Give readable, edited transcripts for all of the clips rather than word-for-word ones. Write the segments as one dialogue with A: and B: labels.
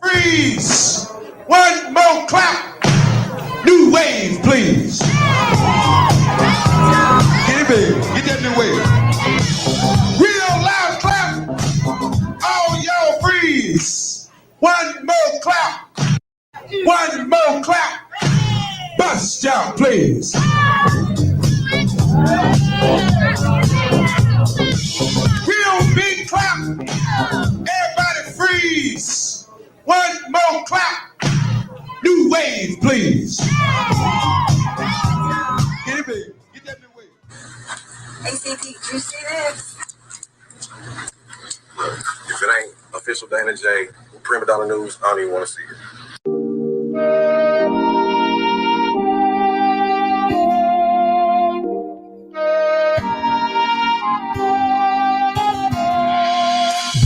A: freeze. One more clap. New wave, please. Get it, baby. Get that new wave. Real loud clap. All y'all freeze. One more clap. One more clap. Bust y'all, please. Real big clap. Everybody freeze. One more clap. New wave, please. Get it, baby. Get that new wave.
B: ACP, you see this?
C: If it ain't official Dana J, Prima Donna News, I don't even want to see it.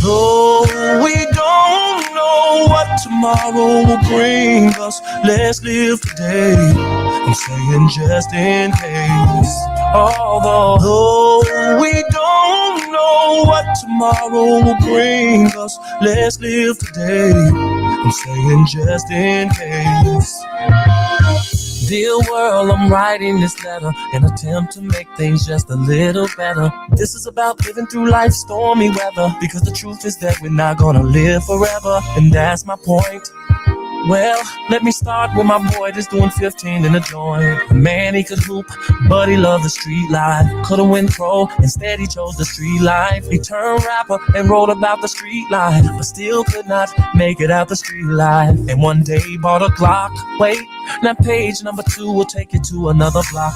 D: Though we don't know what tomorrow will bring us, let's live today. I'm saying just in case. Although we don't know what tomorrow will bring us, let's live today. I'm saying just in case. Dear world, I'm writing this letter, an attempt to make things just a little better. This is about living through life's stormy weather, because the truth is that we're not gonna live forever, and that's my point. Well, let me start with my boy that's doing 15 in the joint. Man, he could hoop, but he loved the street life. Could've went pro, instead he chose the street life. He turned rapper and wrote about the street life, but still could not make it out the street life. And one day he bought a Glock. Wait, now page number 2 will take you to another block.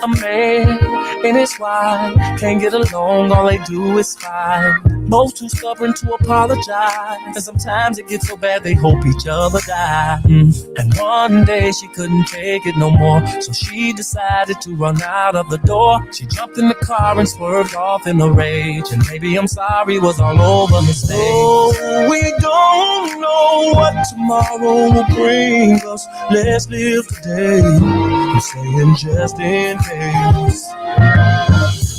D: A man and his wife can't get along, all they do is fight. Both too stubborn to apologize, and sometimes it gets so bad they hope each other die. And one day she couldn't take it no more, so she decided to run out of the door. She jumped in the car and swerved off in a rage, and baby I'm sorry was all over mistake. Oh, we don't know what tomorrow will bring us, let's live today. I'm saying just in case.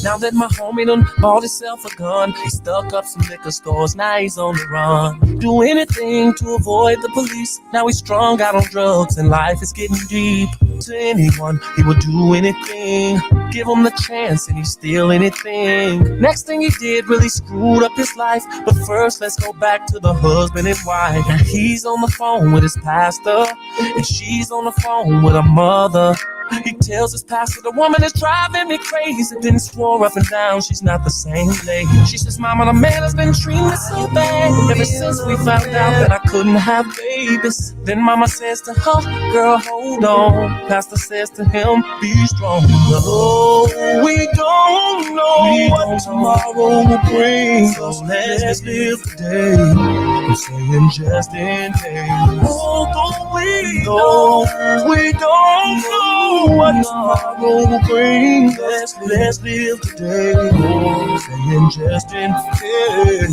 D: Now that my homie done bought himself a gun, he stuck up some liquor stores, now he's on the run. Do anything to avoid the police, now he's strung out on drugs and life is getting deep. To anyone, he would do anything, give him the chance and he'd steal anything. Next thing he did really screwed up his life, but first let's go back to the husband and wife. Now he's on the phone with his pastor, and she's on the phone with her mother. He tells his pastor, the woman is driving me crazy. Then swore up and down, she's not the same lady. She says, Mama, the man has been treating me so bad ever since we found out that I couldn't have babies. Then Mama says to her, girl, hold on. Pastor says to him, be strong. Oh, we don't know what tomorrow will bring, so let's live today. I'm saying just in case. Although we don't know what tomorrow will bring us, let's live today. Saying just in case.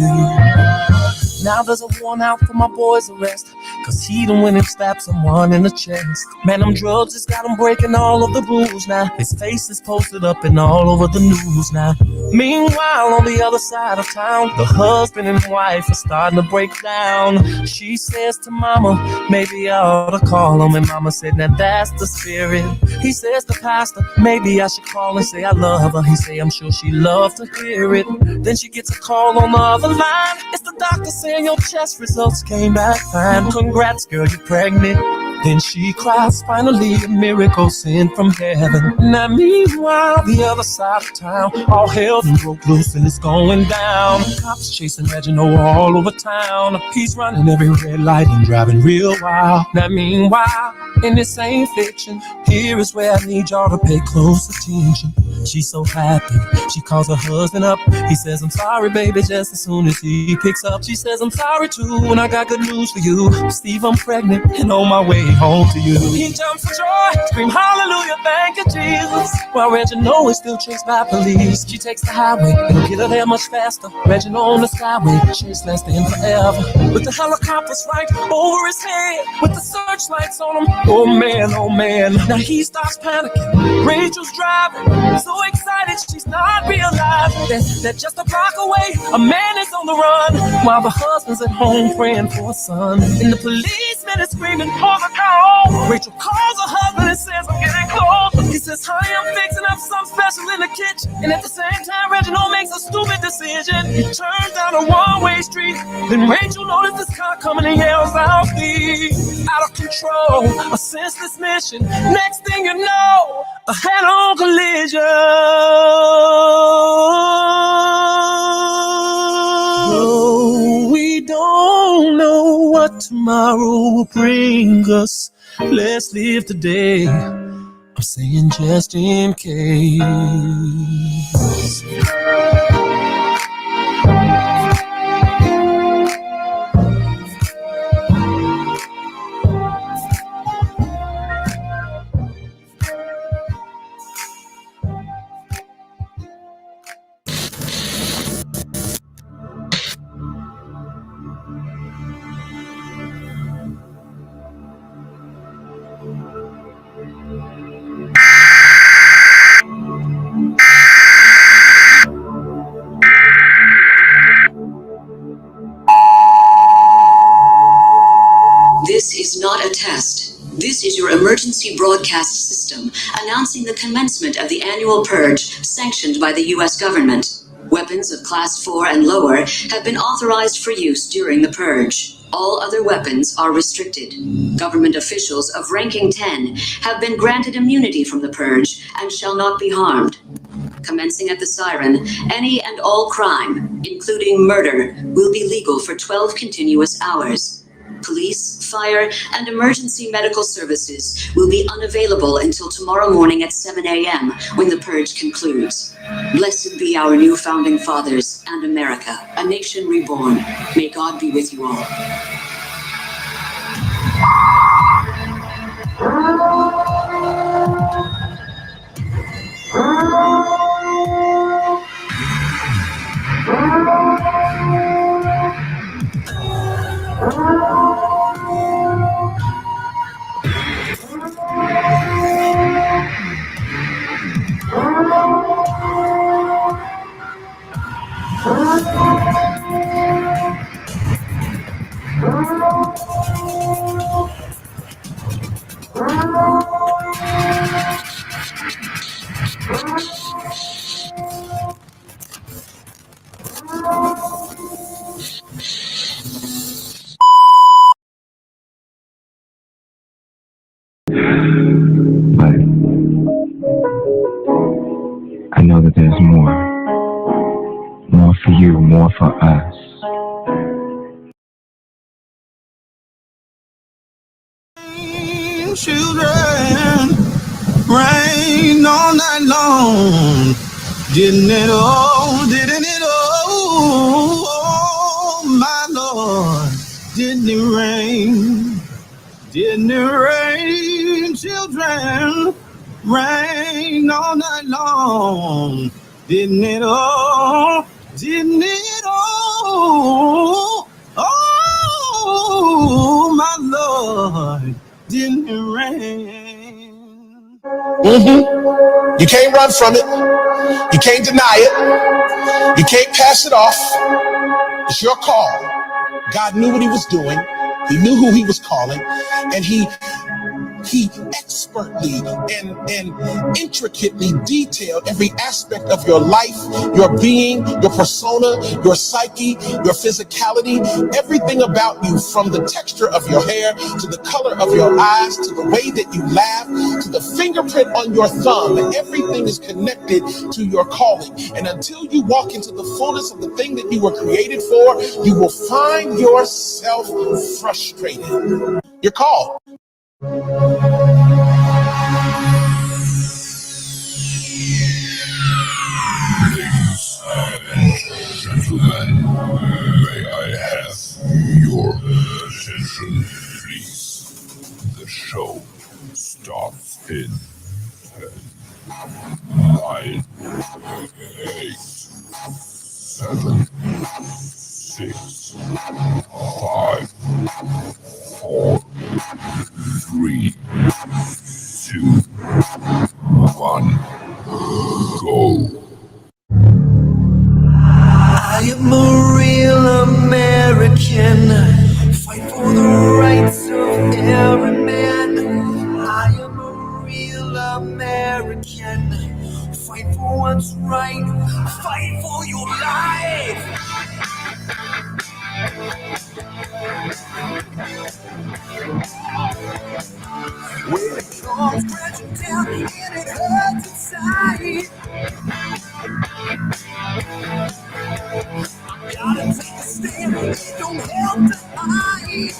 D: Now there's a warrant out for my boy's arrest, cause he done went and stabbed someone in the chest. Man, them drugs just got him breaking all of the rules now. His face is posted up and all over the news now. Meanwhile, on the other side of town, the husband and wife are starting to break down. She says to Mama, maybe I ought to call him. And Mama said, now that's the spirit. He says to Pastor, maybe I should call and say I love her. He say, I'm sure she loves to hear it. Then she gets a call on the other line. It's the doctor saying your test results came back fine. Congrats, girl, you're pregnant. Then she cries, finally a miracle sent from heaven. Now meanwhile, the other side of town, all hell done broke loose and it's going down. Cops chasing Reginald all over town. He's running every red light and driving real wild. Now meanwhile, and this ain't fiction, here is where I need y'all to pay close attention. She's so happy, she calls her husband up. He says, I'm sorry, baby, just as soon as he picks up. She says, I'm sorry too, and I got good news for you. Steve, I'm pregnant and on my way home to you. He jumps for joy, scream hallelujah, thank you, Jesus. While Reginald is still chased by police. She takes the highway, it'll get her there much faster. Reginald on the skyway, chase lasting forever. With the helicopters right over his head, with the searchlights on him. Oh man, now he starts panicking. Rachel's driving, so excited she's not realizing that just a block away, a man is on the run, while the husband's at home praying for a son. And the policeman is screaming for the call. Rachel calls her husband and says, I'm getting close. He says, honey, I'm fixing up something special in the kitchen. And at the same time, Reginald makes a stupid decision. He turns down a one-way street. Then Rachel notices this car coming and yells out, "Please!" Out of control, a senseless mission. Next thing you know, a head-on collision. No, we don't know what tomorrow will bring us. Let's live today. I'm saying just in case.
E: This is not a test. This is your emergency broadcast system announcing the commencement of the annual purge sanctioned by the U.S. government. Weapons of Class 4 and lower have been authorized for use during the purge. All other weapons are restricted. Government officials of ranking 10 have been granted immunity from the purge and shall not be harmed. Commencing at the siren, any and all crime, including murder, will be legal for 12 continuous hours. Police, fire, and emergency medical services will be unavailable until tomorrow morning at 7 a.m. when the purge concludes. Blessed be our new founding fathers and America, a nation reborn. May God be with you all.
F: I know that there's more for you, more for us.
D: Children, rain all night long. Didn't it all, oh my Lord, didn't it rain? Didn't it rain, children? Rain all night long. Didn't it all? Didn't it all? Oh, my Lord, didn't it rain?
A: You can't run from it. You can't deny it. You can't pass it off. It's your call. God knew what he was doing. He knew who he was calling, and he expertly and intricately detailed every aspect of your life, your being, your persona, your psyche, your physicality, everything about you, from the texture of your hair to the color of your eyes to the way that you laugh to the fingerprint on your thumb. Everything is connected to your calling, and until you walk into the fullness of the thing that you were created for, you will find yourself frustrated. You're called.
G: Ladies and gentlemen, may I have your attention, please? The show starts in 10, 9, 8, 7, 6, 5, 4, 3, 2, 1, go.
D: and it hurts inside. Gotta take a stand, it don't help to hide.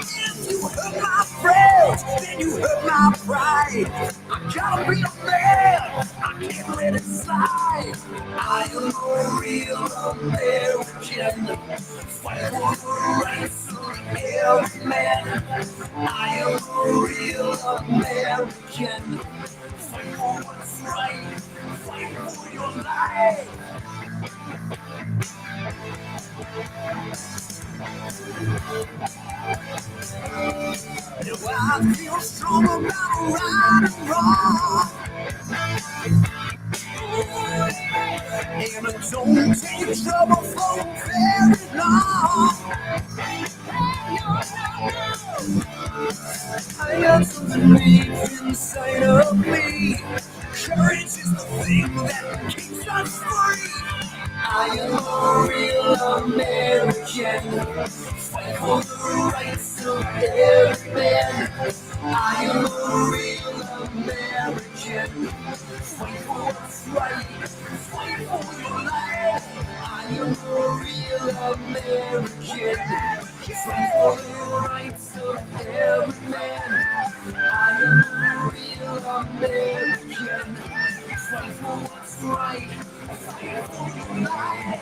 D: If you hurt my friends, then you hurt my pride. I gotta be a man, I can't let it slide. I am a real American, fight for the rights of every man. I am a real American, fight for what's right, fight for your life. Now I feel strong about right and wrong, and I don't take trouble for very long. I got something deep inside of me. Courage is the thing that keeps us free. I am a real American, fight for the rights of every man. I am a real American, fight for what's right, fight for your life. I am a real American, fight for the rights of every man. I am a real American, fight for what's right, fight for your life.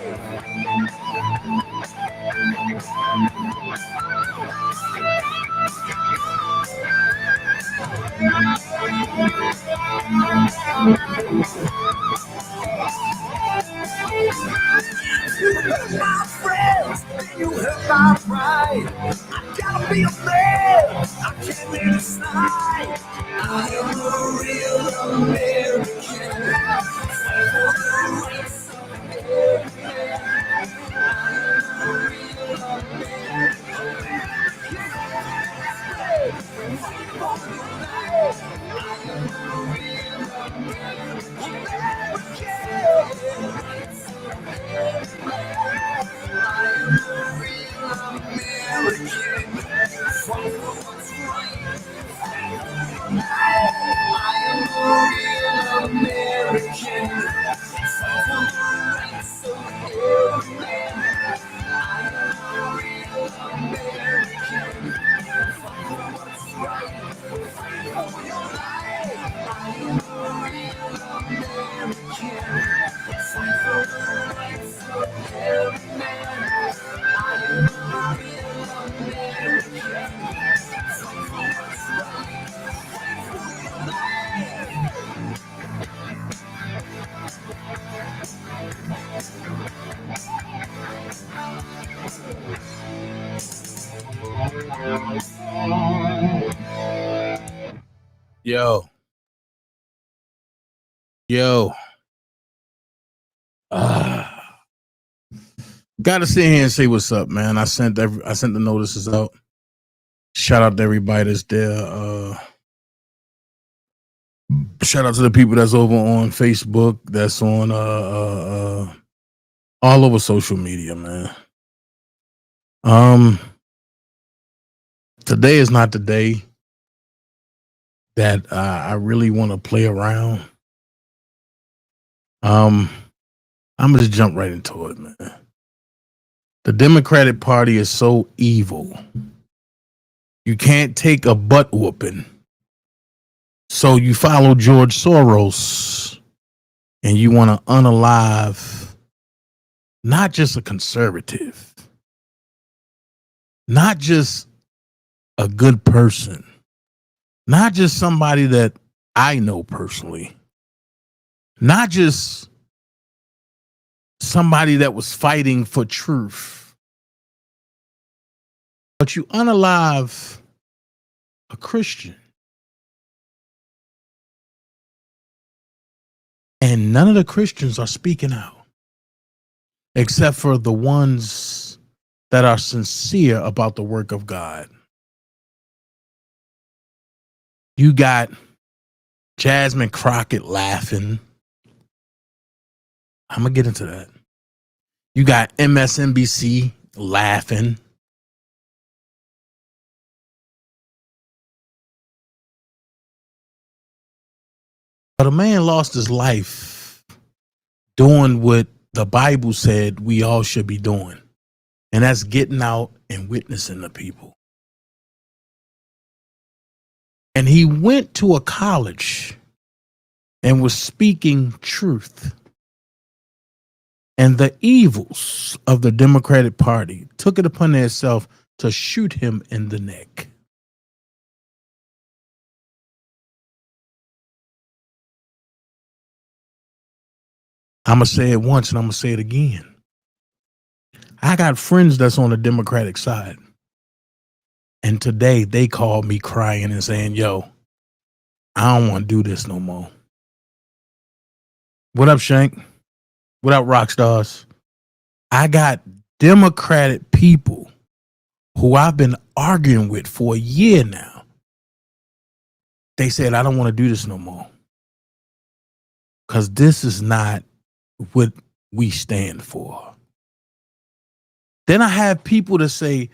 D: You hurt my friends, then you hurt my pride. I gotta be a man, I can't let it slide. I am a real American, fight for the rights of every man. I am a real American, fight for your life. I am a real Yo. Gotta sit here and say what's up, man. I sent the notices out. Shout out to everybody that's there. Shout out to the people that's over on Facebook, that's on all over social media, man. Today is not the day that I really want to play around. I'm gonna just jump right into it, man. The Democratic Party is so evil. You can't take a butt whooping. So you follow George Soros and you want to unalive not just a conservative, not just a good person, not just somebody that I know personally, not just somebody that was fighting for truth, but you unalive a Christian. And none of the Christians are speaking out, except for the ones that are sincere about the work of God. You got Jasmine Crockett laughing. I'm going to get into that. You got MSNBC laughing.
H: But a man lost his life doing what the Bible said we all should be doing. And that's getting out and witnessing to people. And he went to a college and was speaking truth. And the evils of the Democratic Party took it upon themselves to shoot him in the neck. I'm going to say it once and I'm going to say it again. I got friends that's on the Democratic side. And today they called me crying and saying, yo, I don't want to do this no more. What up, Shank? What up, rock stars? I got Democratic people who I've been arguing with for a year now. They said, I don't want to do this no more. Because this is not what we stand for. Then I have people that say,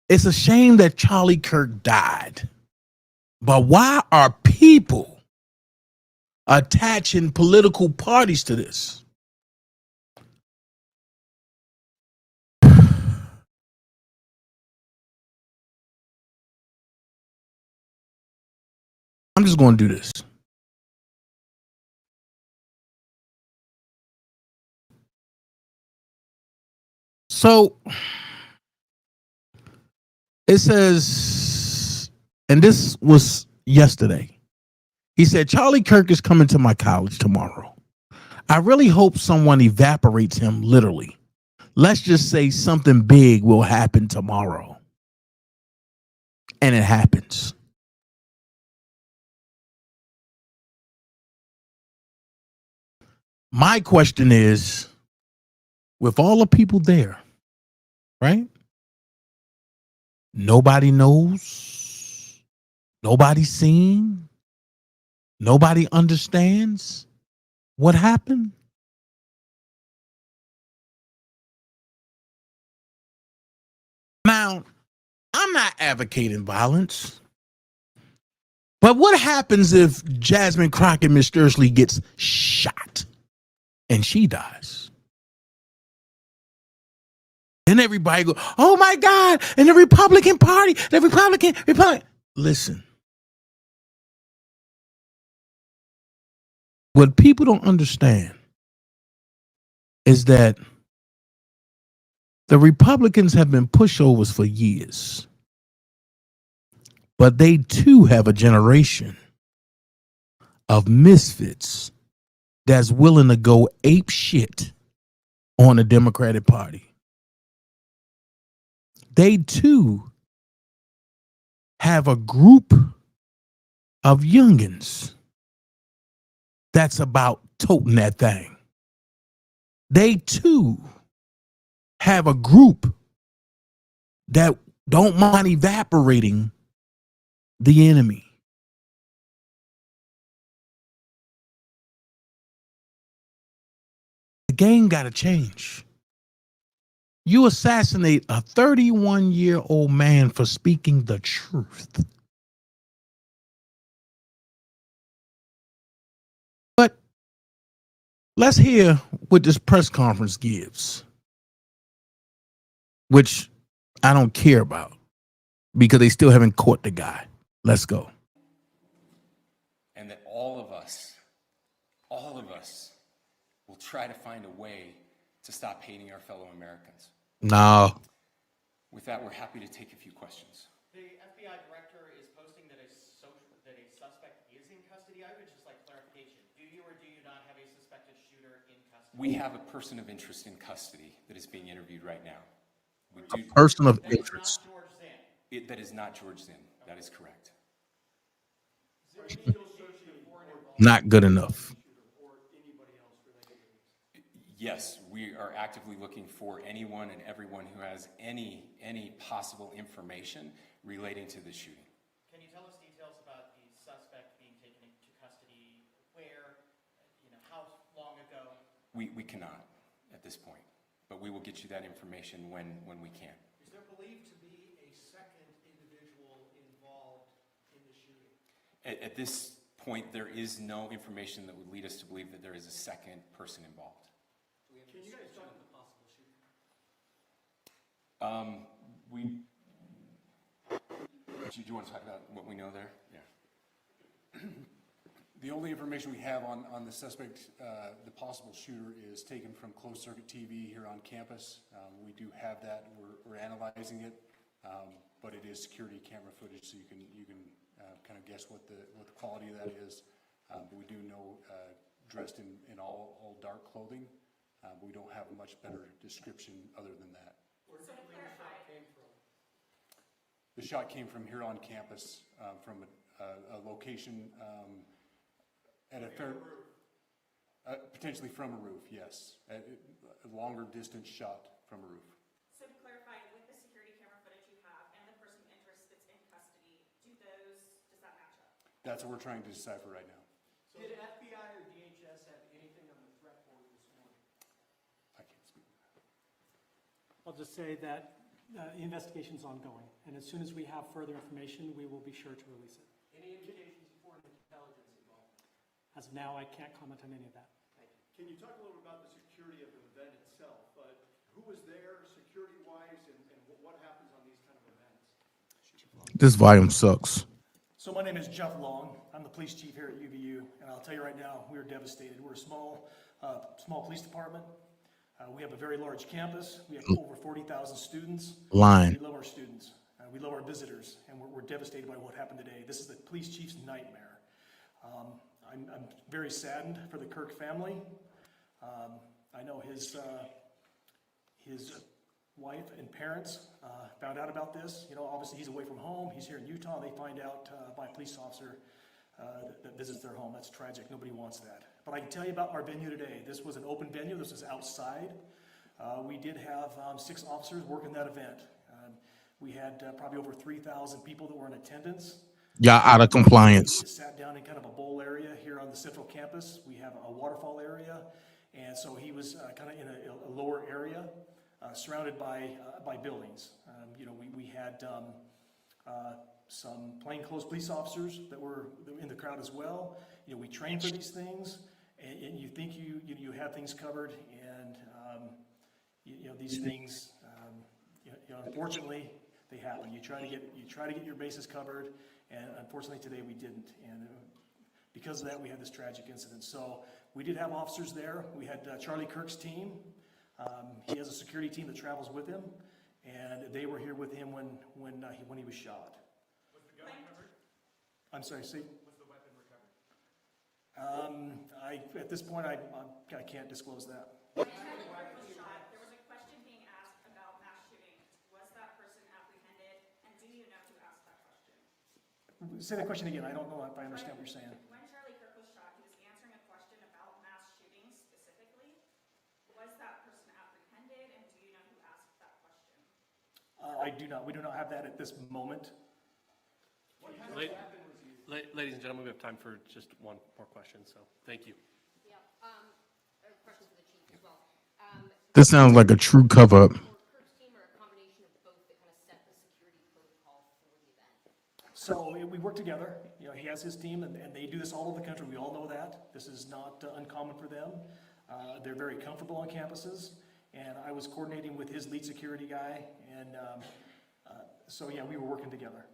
H: it's a shame that Charlie Kirk died. But why are people attaching political parties to this? I'm just going to do this. So it says, and this was yesterday. He said, Charlie Kirk is coming to my college tomorrow. I really hope someone evaporates him literally. Let's just say something big will happen tomorrow. And it happens. My question is, with all the people there, right? Nobody knows. Nobody's seen. Nobody understands what happened. Now, I'm not advocating violence. But what happens if Jasmine Crockett mysteriously gets shot and she dies? And everybody go, oh my God, and the Republican Party, the Republican. Listen. What people don't understand is that the Republicans have been pushovers for years. But they too have a generation of misfits that's willing to go ape shit on the Democratic Party. They too have a group of youngins that's about toting that thing. They too have a group that don't mind evaporating the enemy. The game got to change. You assassinate a 31-year-old man for speaking the truth. But let's hear what this press conference gives, which I don't care about because they still haven't caught the guy. Let's go.
I: And that all of us will try to find a way to stop hating our fellow Americans.
H: No.
I: With that, we're happy to take a few questions.
J: The FBI director is posting that a suspect is in custody. I would just like clarification. Do you or do you not have a suspected shooter in custody?
I: We have a person of interest in custody that is being interviewed right now. We do.
H: Person of interest.
I: That is not George Zinn. That is correct.
H: Not good enough.
I: Yes, we are actively looking for anyone and everyone who has any possible information relating to the shooting.
J: Can you tell us details about the suspect being taken into custody? Where? How long ago?
I: We cannot at this point, but we will get you that information when we can.
J: Is there believed to be a second individual involved in the shooting?
I: At this point, there is no information that would lead us to believe that there is a second person involved.
J: Can you guys talk about the possible shooter?
I: Do you want to talk about what we know there? Yeah.
K: The only information we have on the suspect, the possible shooter, is taken from closed circuit TV here on campus. We do have that. We're analyzing it, but it is security camera footage, so you can kind of guess what the quality of that is. But we do know dressed in all dark clothing. But we don't have a much better description other than that.
J: Where do you believe the shot came from?
K: The shot came from here on campus, from a location at a fair, potentially from a roof, yes. A longer distance shot from a roof.
L: So to clarify, with the security camera footage you have and the person of interest that's in custody, does that match up?
K: That's what we're trying to decipher right now.
J: So did FBI or DHS have anything on the threat board this morning?
K: I can't speak to that.
M: I'll just say that the investigation's ongoing, and as soon as we have further information, we will be sure to release it.
J: Any indications of foreign intelligence involved?
M: As of now, I can't comment on any of that.
N: Can you talk a little bit about the security of the event itself? Who was there security-wise, and what happens on these kind of events?
H: This volume sucks.
M: So my name is Jeff Long. I'm the police chief here at UVU, and I'll tell you right now, we're devastated. We're a small police department. We have a very large campus. We have over 40,000 students.
H: Line.
M: We love our students. We love our visitors, and we're devastated by what happened today. This is the police chief's nightmare. I'm very saddened for the Kirk family. I know his wife and parents found out about this. You know, obviously he's away from home. He's here in Utah. They find out by a police officer that visits their home. That's tragic. Nobody wants that. But I can tell you about our venue today. This was an open venue. This was outside. We did have 6 officers working that event. We had probably over 3,000 people that were in attendance.
H: Y'all out of compliance.
M: We sat down in kind of a bowl area here on the central campus. We have a waterfall area, and so he was kind of in a lower area, surrounded by buildings. You know, we had some plainclothes police officers that were in the crowd as well. You know, we train for these things, and you think you have things covered, and you know these things. Unfortunately, they happen. You try to get your bases covered, and unfortunately today we didn't. And because of that, we had this tragic incident. So we did have officers there. We had Charlie Kirk's team. He has a security team that travels with him, and they were here with him when he was shot.
J: Was the gun recovered?
M: I'm sorry, see?
J: Was the weapon recovered?
M: At this point, I can't disclose that.
L: When Charlie Kirk was shot, there was a question being asked about mass shootings. Was that person apprehended, and do you know who asked that question?
M: Say the question again. I don't know if I understand what you're saying.
L: When Charlie Kirk was shot, he was answering a question about mass shootings specifically. Was that person apprehended, and do you know who asked that question?
M: I do not. We do not have that at this moment.
J: What kind of weapon was used?
O: Ladies and gentlemen, we have time for just one more question, so thank you.
P: Yeah, a question for the chief as well.
H: This sounds like a true cover-up.
P: Kirk's team or a combination of both that kind of set the security protocol for the event?
M: So we work together. You know, he has his team, and they do this all over the country. We all know that. This is not uncommon for them. They're very comfortable on campuses, and I was coordinating with his lead security guy, and so yeah, we were working together.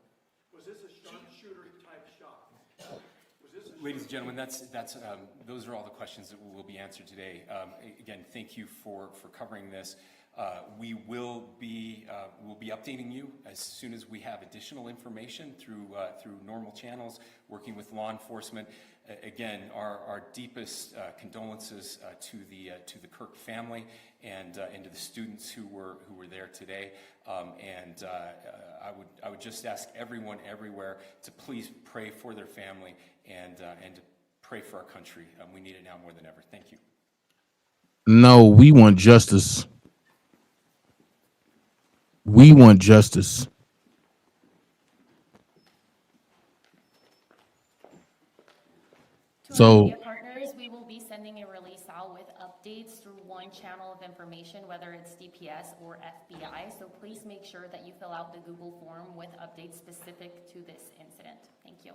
N: Was this a sharpshooter type shot?
I: Ladies and gentlemen, those are all the questions that will be answered today. Again, thank you for covering this. We will be updating you as soon as we have additional information through normal channels, working with law enforcement. Again, our deepest condolences to the Kirk family and to the students who were there today. I would just ask everyone everywhere to please pray for their family and to pray for our country. We need it now more than ever. Thank you.
H: No, we want justice. We want justice.
Q: To
H: So
Q: our media partners, we will be sending a release out with updates through one channel of information, whether it's DPS or FBI. So please make sure that you fill out the Google form with updates specific to this incident. Thank you.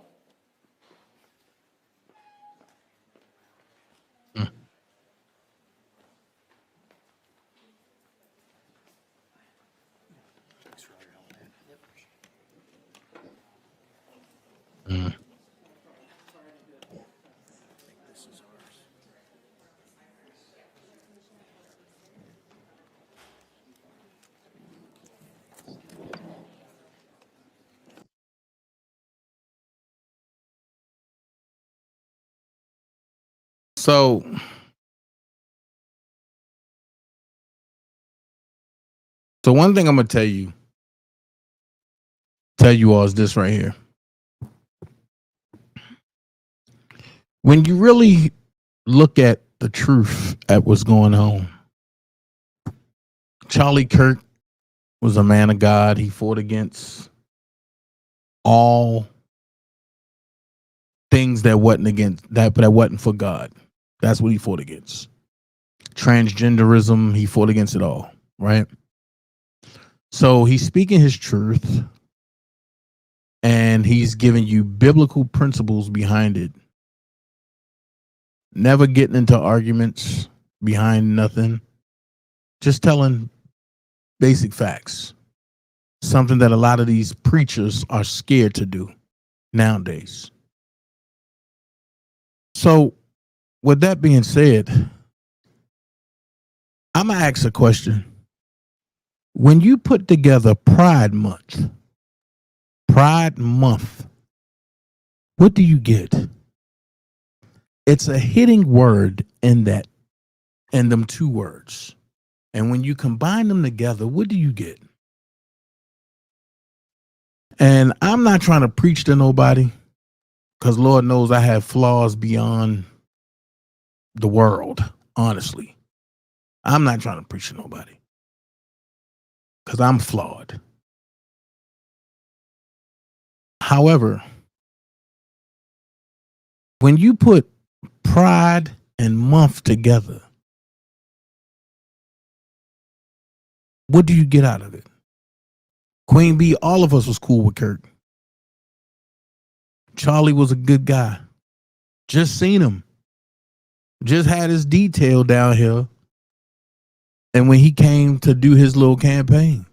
H: So one thing I'm gonna tell you all is this right here. When you really look at the truth at what's going on, Charlie Kirk was a man of God. He fought against all things that wasn't for God. That's what he fought against. Transgenderism, he fought against it all, right? So he's speaking his truth, and he's giving you biblical principles behind it. Never getting into arguments behind nothing. Just telling basic facts. Something that a lot of these preachers are scared to do nowadays. So, with that being said, I'm going to ask a question. When you put together Pride Month, what do you get? It's a hitting word in them two words. And when you combine them together, what do you get? And I'm not trying to preach to nobody, because Lord knows I have flaws beyond the world, honestly. I'm not trying to preach to nobody, because I'm flawed. However, when you put pride and month together, what do you get out of it? Queen B, all of us was cool with Kirk. Charlie was a good guy. Just seen him. Just had his detail down here. And when he came to do his little campaign,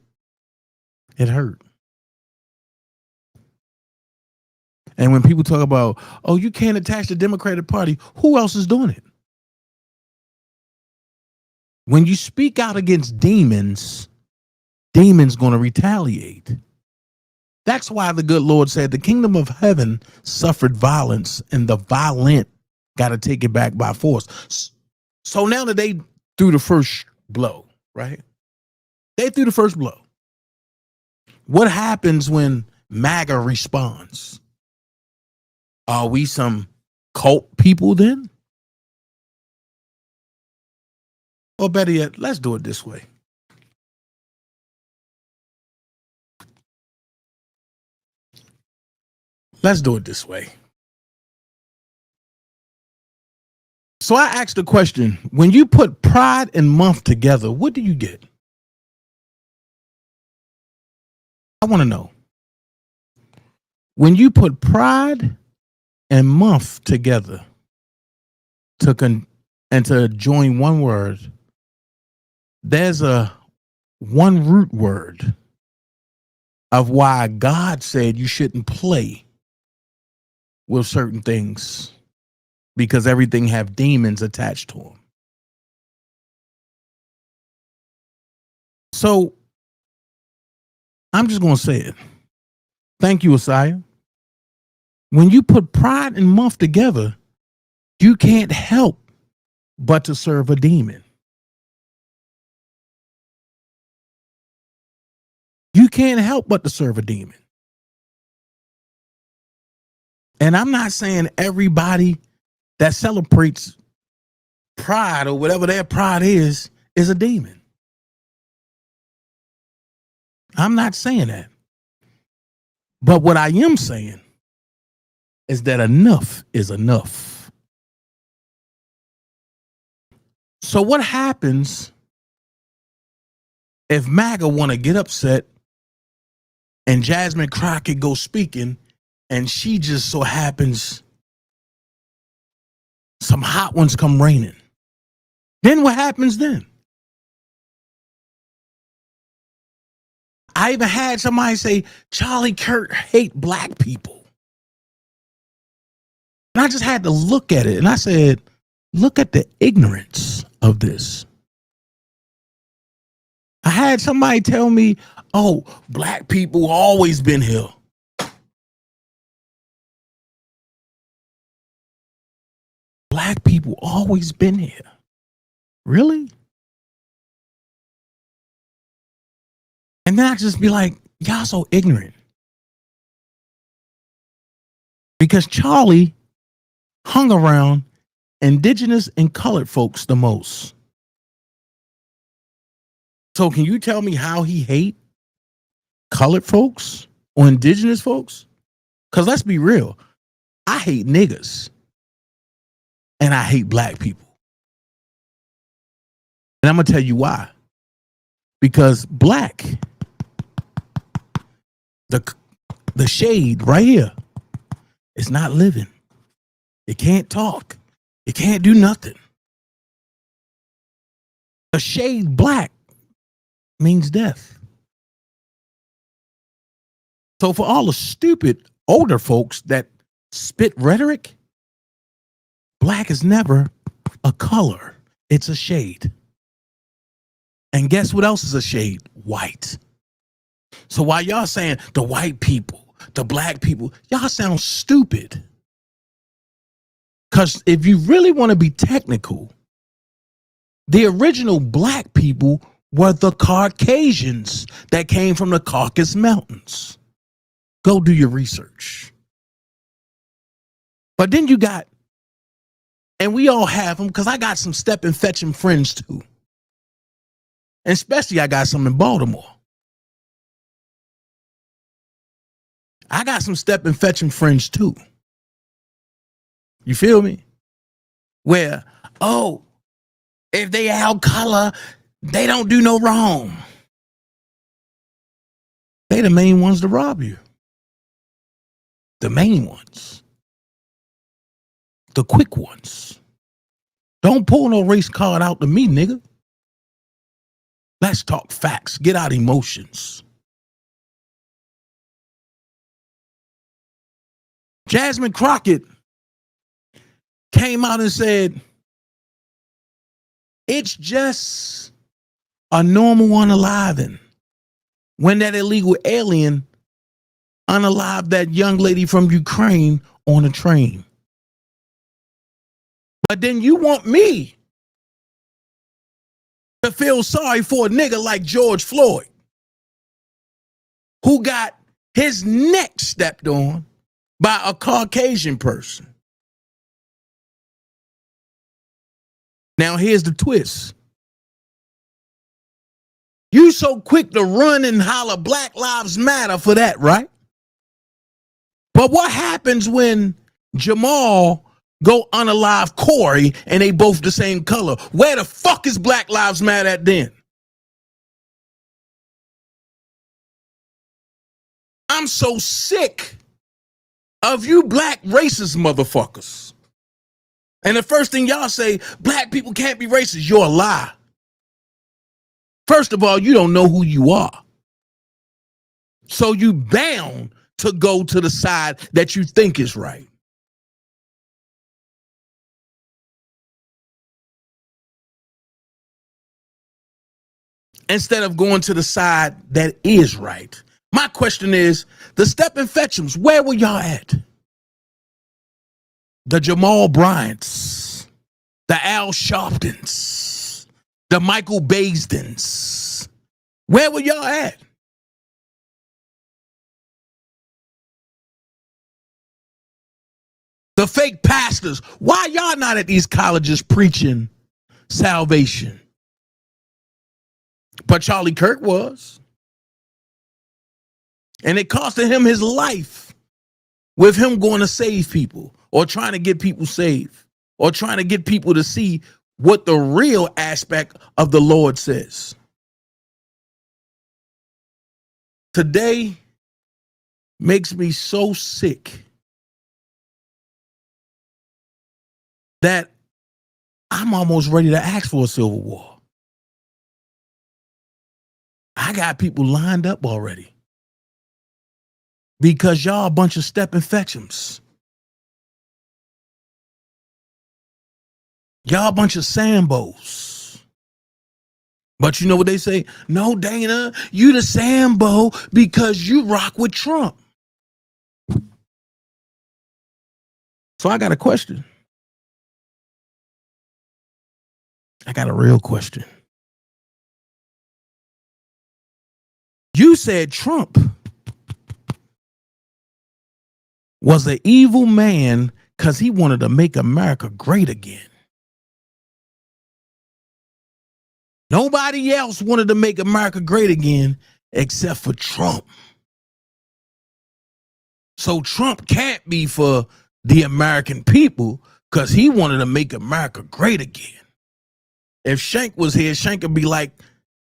H: it hurt. And when people talk about, oh, you can't attach the Democratic Party, who else is doing it? When you speak out against demons, demons going to retaliate. That's why the good Lord said the kingdom of heaven suffered violence, and the violent got to take it back by force. So now that they threw the first blow, right? They threw the first blow. What happens when MAGA responds? Are we some cult people then? Or better yet, let's do it this way. Let's do it this way. So I asked the question, when you put pride and month together, what do you get? I want to know. When you put pride and month together to join one word, there's a one root word of why God said you shouldn't play with certain things, because everything have demons attached to them. So I'm just going to say it. Thank you, Asaya. When you put pride and month together, you can't help but to serve a demon. You can't help but to serve a demon. And I'm not saying everybody that celebrates pride or whatever their pride is a demon. I'm not saying that. But what I am saying is that enough is enough. So what happens if MAGA want to get upset and Jasmine Crockett goes speaking and she just so happens some hot ones come raining? Then what happens then? I even had somebody say Charlie Kirk hate black people. And I just had to look at it and I said, look at the ignorance of this. I had somebody tell me, oh, black people always been here. black people always been here. Really? And then I just be like, y'all so ignorant. Because Charlie hung around indigenous and colored folks the most. So can you tell me how he hate colored folks or indigenous folks? Because let's be real, I hate niggas and I hate black people. And I'm going to tell you why. Because black, the shade right here, is not living. It can't talk. It can't do nothing. The shade black means death. So for all the stupid older folks that spit rhetoric, black is never a color. It's a shade. And guess what else is a shade? White. So while y'all saying the white people, the black people, y'all sound stupid. Because if you really want to be technical, the original black people were the Caucasians that came from the Caucasus Mountains. Go do your research. But then you got, and we all have them, because I got some step and fetch 'em friends too. And especially I got some in Baltimore. I got some step and fetch 'em friends too. You feel me? Where, oh, if they our color, they don't do no wrong. They the main ones to rob you. The main ones. The quick ones. Don't pull no race card out to me, nigga. Let's talk facts. Get out emotions. Jasmine Crockett came out and said, it's just a normal unaliving. When that illegal alien unalived that young lady from Ukraine on a train. But then you want me to feel sorry for a nigga like George Floyd, who got his neck stepped on by a Caucasian person. Now here's the twist. You so quick to run and holler Black Lives Matter for that, right? But what happens when Jamal go unalive Corey and they both the same color? Where the fuck is Black Lives Matter at then? I'm so sick of you black racist motherfuckers. And the first thing y'all say, black people can't be racist. You're a lie. First of all, you don't know who you are. So you bound to go to the side that you think is right. Instead of going to the side that is right. My question is, the step and fetch'ems, where were y'all at? The Jamal Bryants, the Al Sharptons, the Michael Baisdens. Where were y'all at? The fake pastors. Why y'all not at these colleges preaching salvation? But Charlie Kirk was. And it costed him his life with him going to save people or trying to get people saved or trying to get people to see what the real aspect of the Lord says. Today makes me so sick that I'm almost ready to ask for a civil war. I got people lined up already. Because y'all a bunch of step and fetch'ems. Y'all a bunch of Sambos. But you know what they say? No, Dana, you the Sambo because you rock with Trump. So I got a question. I got a real question. You said Trump was an evil man because he wanted to make America great again. Nobody else wanted to make America great again except for Trump. So Trump can't be for the American people because he wanted to make America great again. If Shank was here, Shank would be like,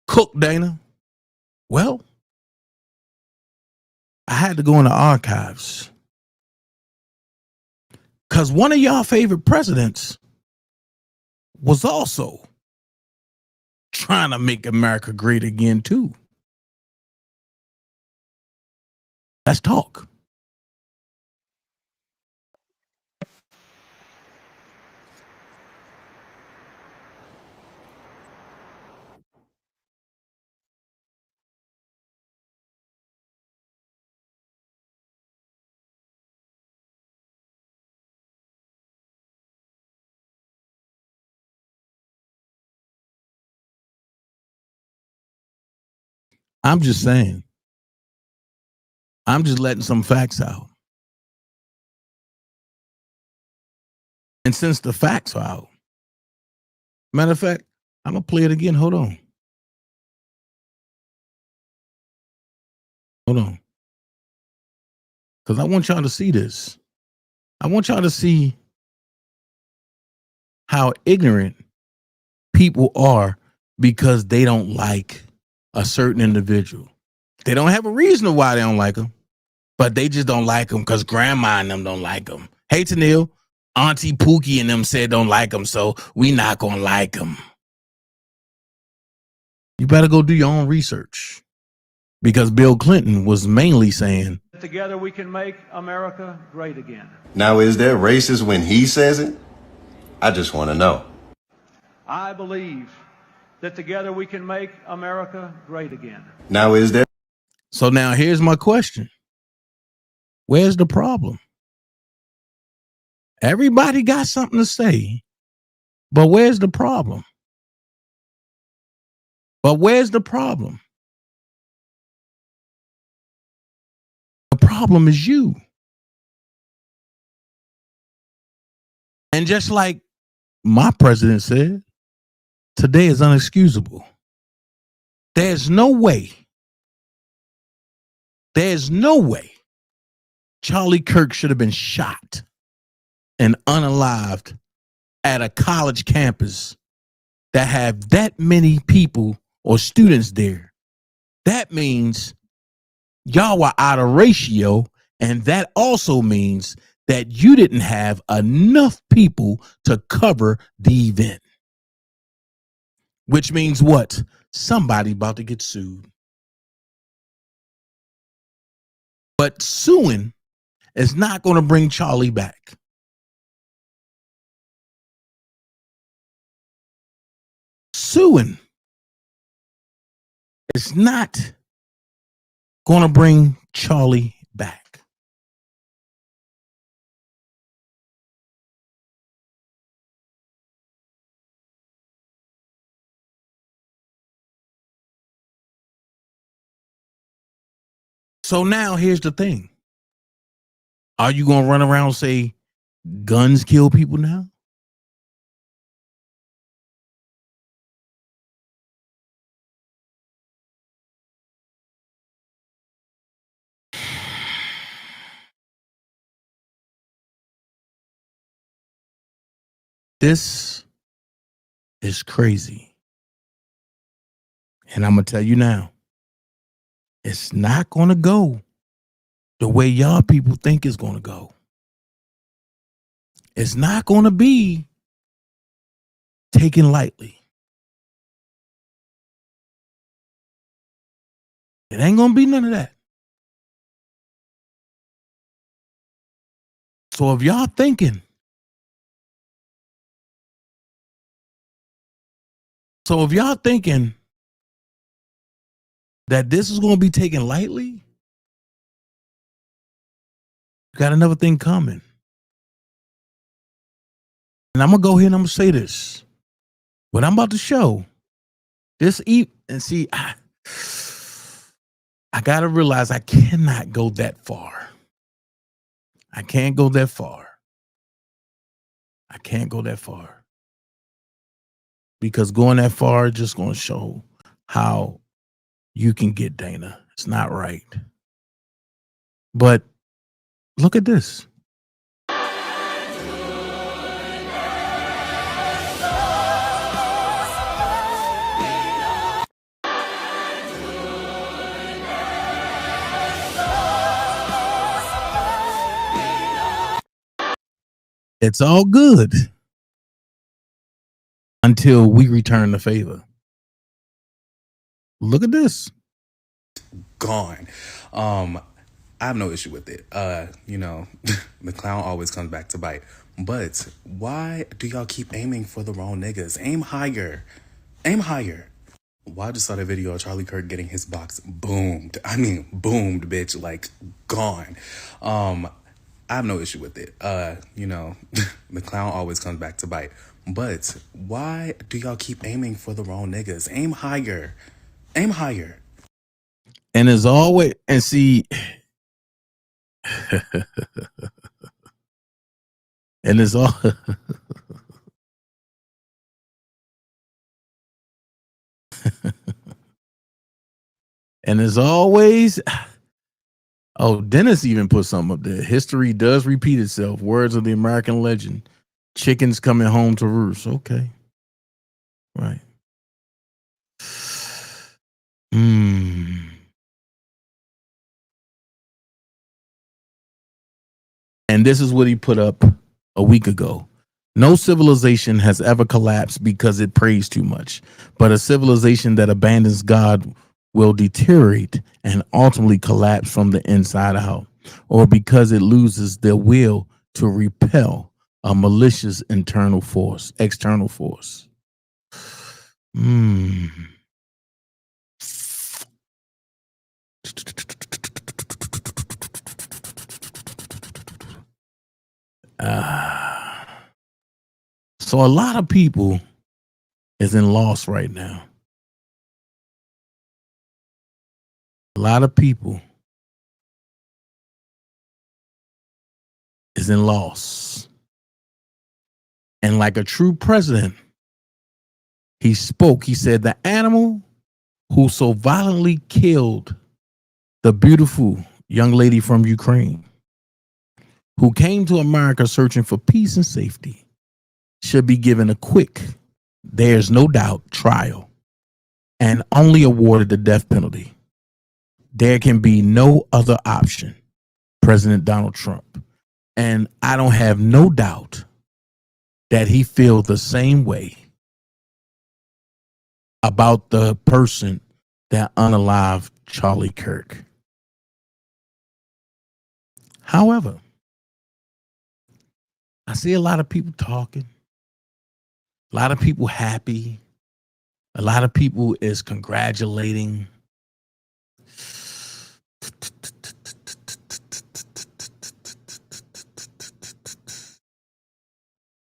H: Cook, Dana. Well, I had to go in the archives because one of y'all favorite presidents was also trying to make America great again too. Let's talk. I'm just saying. I'm just letting some facts out. And since the facts are out, matter of fact, I'm going to play it again. Hold on. Hold on. Because I want y'all to see this. I want y'all to see how ignorant people are because they don't like a certain individual. They don't have a reason why they don't like them, but they just don't like them because grandma and them don't like them. Hey, Tanil, Auntie Pookie and them said don't like them, so we not going to like them. You better go do your own research because Bill Clinton was mainly saying,
N: Together we can make America great again.
R: Now, is that racist when he says it? I just want to know.
N: I believe that together we can make America great again.
R: Now, is that...
H: So now here's my question. Where's the problem? Everybody got something to say, but where's the problem? But where's the problem? The problem is you. And just like my president said, today is unexcusable. There's no way Charlie Kirk should have been shot and unalived at a college campus that have that many people or students there. That means y'all were out of ratio, and that also means that you didn't have enough people to cover the event. Which means what? Somebody about to get sued. But suing is not going to bring Charlie back. Suing is not going to bring Charlie back. So now here's the thing. Are you going to run around and say guns kill people now? This is crazy. And I'm going to tell you now, it's not going to go the way y'all people think it's going to go. It's not going to be taken lightly. It ain't going to be none of that. So if y'all thinking, that this is going to be taken lightly, you got another thing coming. And I'm going to go ahead and I'm going to say this. What I'm about to show, and see, I got to realize I cannot go that far. I can't go that far. I can't go that far. Because going that far is just going to show how you can get Dana. It's not right. But look at this. It's all good until we return the favor. Look at this.
S: Gone. I have no issue with it. You know, the clown always comes back to bite. But why do y'all keep aiming for the wrong niggas? Aim higher. Aim higher. Well, I just saw the video of Charlie Kirk getting his box boomed. I mean, boomed, bitch, like gone. I have no issue with it. You know, the clown always comes back to bite. But why do y'all keep aiming for the wrong niggas? Aim higher. Aim higher.
H: And as always, and see, and it's all. And as always, oh, Dennis even put something up there. History does repeat itself. Words of the American legend. Chickens coming home to roost. Okay. Right. And this is what he put up a week ago. No civilization has ever collapsed because it prays too much, but a civilization that abandons God will deteriorate and ultimately collapse from the inside out, or because it loses their will to repel a malicious external force. So a lot of people is in loss right now. A lot of people is in loss. And like a true president, he spoke. He said, the animal who so violently killed the beautiful young lady from Ukraine, who came to America searching for peace and safety, should be given a quick, there's no doubt, trial and only awarded the death penalty. There can be no other option. President Donald Trump. And I don't have no doubt that he feels the same way about the person that unalived Charlie Kirk. However, I see a lot of people talking, a lot of people happy, a lot of people is congratulating.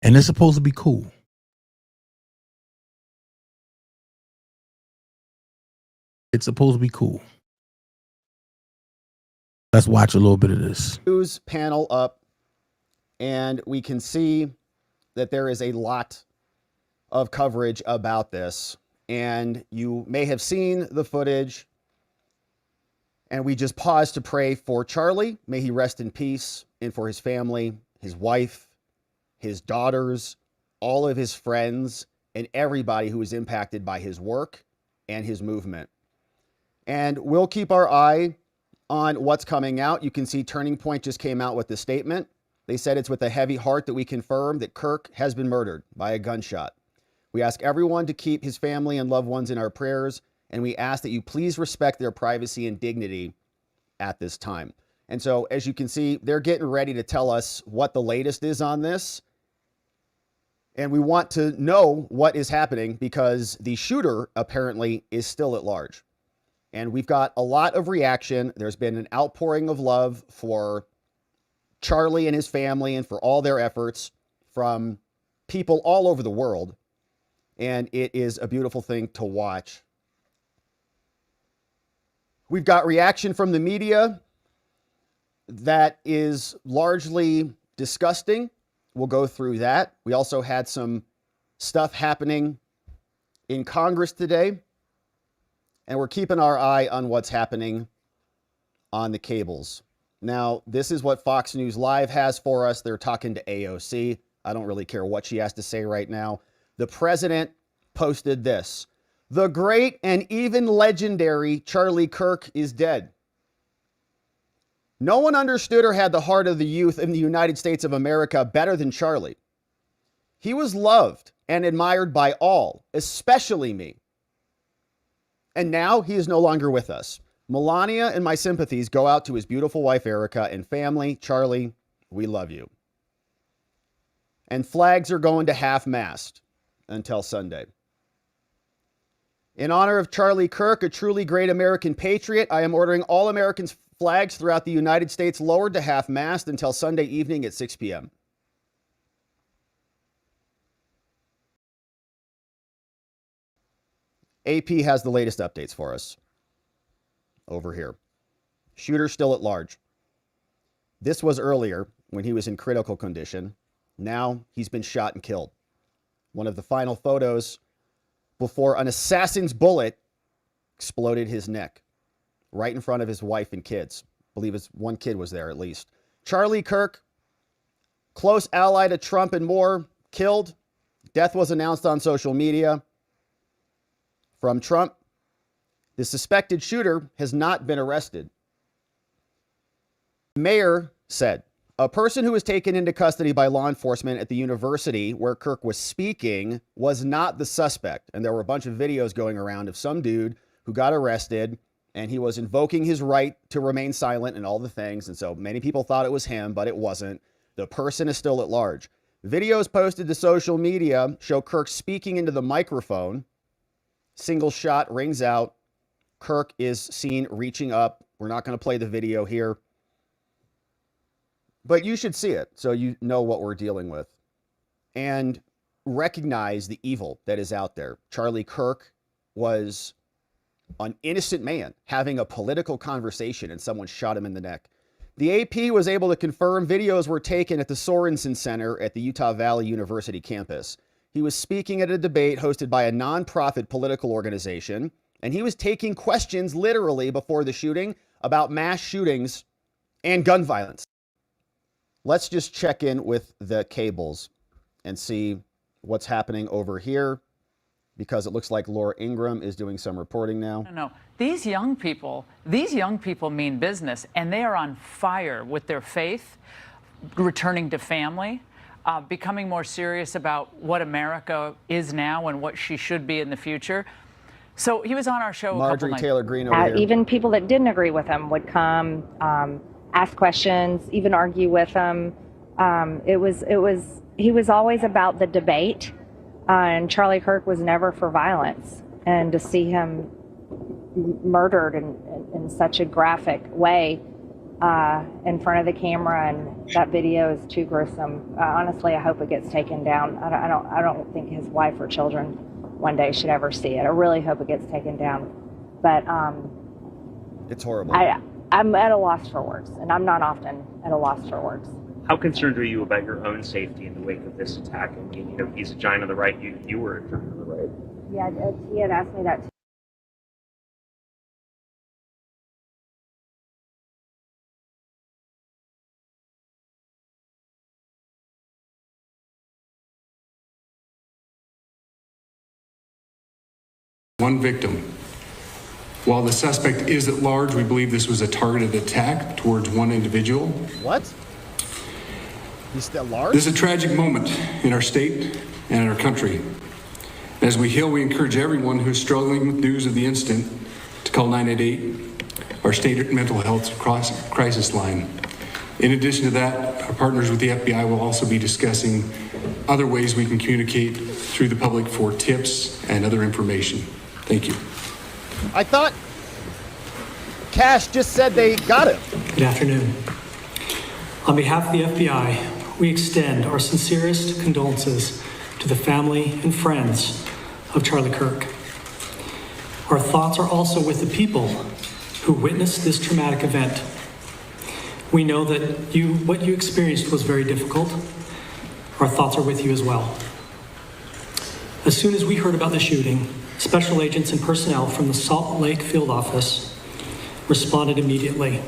H: And it's supposed to be cool. It's supposed to be cool. Let's watch a little bit of this.
T: News panel up, and we can see that there is a lot of coverage about this. And you may have seen the footage. And we just pause to pray for Charlie. May he rest in peace, and for his family, his wife, his daughters, all of his friends, and everybody who is impacted by his work and his movement. And we'll keep our eye on what's coming out. You can see Turning Point just came out with the statement. They said it's with a heavy heart that we confirm that Kirk has been murdered by a gunshot. We ask everyone to keep his family and loved ones in our prayers, and we ask that you please respect their privacy and dignity at this time. And so, as you can see, they're getting ready to tell us what the latest is on this. And we want to know what is happening because the shooter apparently is still at large. And we've got a lot of reaction. There's been an outpouring of love for Charlie and his family and for all their efforts from people all over the world. and it is a beautiful thing to watch. We've got reaction from the media that is largely disgusting. We'll go through that. We also had some stuff happening in Congress today, and we're keeping our eye on what's happening on the cables. Now, this is what Fox News Live has for us. They're talking to AOC. I don't really care what she has to say right now. The president posted this: "The great and even legendary Charlie Kirk is dead. No one understood or had the heart of the youth in the United States of America better than Charlie. He was loved and admired by all, especially me. And now he is no longer with us. Melania and my sympathies go out to his beautiful wife, Erica, and family. Charlie, we love you." And flags are going to half-mast until Sunday. "In honor of Charlie Kirk, a truly great American patriot, I am ordering all Americans' flags throughout the United States lowered to half-mast until Sunday evening at 6 p.m. AP has the latest updates for us. Over here. Shooter still at large. This was earlier when he was in critical condition. Now he's been shot and killed. One of the final photos before an assassin's bullet exploded his neck right in front of his wife and kids. I believe his one kid was there at least. Charlie Kirk, close ally to Trump and more, killed. Death was announced on social media from Trump. The suspected shooter has not been arrested. Mayor said, "A person who was taken into custody by law enforcement at the university where Kirk was speaking was not the suspect." And there were a bunch of videos going around of some dude who got arrested, and he was invoking his right to remain silent and all the things. And so many people thought it was him, but it wasn't. The person is still at large. Videos posted to social media show Kirk speaking into the microphone. Single shot rings out. Kirk is seen reaching up. We're not going to play the video here, but you should see it so you know what we're dealing with and recognize the evil that is out there. Charlie Kirk was an innocent man having a political conversation and someone shot him in the neck. The AP was able to confirm videos were taken at the Sorensen Center at the Utah Valley University campus. He was speaking at a debate hosted by a nonprofit political organization, and he was taking questions literally before the shooting about mass shootings and gun violence. Let's just check in with the cables and see what's happening over here, because it looks like Laura Ingram is doing some reporting now.
U: No, these young people mean business, and they are on fire with their faith, returning to family, becoming more serious about what America is now and what she should be in the future. So he was on our show.
T: Marjorie Taylor Greene over here.
V: Even people that didn't agree with him would come, ask questions, even argue with him. He was always about the debate, and Charlie Kirk was never for violence. And to see him murdered in such a graphic way in front of the camera, and that video is too gruesome. Honestly, I hope it gets taken down. I don't think his wife or children one day should ever see it. I really hope it gets taken down. But
T: it's horrible.
V: I'm at a loss for words, and I'm not often at a loss for words.
W: How concerned are you about your own safety in the wake of this attack? I mean, you know, he's a giant on the right. You were a giant on the right.
V: Yeah, he had asked me that too.
X: One victim. While the suspect is at large, we believe this was a targeted attack towards one individual.
T: What? He's still large?
X: This is a tragic moment in our state and in our country. As we heal, we encourage everyone who's struggling with news of the incident to call 988, our state mental health crisis line. In addition to that, our partners with the FBI will also be discussing other ways we can communicate through the public for tips and other information. Thank you.
T: I thought Cash just said they got him.
Y: Good afternoon. On behalf of the FBI, we extend our sincerest condolences to the family and friends of Charlie Kirk. Our thoughts are also with the people who witnessed this traumatic event. We know that what you experienced was very difficult. Our thoughts are with you as well. As soon as we heard about the shooting, special agents and personnel from the Salt Lake field office responded immediately.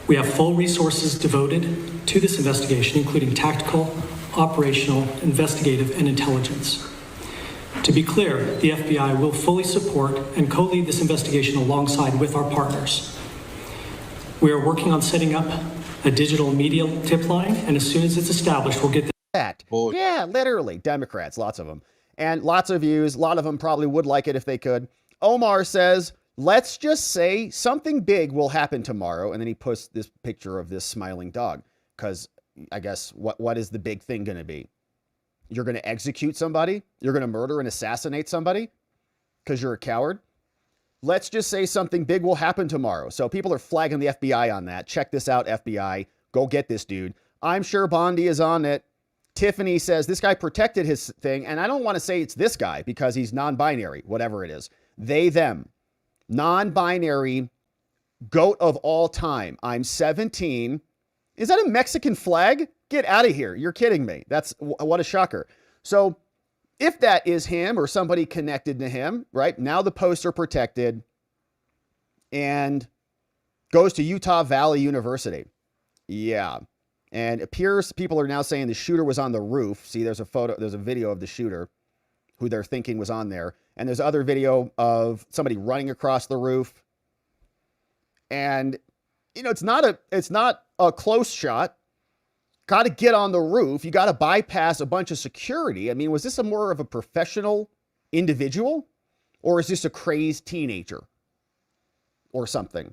Y: We have full resources devoted to this investigation, including tactical, operational, investigative, and intelligence. To be clear, the FBI will fully support and co-lead this investigation alongside with our partners. We are working on setting up a digital media tip line, and as soon as it's established, we'll get
T: that. Yeah, literally. Democrats, lots of them. And lots of views. A lot of them probably would like it if they could. Omar says, let's just say something big will happen tomorrow. And then he puts this picture of this smiling dog. Because I guess what is the big thing going to be? You're going to execute somebody? You're going to murder and assassinate somebody? Because you're a coward? Let's just say something big will happen tomorrow. So people are flagging the FBI on that. Check this out, FBI. Go get this dude. I'm sure Bondi is on it. Tiffany says this guy protected his thing. And I don't want to say it's this guy because he's non-binary, whatever it is. They, them. Non-binary goat of all time. I'm 17. Is that a Mexican flag? Get out of here. You're kidding me. That's what a shocker. So if that is him or somebody connected to him, right? Now the posts are protected and goes to Utah Valley University. Yeah. And it appears people are now saying the shooter was on the roof. See, there's a video of the shooter who they're thinking was on there. And there's other video of somebody running across the roof. And, you know, it's not a close shot. Got to get on the roof. You got to bypass a bunch of security. I mean, was this more of a professional individual? Or is this a crazed teenager? Or something?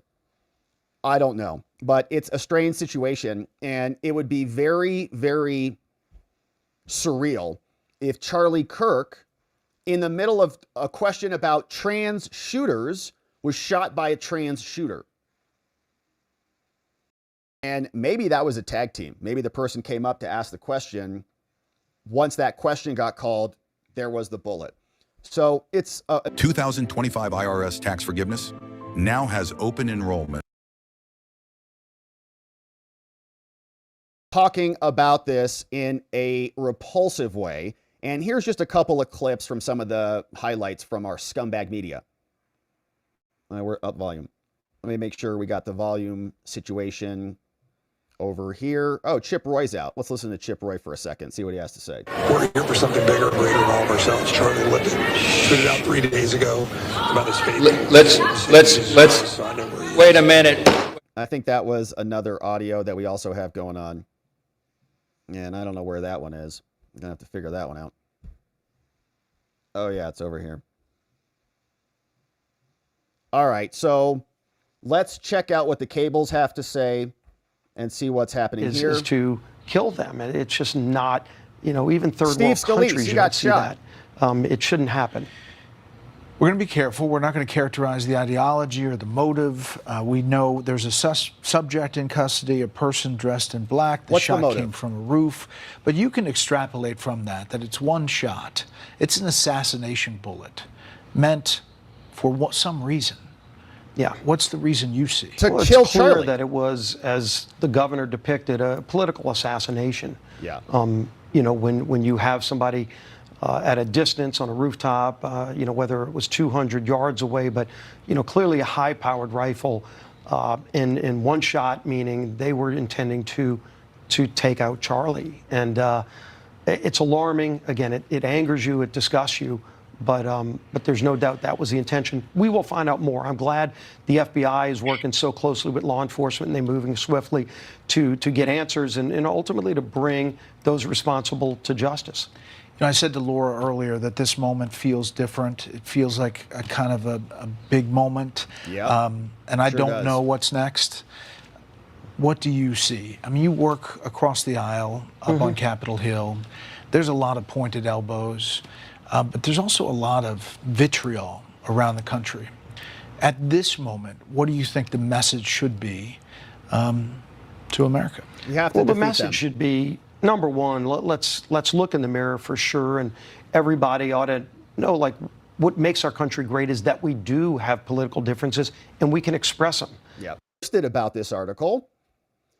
T: I don't know. But it's a strange situation. And it would be very, very surreal if Charlie Kirk, in the middle of a question about trans shooters, was shot by a trans shooter. And maybe that was a tag team. Maybe the person came up to ask the question. Once that question got called, there was the bullet. So it's
A: 2025 IRS tax forgiveness now has open enrollment.
T: Talking about this in a repulsive way. And here's just a couple of clips from some of the highlights from our scumbag media. We're up volume. Let me make sure we got the volume situation over here. Oh, Chip Roy's out. Let's listen to Chip Roy for a second, see what he has to say.
B: We're here for something bigger, greater than all of ourselves. Charlie lived it, tweeted out 3 days ago about his faith.
C: Let's wait a minute.
T: I think that was another audio that we also have going on. And I don't know where that one is. I'm going to have to figure that one out. Oh, yeah, it's over here. All right, so let's check out what the cables have to say and see what's happening here.
C: Is to kill them. And it's just not, you know, even third
T: Steve
C: world
T: Scalise,
C: countries,
T: you
C: you
T: got
C: don't see
T: shot.
C: that. It shouldn't happen.
E: We're going to be careful. We're not going to characterize the ideology or the motive. We know there's a subject in custody, a person dressed in black. The shot came from a roof. But you can extrapolate from that it's one shot. It's an assassination bullet meant for some reason.
C: Yeah.
E: What's the reason you see?
C: Well, it's clear that it was, as the governor depicted, a political assassination.
T: Yeah.
C: You know, when you have somebody at a distance on a rooftop, you know, whether it was 200 yards away, but, you know, clearly a high-powered rifle in one shot, meaning they were intending to take out Charlie. And it's alarming. Again, it angers you, it disgusts you, but there's no doubt that was the intention. We will find out more. I'm glad the FBI is working so closely with law enforcement and they're moving swiftly to get answers and ultimately to bring those responsible to justice.
E: You know, I said to Laura earlier that this moment feels different. It feels like a kind of a big moment.
T: Yeah.
E: And I
T: Sure
E: don't
T: does.
E: know what's next. What do you see? I mean, you work across the aisle up on Capitol Hill. There's a lot of pointed elbows, but there's also a lot of vitriol around the country. At this moment, what do you think the message should be to America?
T: You have to
C: Well, the
T: defeat
C: message
T: them.
C: should be, number one, let's look in the mirror for sure, and everybody ought to no, like what makes our country great is that we do have political differences and we can express them.
T: Yeah. Posted about this article,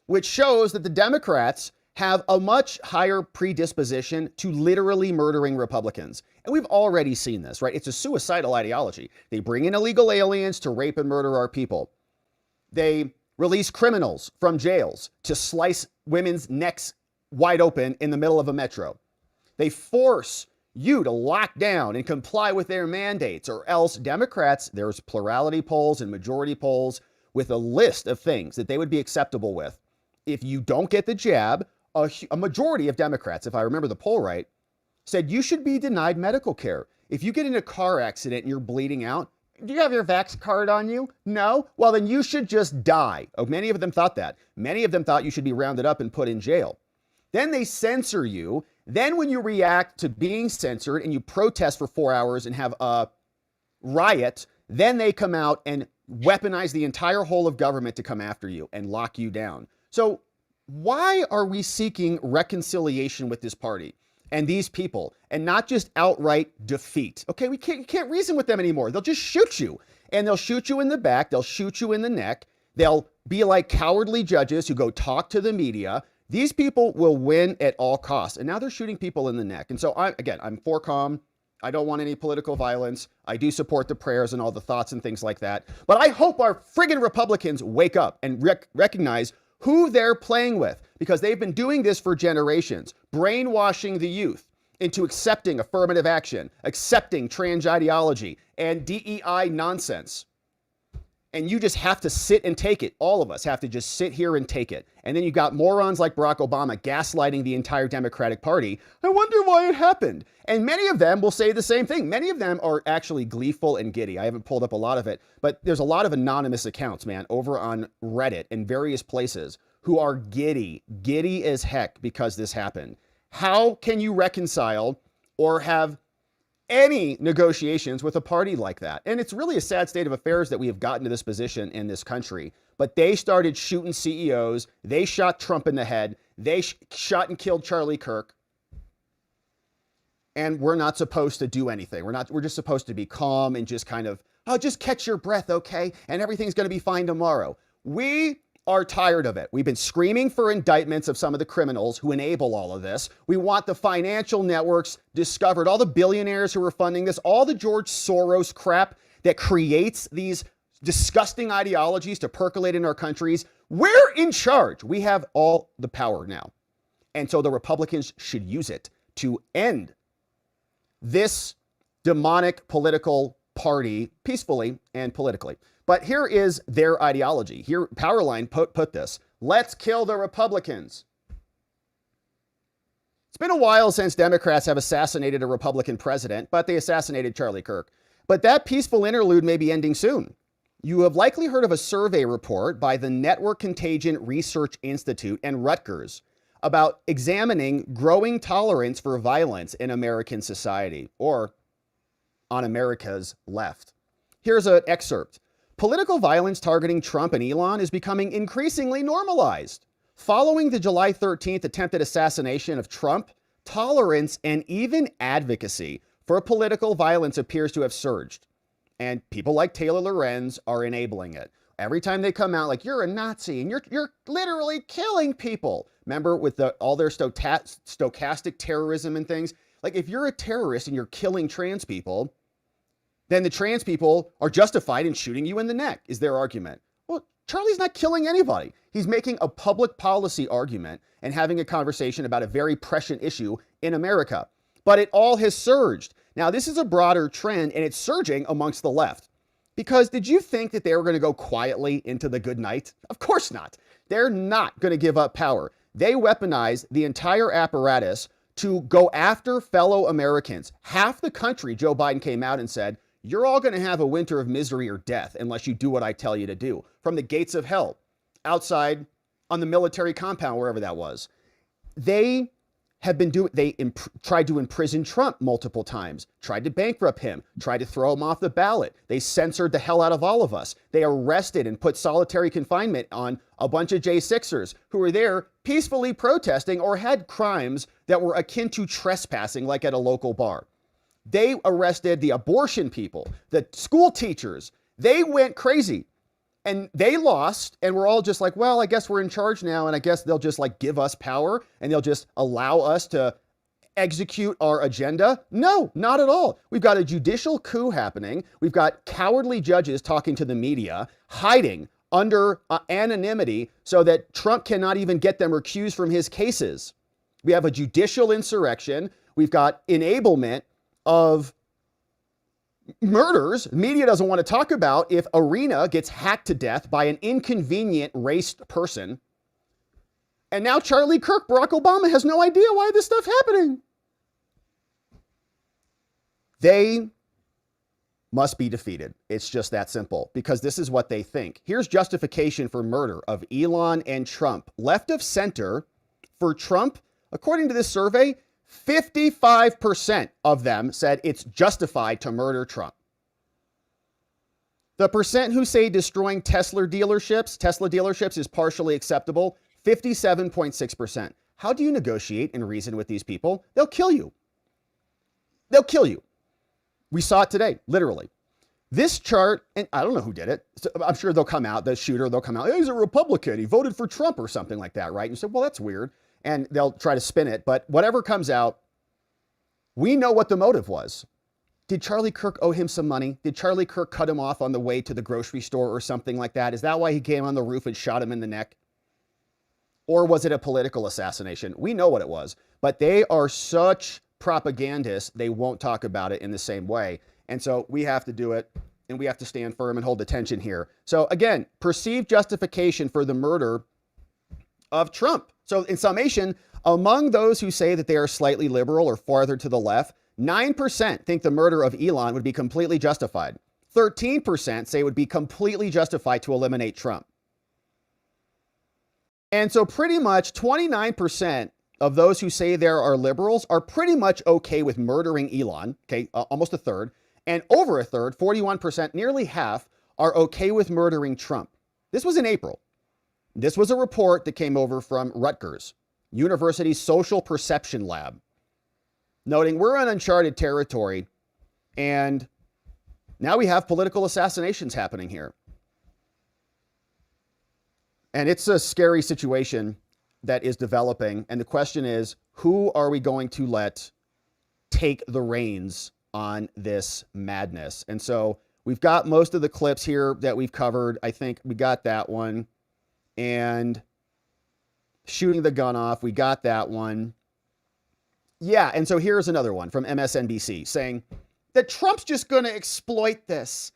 T: which shows that the Democrats have a much higher predisposition to literally murdering Republicans. And we've already seen this, right? It's a suicidal ideology. They bring in illegal aliens to rape and murder our people. They release criminals from jails to slice women's necks wide open in the middle of a metro. They force you to lock down and comply with their mandates, or else Democrats, there's plurality polls and majority polls with a list of things that they would be acceptable with. If you don't get the jab, a majority of Democrats, if I remember the poll right, said you should be denied medical care. If you get in a car accident and you're bleeding out, do you have your vax card on you? No? Well, then you should just die. Oh, many of them thought that. Many of them thought you should be rounded up and put in jail. Then they censor you. Then when you react to being censored and you protest for 4 hours and have a riot, then they come out and weaponize the entire whole of government to come after you and lock you down. So why are we seeking reconciliation with this party and these people and not just outright defeat? Okay, you can't reason with them anymore. They'll just shoot you, and they'll shoot you in the back. They'll shoot you in the neck. They'll be like cowardly judges who go talk to the media. These people will win at all costs. And now they're shooting people in the neck. And so I'm for calm. I don't want any political violence. I do support the prayers and all the thoughts and things like that. But I hope our friggin' Republicans wake up and recognize who they're playing with, because they've been doing this for generations, brainwashing the youth into accepting affirmative action, accepting trans ideology and DEI nonsense. And you just have to sit and take it. All of us have to just sit here and take it. And then you got morons like Barack Obama gaslighting the entire Democratic Party. I wonder why it happened. And many of them will say the same thing. Many of them are actually gleeful and giddy. I haven't pulled up a lot of it, but there's a lot of anonymous accounts, man, over on Reddit and various places who are giddy as heck because this happened. How can you reconcile or have any negotiations with a party like that? And it's really a sad state of affairs that we have gotten to this position in this country. But they started shooting CEOs. They shot Trump in the head. They shot and killed Charlie Kirk. And we're not supposed to do anything. We're just supposed to be calm and just kind of, oh, just catch your breath, okay? And everything's going to be fine tomorrow. We are tired of it. We've been screaming for indictments of some of the criminals who enable all of this. We want the financial networks discovered, all the billionaires who are funding this, all the George Soros crap that creates these disgusting ideologies to percolate in our countries. We're in charge. We have all the power now. And so the Republicans should use it to end this demonic political party peacefully and politically. But here is their ideology. Here, Powerline put this: let's kill the Republicans. It's been a while since Democrats have assassinated a Republican president, but they assassinated Charlie Kirk. But that peaceful interlude may be ending soon. You have likely heard of a survey report by the Network Contagion Research Institute and Rutgers about examining growing tolerance for violence in American society, or on America's left. Here's an excerpt. Political violence targeting Trump and Elon is becoming increasingly normalized. Following the July 13th attempted assassination of Trump, tolerance and even advocacy for political violence appears to have surged. And people like Taylor Lorenz are enabling it. Every time they come out like, you're a Nazi and you're literally killing people. Remember with all their stochastic terrorism and things? Like, if you're a terrorist and you're killing trans people, then the trans people are justified in shooting you in the neck, is their argument. Well, Charlie's not killing anybody. He's making a public policy argument and having a conversation about a very prescient issue in America. But it all has surged. Now, this is a broader trend, and it's surging amongst the left. Because did you think that they were going to go quietly into the good night? Of course not. They're not going to give up power. They weaponize the entire apparatus to go after fellow Americans. Half the country, Joe Biden came out and said, you're all going to have a winter of misery or death unless you do what I tell you to do. From the gates of hell, outside on the military compound, wherever that was. They have been tried to imprison Trump multiple times, tried to bankrupt him, tried to throw him off the ballot. They censored the hell out of all of us. They arrested and put solitary confinement on a bunch of J6ers who were there peacefully protesting or had crimes that were akin to trespassing, like at a local bar. They arrested the abortion people, the school teachers. They went crazy and they lost. And we're all just like, well, I guess we're in charge now. And I guess they'll just like give us power and they'll just allow us to execute our agenda. No, not at all. We've got a judicial coup happening. We've got cowardly judges talking to the media, hiding under anonymity so that Trump cannot even get them recused from his cases. We have a judicial insurrection. We've got enablement of murders. Media doesn't want to talk about if Arena gets hacked to death by an inconvenient raced person. And now Charlie Kirk, Barack Obama, has no idea why this stuff's happening. They must be defeated. It's just that simple, because this is what they think. Here's justification for murder of Elon and Trump. Left of center for Trump, according to this survey, 55% of them said it's justified to murder Trump. The percent who say destroying Tesla dealerships is partially acceptable, 57.6%. How do you negotiate and reason with these people? They'll kill you. They'll kill you. We saw it today, literally. This chart, and I don't know who did it. So I'm sure they'll come out, the shooter, they'll come out, hey, he's a Republican. He voted for Trump or something like that, right? And you say, well, that's weird. And they'll try to spin it. But whatever comes out, we know what the motive was. Did Charlie Kirk owe him some money? Did Charlie Kirk cut him off on the way to the grocery store or something like that? Is that why he came on the roof and shot him in the neck? Or was it a political assassination? We know what it was. But they are such propagandists, they won't talk about it in the same way. And so we have to do it, and we have to stand firm and hold attention here. So again, perceived justification for the murder of Trump. So in summation, among those who say that they are slightly liberal or farther to the left, 9% think the murder of Elon would be completely justified. 13% say it would be completely justified to eliminate Trump. And so pretty much 29% of those who say there are liberals are pretty much okay with murdering Elon, okay, almost a third, and over a third, 41%, nearly half, are okay with murdering Trump. This was in April. This was a report that came over from Rutgers, University's Social Perception Lab, noting we're in uncharted territory, and now we have political assassinations happening here. And it's a scary situation that is developing. And the question is, who are we going to let take the reins on this madness? And so we've got most of the clips here that we've covered. I think we got that one. And shooting the gun off, we got that one. Yeah, and so here's another one from MSNBC saying that Trump's just going to exploit this.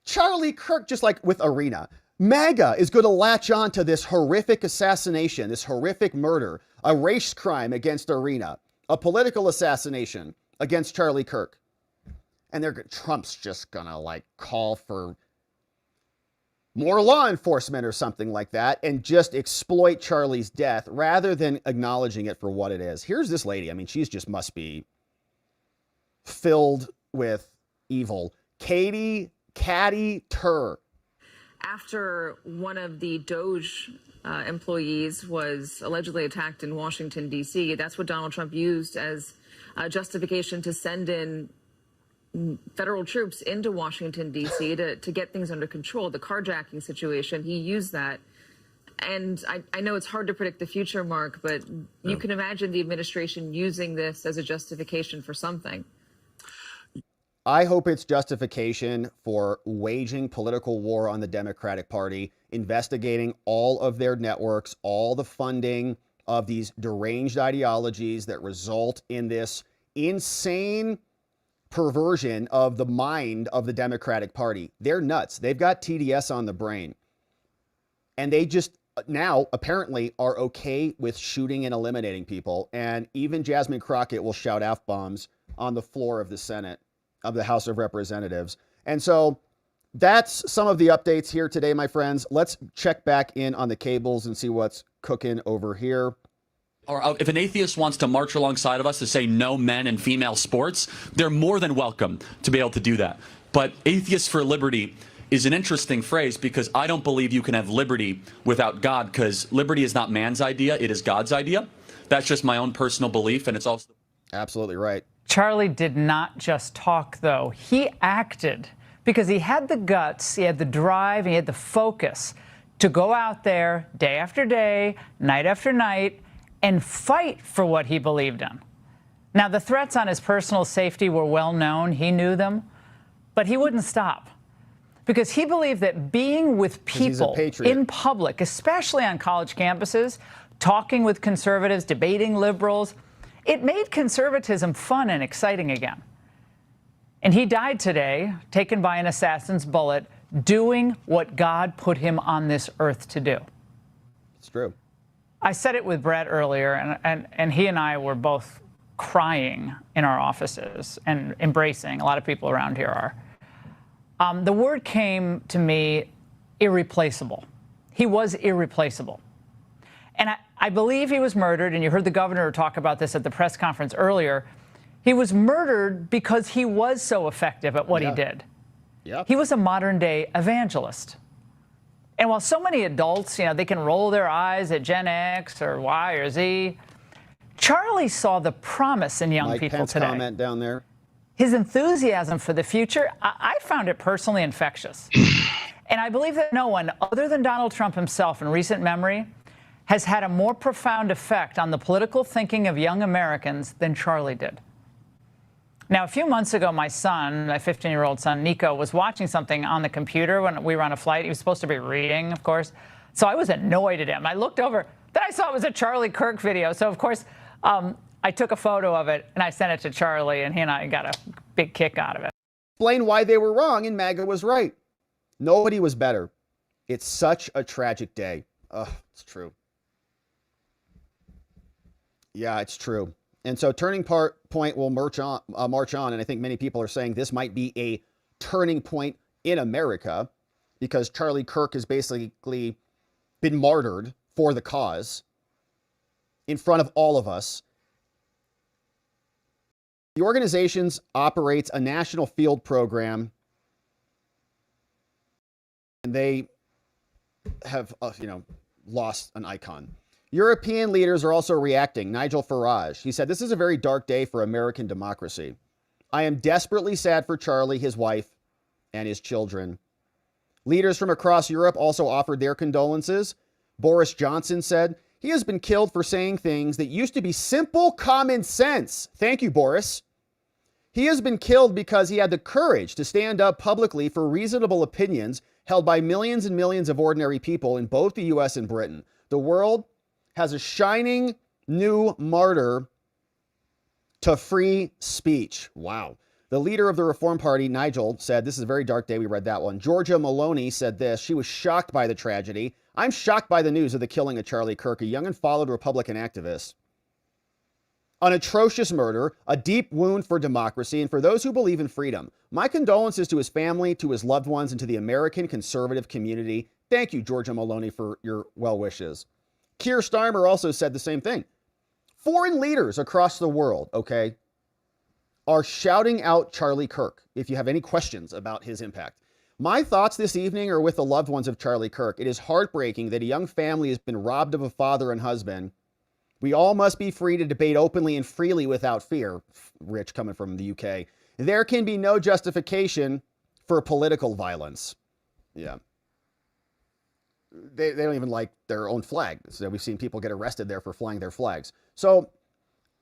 T: Charlie Kirk, just like with Arena, MAGA is going to latch on to this horrific assassination, this horrific murder, a race crime against Arena, a political assassination against Charlie Kirk. And Trump's just going to like call for more law enforcement or something like that and just exploit Charlie's death rather than acknowledging it for what it is. Here's this lady. I mean, she's just must be filled with evil. Katie Tur.
D: After one of the Doge employees was allegedly attacked in Washington, D.C., that's what Donald Trump used as justification to send in federal troops into Washington, D.C. to get things under control. The carjacking situation, he used that. And I know it's hard to predict the future, Mark, but you can imagine the administration using this as a justification for something.
T: I hope it's justification for waging political war on the Democratic Party, investigating all of their networks, all the funding of these deranged ideologies that result in this insane perversion of the mind of the Democratic Party. They're nuts. They've got TDS on the brain. And they just now apparently are okay with shooting and eliminating people. And even Jasmine Crockett will shout F-bombs on the floor of the Senate, of the House of Representatives. And so that's some of the updates here today, my friends. Let's check back in on the cables and see what's cooking over here.
F: Or if an atheist wants to march alongside of us to say no men and female sports, they're more than welcome to be able to do that. But Atheists for Liberty is an interesting phrase because I don't believe you can have liberty without God, because liberty is not man's idea, it is God's idea. That's just my own personal belief, and it's also...
T: Absolutely right.
U: Charlie did not just talk, though. He acted because he had the guts, he had the drive, he had the focus to go out there day after day, night after night, and fight for what he believed in. Now, the threats on his personal safety were well known. He knew them, but he wouldn't stop because he believed that being with people in public, especially on college campuses, talking with conservatives, debating liberals, it made conservatism fun and exciting again. And he died today, taken by an assassin's bullet, doing what God put him on this earth to do.
T: It's true.
U: I said it with Brett earlier, and he and I were both crying in our offices and embracing. A lot of people around here are. The word came to me, irreplaceable. He was irreplaceable. And I believe he was murdered, and you heard the governor talk about this at the press conference earlier. He was murdered because he was so effective at what he did.
T: Yep.
U: He was a modern-day evangelist. And while so many adults, they can roll their eyes at Gen X or Y or Z, Charlie saw the promise in young
T: Mike
U: people
T: Pence
U: today.
T: comment down there.
U: His enthusiasm for the future, I found it personally infectious. And I believe that no one other than Donald Trump himself in recent memory has had a more profound effect on the political thinking of young Americans than Charlie did. Now, a few months ago, my son, my 15-year-old son, Nico, was watching something on the computer when we were on a flight. He was supposed to be reading, of course. So I was annoyed at him. I looked over. Then I saw it was a Charlie Kirk video. So, of course, I took a photo of it, and I sent it to Charlie, and he and I got a big kick out of it.
T: Explain why they were wrong and MAGA was right. Nobody was better. It's such a tragic day. Ugh, it's true. Yeah, it's true. And so turning point will march on, and I think many people are saying this might be a turning point in America because Charlie Kirk has basically been martyred for the cause in front of all of us. The organization operates a national field program, and they have, lost an icon. European leaders are also reacting. Nigel Farage, he said, "This is a very dark day for American democracy. I am desperately sad for Charlie, his wife, and his children." Leaders from across Europe also offered their condolences. Boris Johnson said, "He has been killed for saying things that used to be simple common sense." Thank you, Boris. "He has been killed because he had the courage to stand up publicly for reasonable opinions held by millions and millions of ordinary people in both the U.S. and Britain. The world has a shining new martyr to free speech." Wow. The leader of the Reform Party, Nigel, said, "This is a very dark day." We read that one. Georgia Maloney said this. She was shocked by the tragedy. "I'm shocked by the news of the killing of Charlie Kirk, a young and followed Republican activist. An atrocious murder, a deep wound for democracy and for those who believe in freedom. My condolences to his family, to his loved ones, and to the American conservative community." Thank you, Georgia Maloney, for your well wishes. Keir Starmer also said the same thing. Foreign leaders across the world, are shouting out Charlie Kirk if you have any questions about his impact. My thoughts this evening are with the loved ones of Charlie Kirk. It is heartbreaking that a young family has been robbed of a father and husband. We all must be free to debate openly and freely without fear. Rich, coming from the UK. There can be no justification for political violence. Yeah. They don't even like their own flag. So we've seen people get arrested there for flying their flags. So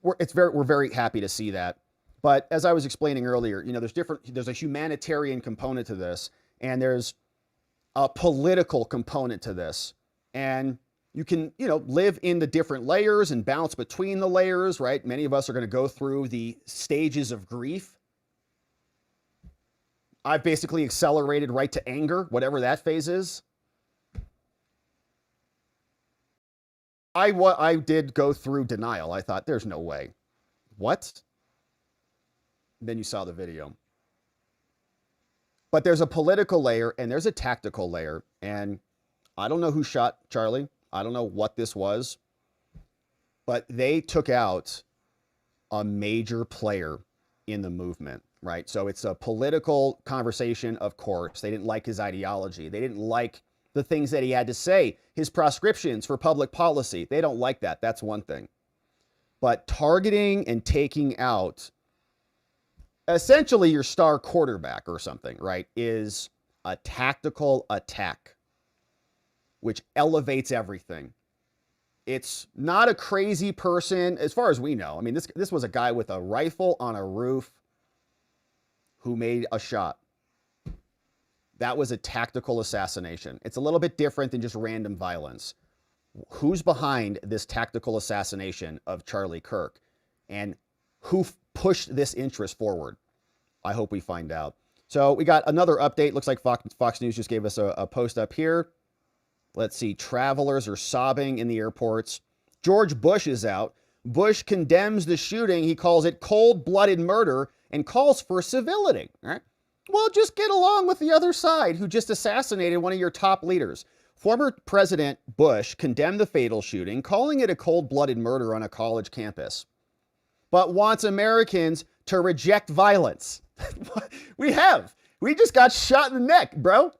T: we're very happy to see that. But as I was explaining earlier, there's a humanitarian component to this, and there's a political component to this. And you can, live in the different layers and bounce between the layers, right? Many of us are going to go through the stages of grief. I've basically accelerated right to anger, whatever that phase is. I did go through denial. I thought, there's no way. What? Then you saw the video. But there's a political layer and there's a tactical layer. And I don't know who shot Charlie. I don't know what this was. But they took out a major player in the movement, right? So it's a political conversation, of course. They didn't like his ideology. They didn't like the things that he had to say, his prescriptions for public policy. They don't like that. That's one thing. But targeting and taking out essentially your star quarterback or something, right, is a tactical attack, which elevates everything. It's not a crazy person, as far as we know. I mean, this was a guy with a rifle on a roof who made a shot. That was a tactical assassination. It's a little bit different than just random violence. Who's behind this tactical assassination of Charlie Kirk? And who pushed this interest forward? I hope we find out. So we got another update. Looks like Fox News just gave us a post up here. Let's see. Travelers are sobbing in the airports. George Bush is out. Bush condemns the shooting. He calls it cold-blooded murder and calls for civility. All right. Well, just get along with the other side who just assassinated one of your top leaders. Former President Bush condemned the fatal shooting, calling it a cold-blooded murder on a college campus, but wants Americans to reject violence. We just got shot in the neck, bro.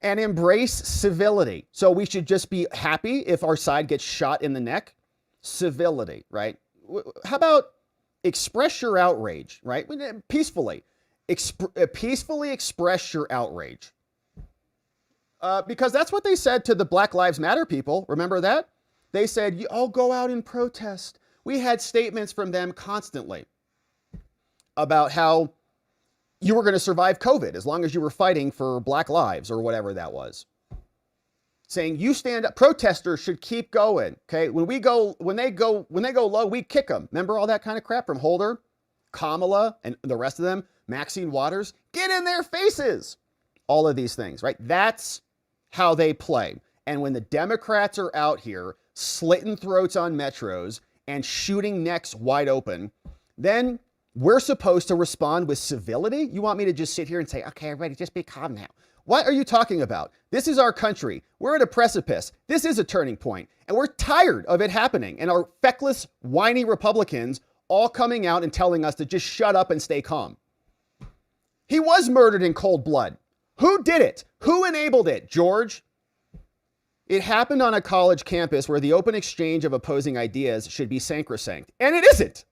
T: And embrace civility. So we should just be happy if our side gets shot in the neck. Civility, right? How about express your outrage, right? Peacefully. Peacefully express your outrage. Because that's what they said to the Black Lives Matter people. Remember that? They said, oh, go out and protest. We had statements from them constantly about how you were going to survive COVID as long as you were fighting for Black lives or whatever that was. Saying you stand up, protesters should keep going. Okay, when they go low, we kick them. Remember all that kind of crap from Holder, Kamala, and the rest of them. Maxine Waters, get in their faces. All of these things, right? That's how they play. And when the Democrats are out here slitting throats on metros and shooting necks wide open, then we're supposed to respond with civility? You want me to just sit here and say, okay, everybody, just be calm now. What are you talking about? This is our country. We're at a precipice. This is a turning point, and we're tired of it happening. And our feckless, whiny Republicans all coming out and telling us to just shut up and stay calm. He was murdered in cold blood. Who did it? Who enabled it, George? It happened on a college campus where the open exchange of opposing ideas should be sacrosanct, and it isn't.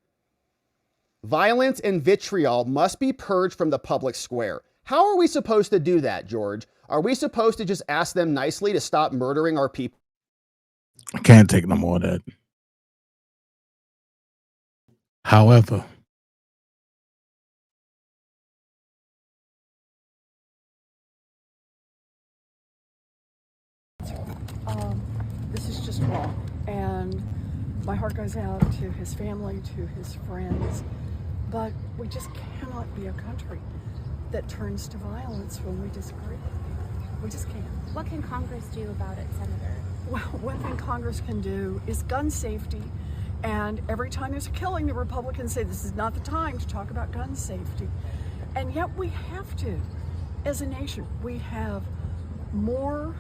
T: Violence and vitriol must be purged from the public square. How are we supposed to do that, George? Are we supposed to just ask them nicely to stop murdering our people?
H: I can't take no more of that. However,
G: this is just wrong, and my heart goes out to his family, to his friends, but we just cannot be a country that turns to violence when we disagree. We just can't.
Q: What can Congress do about it, Senator?
G: Well, one thing Congress can do is gun safety, and every time there's a killing, the Republicans say this is not the time to talk about gun safety, and yet we have to. As a nation, we have more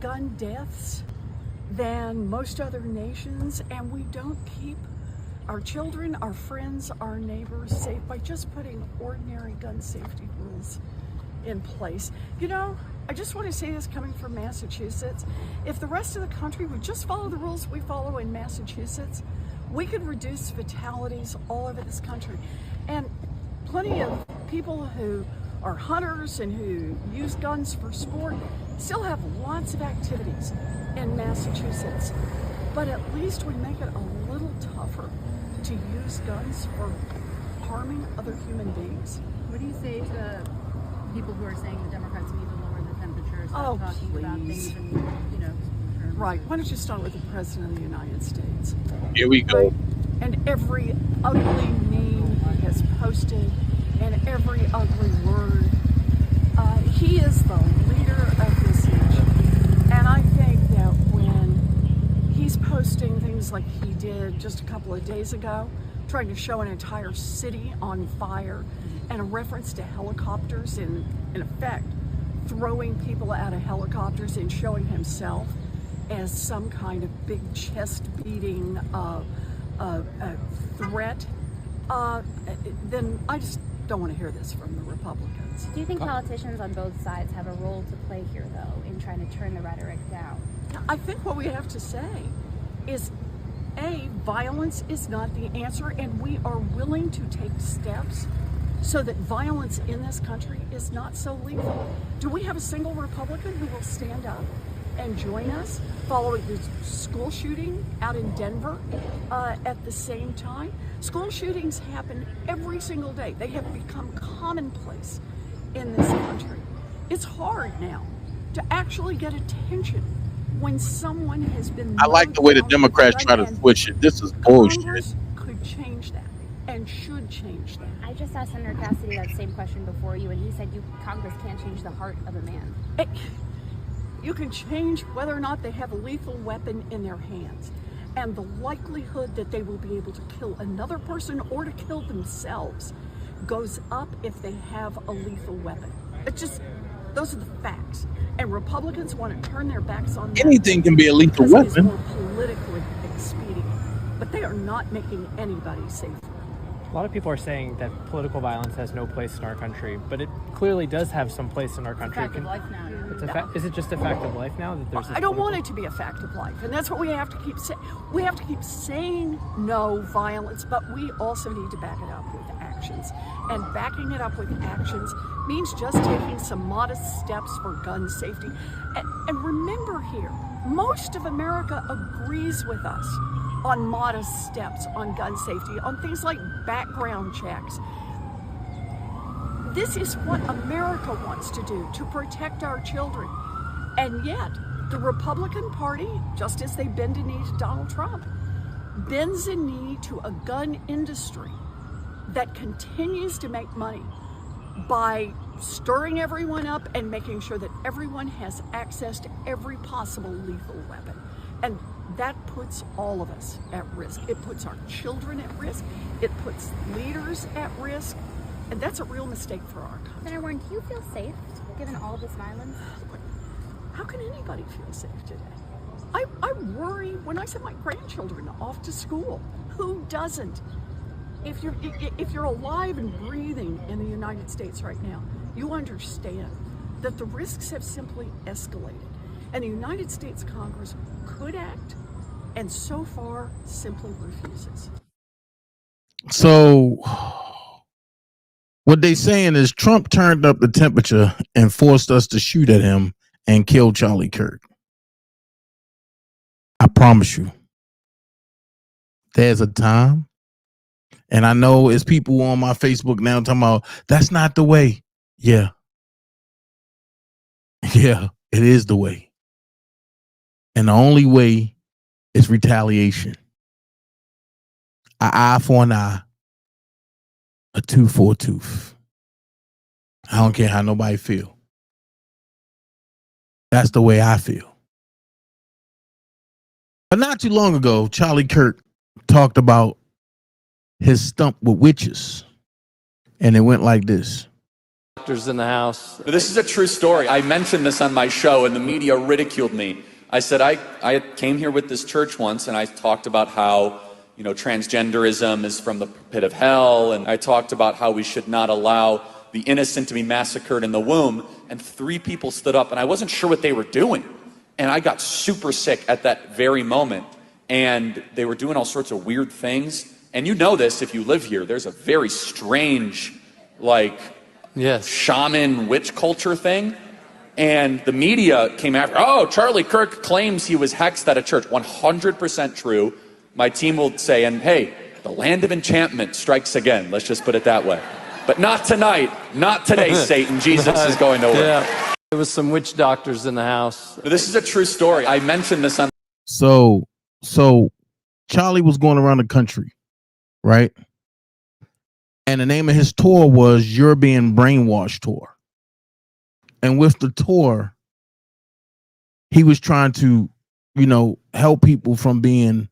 G: gun deaths than most other nations, and we don't keep our children, our friends, our neighbors safe by just putting ordinary gun safety rules in place. You know, I just want to say this coming from Massachusetts. If the rest of the country would just follow the rules we follow in Massachusetts, we could reduce fatalities all over this country. And plenty of people who are hunters and who use guns for sport still have lots of activities in Massachusetts. But at least we make it a little tougher to use guns for harming other human beings.
J: What do you say to people who are saying the Democrats need to lower the temperature, stop talking about things and, you know,
G: right. Why don't you start with the President of the United States?
H: Here we go.
G: Right? And every ugly meme he has posted and every ugly word. He is the leader of this nation. And I think that when he's posting things like he did just a couple of days ago, trying to show an entire city on fire, and a reference to helicopters, in effect, throwing people out of helicopters and showing himself as some kind of big chest-beating threat, then I just don't want to hear this from the Republicans.
Q: Do you think politicians on both sides have a role to play here, though, in trying to turn the rhetoric down?
G: I think what we have to say is, A, violence is not the answer, and we are willing to take steps so that violence in this country is not so lethal? Do we have a single Republican who will stand up and join us following the school shooting out in Denver at the same time? School shootings happen every single day. They have become commonplace in this country. It's hard now to actually get attention when someone has been.
H: I like the way the Democrats try to switch it. This is bullshit.
G: Congress could change that and should change that.
J: I just asked Senator Cassidy that same question before you, and he said Congress can't change the heart of a man.
G: You can change whether or not they have a lethal weapon in their hands, and the likelihood that they will be able to kill another person or to kill themselves goes up if they have a lethal weapon. Those are the facts. And Republicans want to turn their backs on that.
H: Anything can be a lethal
G: because it's
H: weapon.
G: more politically expedient. But they are not making anybody safer.
K: A lot of people are saying that political violence has no place in our country, but it clearly does have some place in our country.
J: It's a fact of life now.
K: Is it just a fact of life now that there's this
G: I don't want it to be a fact of life, and that's what we have to keep saying. We have to keep saying no violence, but we also need to back it up with actions. And backing it up with actions means just taking some modest steps for gun safety. And remember here, most of America agrees with us on modest steps on gun safety, on things like background checks. This is what America wants to do to protect our children. And yet, the Republican Party, just as they bend a knee to Donald Trump, bends a knee to a gun industry that continues to make money by stirring everyone up and making sure that everyone has access to every possible lethal weapon. And that puts all of us at risk. It puts our children at risk. It puts leaders at risk. And that's a real mistake for our country.
J: Senator Warren, do you feel safe given all this violence?
G: How can anybody feel safe today? I worry when I send my grandchildren off to school. Who doesn't? If you're alive and breathing in the United States right now, you understand that the risks have simply escalated. And the United States Congress could act, and so far simply refuses.
H: So what they saying is Trump turned up the temperature and forced us to shoot at him and kill Charlie Kirk. I promise you, there's a time, and I know it's people on my Facebook now talking about that's not the way. Yeah, it is the way. And the only way is retaliation. An eye for an eye, a tooth for a tooth. I don't care how nobody feel. That's the way I feel. But not too long ago, Charlie Kirk talked about his stump with witches. And it went like this.
F: Doctors in the house. This is a true story. I mentioned this on my show and the media ridiculed me. I said I came here with this church once and I talked about how, you know, transgenderism is from the pit of hell, and I talked about how we should not allow the innocent to be massacred in the womb, and 3 people stood up and I wasn't sure what they were doing. And I got super sick at that very moment, and they were doing all sorts of weird things. And you know this if you live here, there's a very strange, like, shaman witch culture thing. And the media came after, oh, Charlie Kirk claims he was hexed at a church. 100% true. My team will say, and hey, the land of enchantment strikes again. Let's just put it that way. But not tonight, not today, Satan. Jesus is going to work. Yeah. There was some witch doctors in the house. This is a true story. I mentioned this on.
H: So Charlie was going around the country, right? And the name of his tour was You're Being Brainwashed Tour. And with the tour, he was trying to, you know, help people from being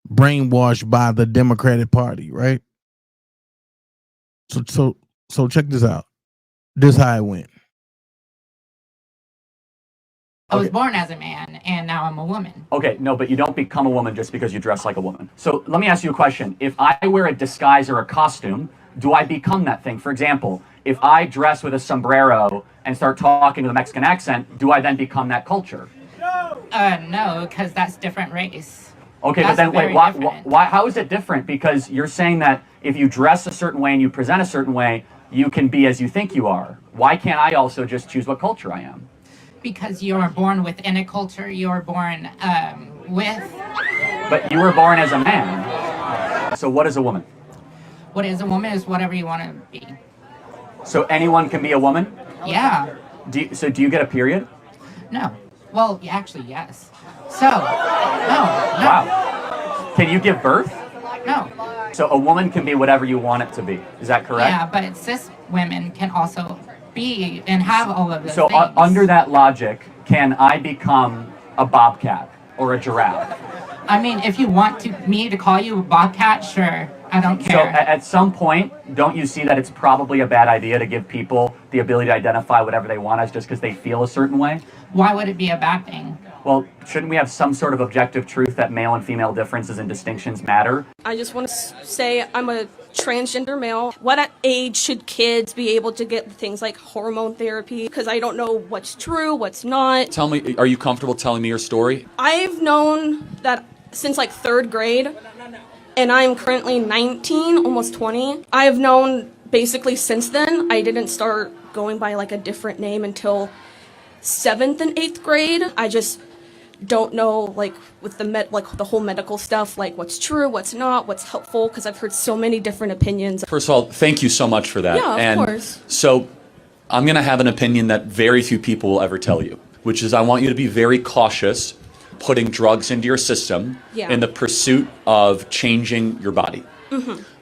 H: brainwashed by the Democratic Party, right? So check this out. This is how it went.
L: I was born as a man, and now I'm a woman.
F: Okay, no, but you don't become a woman just because you dress like a woman. So let me ask you a question. If I wear a disguise or a costume, do I become that thing? For example, if I dress with a sombrero and start talking with a Mexican accent, do I then become that culture?
L: No, because that's different race.
F: Okay,
L: That's
F: but then wait,
L: very
F: why, how is it different? Because you're saying that if you dress a certain way and you present a certain way, you can be as you think you are. Why can't I also just choose what culture I am?
L: Because you are born within a culture, you are born with.
F: But you were born as a man. So what is a woman?
L: What is a woman is whatever you want to be.
F: So anyone can be a woman?
L: Yeah.
F: So do you get a period?
L: No. Well, actually, yes. So, no.
F: Wow. Can you give birth?
L: No.
F: So a woman can be whatever you want it to be. Is that correct?
L: Yeah, but cis women can also be and have all of those
F: so
L: things.
F: Under that logic, can I become a bobcat or a giraffe?
L: I mean, if you want me to call you a bobcat, sure. I don't care.
F: So at some point, don't you see that it's probably a bad idea to give people the ability to identify whatever they want as just because they feel a certain way?
L: Why would it be a bad thing?
F: Well, shouldn't we have some sort of objective truth that male and female differences and distinctions matter?
I: I just want to say I'm a transgender male. What age should kids be able to get things like hormone therapy? Because I don't know what's true, what's not.
F: Tell me, are you comfortable telling me your story?
I: I've known that since like 3rd grade, and I'm currently 19, almost 20. I've known basically since then. I didn't start going by like a different name until 7th and 8th grade. I just don't know, like with the whole medical stuff, like what's true, what's not, what's helpful, because I've heard so many different opinions.
F: First of all, thank you so much for that.
I: Yeah, of course.
F: So I'm going to have an opinion that very few people will ever tell you, which is I want you to be very cautious putting drugs into your system in the pursuit of changing your body.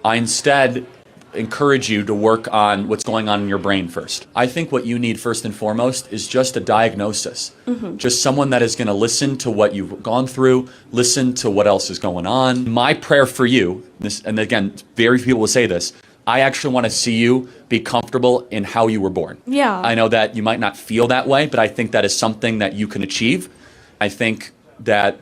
F: I instead encourage you to work on what's going on in your brain first. I think what you need first and foremost is just a diagnosis. Just someone that is going to listen to what you've gone through, listen to what else is going on. My prayer for you, and again, very few people will say this, I actually want to see you be comfortable in how you were born.
I: Yeah.
F: I know that you might not feel that way, but I think that is something that you can achieve. I think that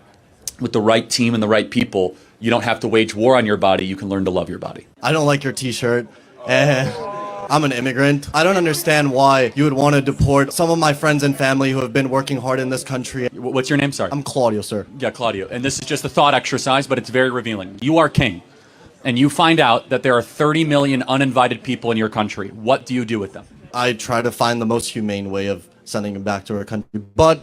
F: with the right team and the right people, you don't have to wage war on your body. You can learn to love your body.
M: I don't like your t-shirt. I'm an immigrant. I don't understand why you would want to deport some of my friends and family who have been working hard in this country.
F: What's your name? Sorry.
M: I'm Claudio, sir.
F: Yeah, Claudio. And this is just a thought exercise, but it's very revealing. You are king, and you find out that there are 30 million uninvited people in your country. What do you do with them?
M: I try to find the most humane way of sending them back to our country. But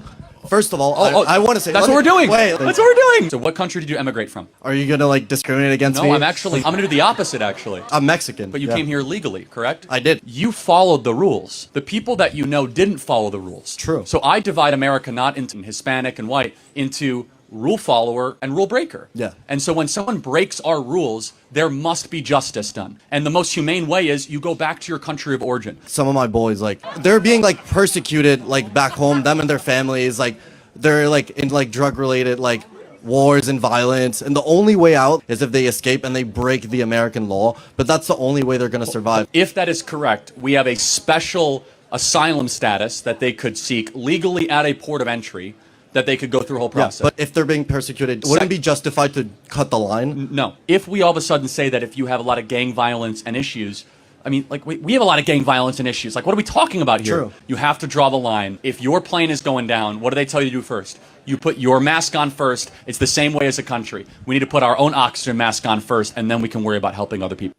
M: first of all, I want to say...
F: That's what we're doing.
M: Wait.
F: That's what we're doing. So what country did you emigrate from?
M: Are you going to like discriminate against me?
F: No, I'm going to do the opposite, actually.
M: I'm Mexican.
F: But you came here legally, correct?
M: I did.
F: You followed the rules. The people that you know didn't follow the rules.
M: True.
F: So I divide America not into Hispanic and white, into rule follower and rule breaker.
M: Yeah.
F: And so when someone breaks our rules, there must be justice done. And the most humane way is you go back to your country of origin.
M: Some of my boys, like, they're being like persecuted, like back home, them and their families, like they're like in like drug related like wars and violence, and the only way out is if they escape and they break the American law, but that's the only way they're going to survive.
F: If that is correct, we have a special asylum status that they could seek legally at a port of entry, that they could go through a whole process.
M: Yeah, but if they're being persecuted, wouldn't it be justified to cut the line?
F: No. If we all of a sudden say that if you have a lot of gang violence and issues, I mean, like, we have a lot of gang violence and issues. Like, what are we talking about here?
M: True.
F: You have to draw the line. If your plane is going down, what do they tell you to do first? You put your mask on first. It's the same way as a country. We need to put our own oxygen mask on first, and then we can worry about helping other people.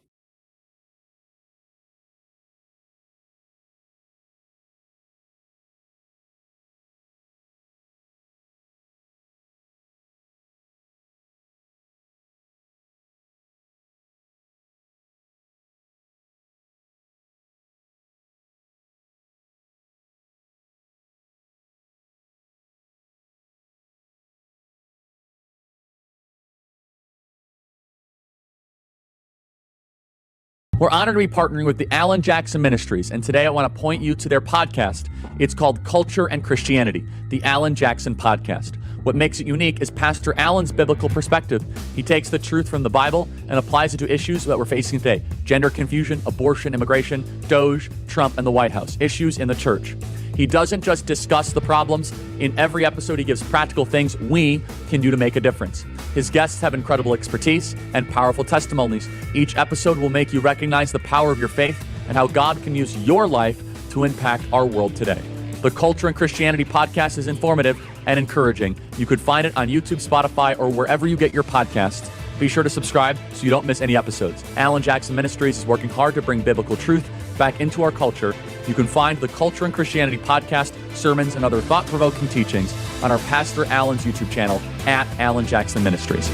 F: We're honored to be partnering with the Alan Jackson Ministries, and today I want to point you to their podcast. It's called Culture and Christianity, the Alan Jackson Podcast. What makes it unique is Pastor Alan's biblical perspective. He takes the truth from the Bible and applies it to issues that we're facing today: gender confusion, abortion, immigration, Doge, Trump, and the White House, issues in the church. He doesn't just discuss the problems. In every episode, he gives practical things we can do to make a difference. His guests have incredible expertise and powerful testimonies. Each episode will make you recognize the power of your faith and how God can use your life to impact our world today. The Culture and Christianity podcast is informative and encouraging. You could find it on YouTube, Spotify, or wherever you get your podcasts. Be sure to subscribe so you don't miss any episodes. Alan Jackson Ministries is working hard to bring biblical truth back into our culture, you can find the Culture and Christianity podcast, sermons, and other thought-provoking teachings on our Pastor Alan's YouTube channel at Alan Jackson Ministries.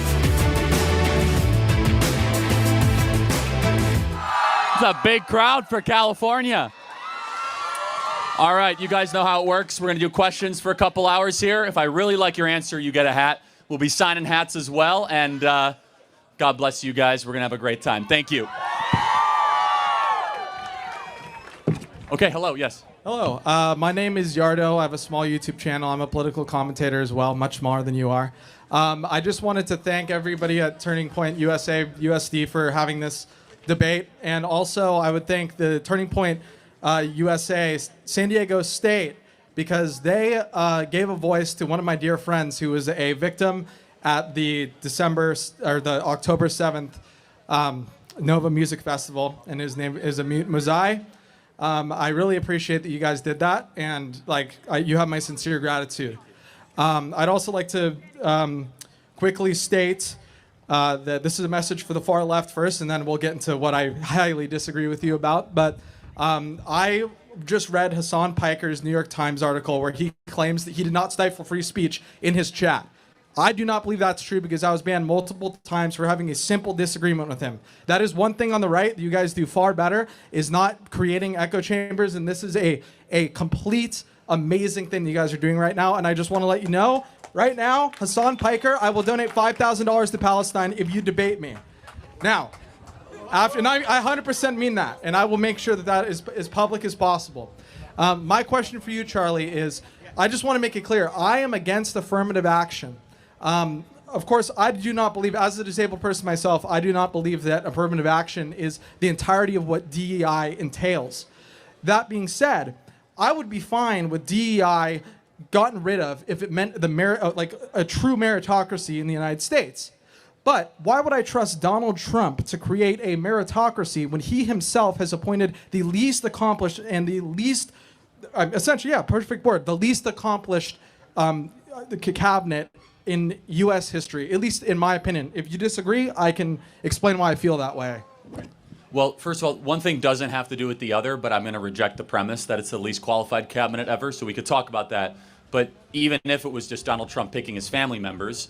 F: It's a big crowd for California. All right, you guys know how it works. We're going to do questions for a couple hours here. If I really like your answer, you get a hat. We'll be signing hats as well, and God bless you guys. We're going to have a great time. Thank you. Okay, hello, yes.
N: Hello, my name is Yardo. I have a small YouTube channel. I'm a political commentator as well, much smaller than you are. I just wanted to thank everybody at Turning Point USA, USD for having this debate, and also I would thank the Turning Point USA, San Diego State, because they gave a voice to one of my dear friends who was a victim at the October 7th Nova Music Festival, and his name is Amit Muzai. I really appreciate that you guys did that, and you have my sincere gratitude. I'd also like to quickly state that this is a message for the far left first, and then we'll get into what I highly disagree with you about. But I just read Hassan Piker's New York Times article where he claims that he did not stifle free speech in his chat. I do not believe that's true because I was banned multiple times for having a simple disagreement with him. That is one thing on the right that you guys do far better, is not creating echo chambers, and this is a complete amazing thing that you guys are doing right now. And I just want to let you know, right now, Hassan Piker, I will donate $5,000 to Palestine if you debate me. Now, and I 100% mean that, and I will make sure that that is as public as possible. My question for you, Charlie, is I just want to make it clear, I am against affirmative action. Of course, I do not believe, as a disabled person myself, I do not believe that affirmative action is the entirety of what DEI entails. That being said, I would be fine with DEI gotten rid of if it meant like a true meritocracy in the United States. But why would I trust Donald Trump to create a meritocracy when he himself has appointed the least accomplished and the least, essentially, yeah, perfect word, the least accomplished cabinet in U.S. history, at least in my opinion. If you disagree, I can explain why I feel that way.
F: Well, first of all, one thing doesn't have to do with the other, but I'm going to reject the premise that it's the least qualified cabinet ever, so we could talk about that. But even if it was just Donald Trump picking his family members,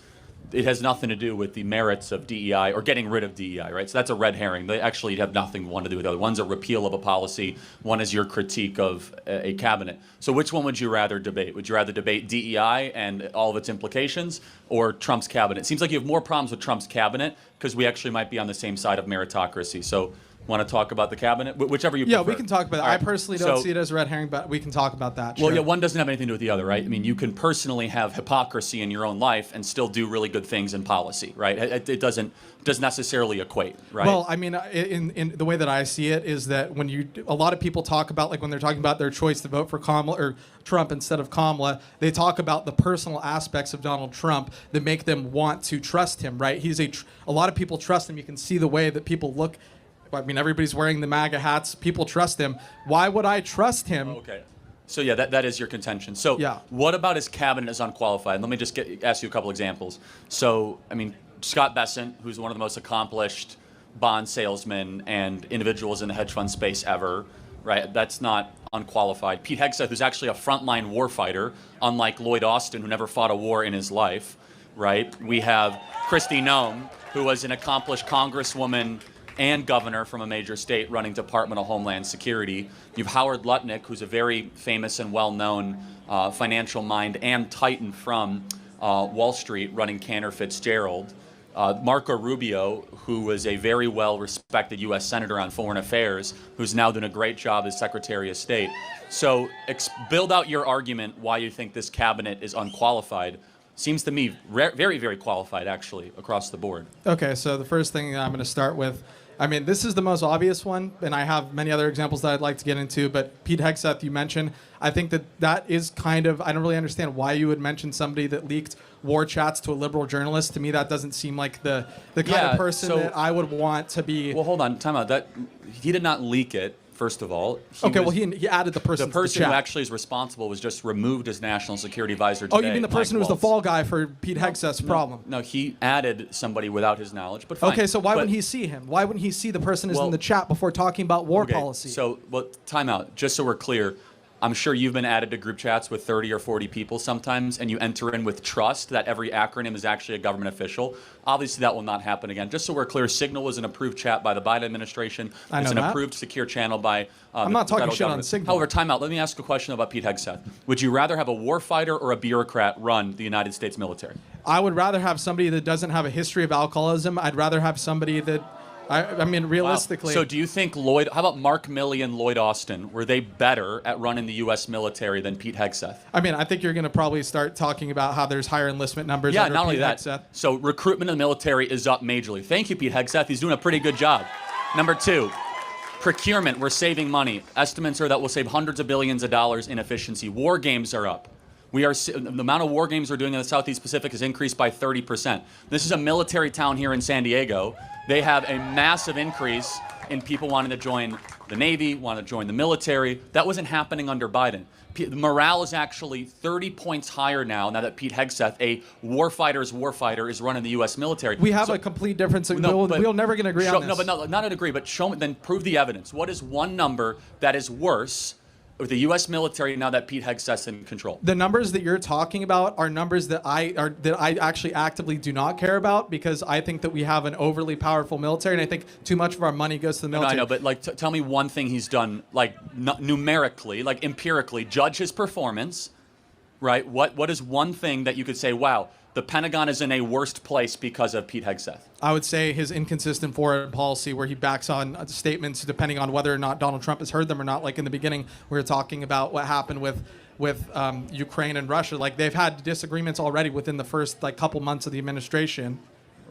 F: it has nothing to do with the merits of DEI or getting rid of DEI, right? So that's a red herring. They actually have nothing one to do with the other. One's a repeal of a policy. One is your critique of a cabinet. So which one would you rather debate? Would you rather debate DEI and all of its implications or Trump's cabinet? It seems like you have more problems with Trump's cabinet because we actually might be on the same side of meritocracy. So want to talk about the cabinet? Whichever you prefer.
N: Yeah, we can talk about it.
F: Right.
N: I personally don't see it as a red herring, but we can talk about that.
F: Well,
N: sure.
F: yeah, one doesn't have anything to do with the other, right? I mean, you can personally have hypocrisy in your own life and still do really good things in policy, right? It doesn't necessarily equate, right?
N: Well, I mean, in the way that I see it is that when a lot of people talk about, like when they're talking about their choice to vote for Kamala or Trump instead of Kamala, they talk about the personal aspects of Donald Trump that make them want to trust him, right? A lot of people trust him. You can see the way that people look. I mean, everybody's wearing the MAGA hats. People trust him. Why would I trust him?
F: Okay. So yeah, that is your contention. So yeah. What about his cabinet is unqualified? Let me just ask you a couple examples. So, I mean, Scott Bessent, who's one of the most accomplished bond salesmen and individuals in the hedge fund space ever, right? That's not unqualified. Pete Hegseth, who's actually a frontline warfighter, unlike Lloyd Austin, who never fought a war in his life, right? We have Kristi Noem, who was an accomplished congresswoman and governor from a major state running Department of Homeland Security. You have Howard Lutnick, who's a very famous and well-known financial mind and titan from Wall Street running Cantor Fitzgerald. Marco Rubio, who was a very well-respected U.S. Senator on Foreign Affairs, who's now doing a great job as Secretary of State. So build out your argument why you think this cabinet is unqualified. Seems to me very, very qualified, actually, across the board.
N: Okay, so the first thing I'm going to start with, I mean, this is the most obvious one, and I have many other examples that I'd like to get into, but Pete Hegseth, you mentioned, I think that is kind of, I don't really understand why you would mention somebody that leaked war chats to a liberal journalist. To me, that doesn't seem like the kind of person that I would want to be.
F: Well, hold on, time out. He did not leak it. First of all,
N: okay, well, he added the person.
F: The person
N: to the
F: who
N: chat.
F: actually is responsible was just removed as national security advisor today.
N: Oh, you mean the person who was the fall guy for Pete Hegseth's problem?
F: No, he added somebody without his knowledge. But fine.
N: Okay, so why wouldn't he see him? Why wouldn't he see the person who's in the chat before talking about war policy?
F: So, well, time out. Just so we're clear, I'm sure you've been added to group chats with 30 or 40 people sometimes, and you enter in with trust that every acronym is actually a government official. Obviously, that will not happen again. Just so we're clear, Signal was an approved chat by the Biden administration.
N: I know
F: It's an
N: that.
F: approved secure channel by
N: I'm
F: the
N: not talking
F: federal
N: shit on
F: government.
N: Signal.
F: However, time out. Let me ask a question about Pete Hegseth. Would you rather have a warfighter or a bureaucrat run the United States military?
N: I would rather have somebody that doesn't have a history of alcoholism. I'd rather have somebody that, I mean, realistically.
F: Wow. So do you think how about Mark Milley and Lloyd Austin, were they better at running the U.S. military than Pete Hegseth?
N: I mean, I think you're going to probably start talking about how there's higher enlistment numbers.
F: Yeah,
N: under
F: not only
N: Pete
F: that.
N: Hegseth.
F: So recruitment in the military is up majorly. Thank you, Pete Hegseth. He's doing a pretty good job. Number 2, procurement. We're saving money. Estimates are that we'll save hundreds of billions of dollars in efficiency. War games are up. The amount of war games we're doing in the Southeast Pacific has increased by 30%. This is a military town here in San Diego. They have a massive increase in people wanting to join the Navy, want to join the military. That wasn't happening under Biden. The morale is actually 30 points higher now that Pete Hegseth, a warfighter's warfighter, is running the U.S. military.
N: We have a complete difference. We're never going to agree on this.
F: No, but not agree, but then prove the evidence. What is one number that is worse with the U.S. military now that Pete Hegseth's in control?
N: The numbers that you're talking about are numbers that I actually actively do not care about, because I think that we have an overly powerful military, and I think too much of our money goes to the military.
F: No, I know, but tell me one thing he's done, numerically, empirically, judge his performance, right? What is one thing that you could say, wow, the Pentagon is in a worst place because of Pete Hegseth?
N: I would say his inconsistent foreign policy, where he backs on statements depending on whether or not Donald Trump has heard them or not. Like in the beginning, we were talking about what happened with Ukraine and Russia. Like, they've had disagreements already within the first couple months of the administration.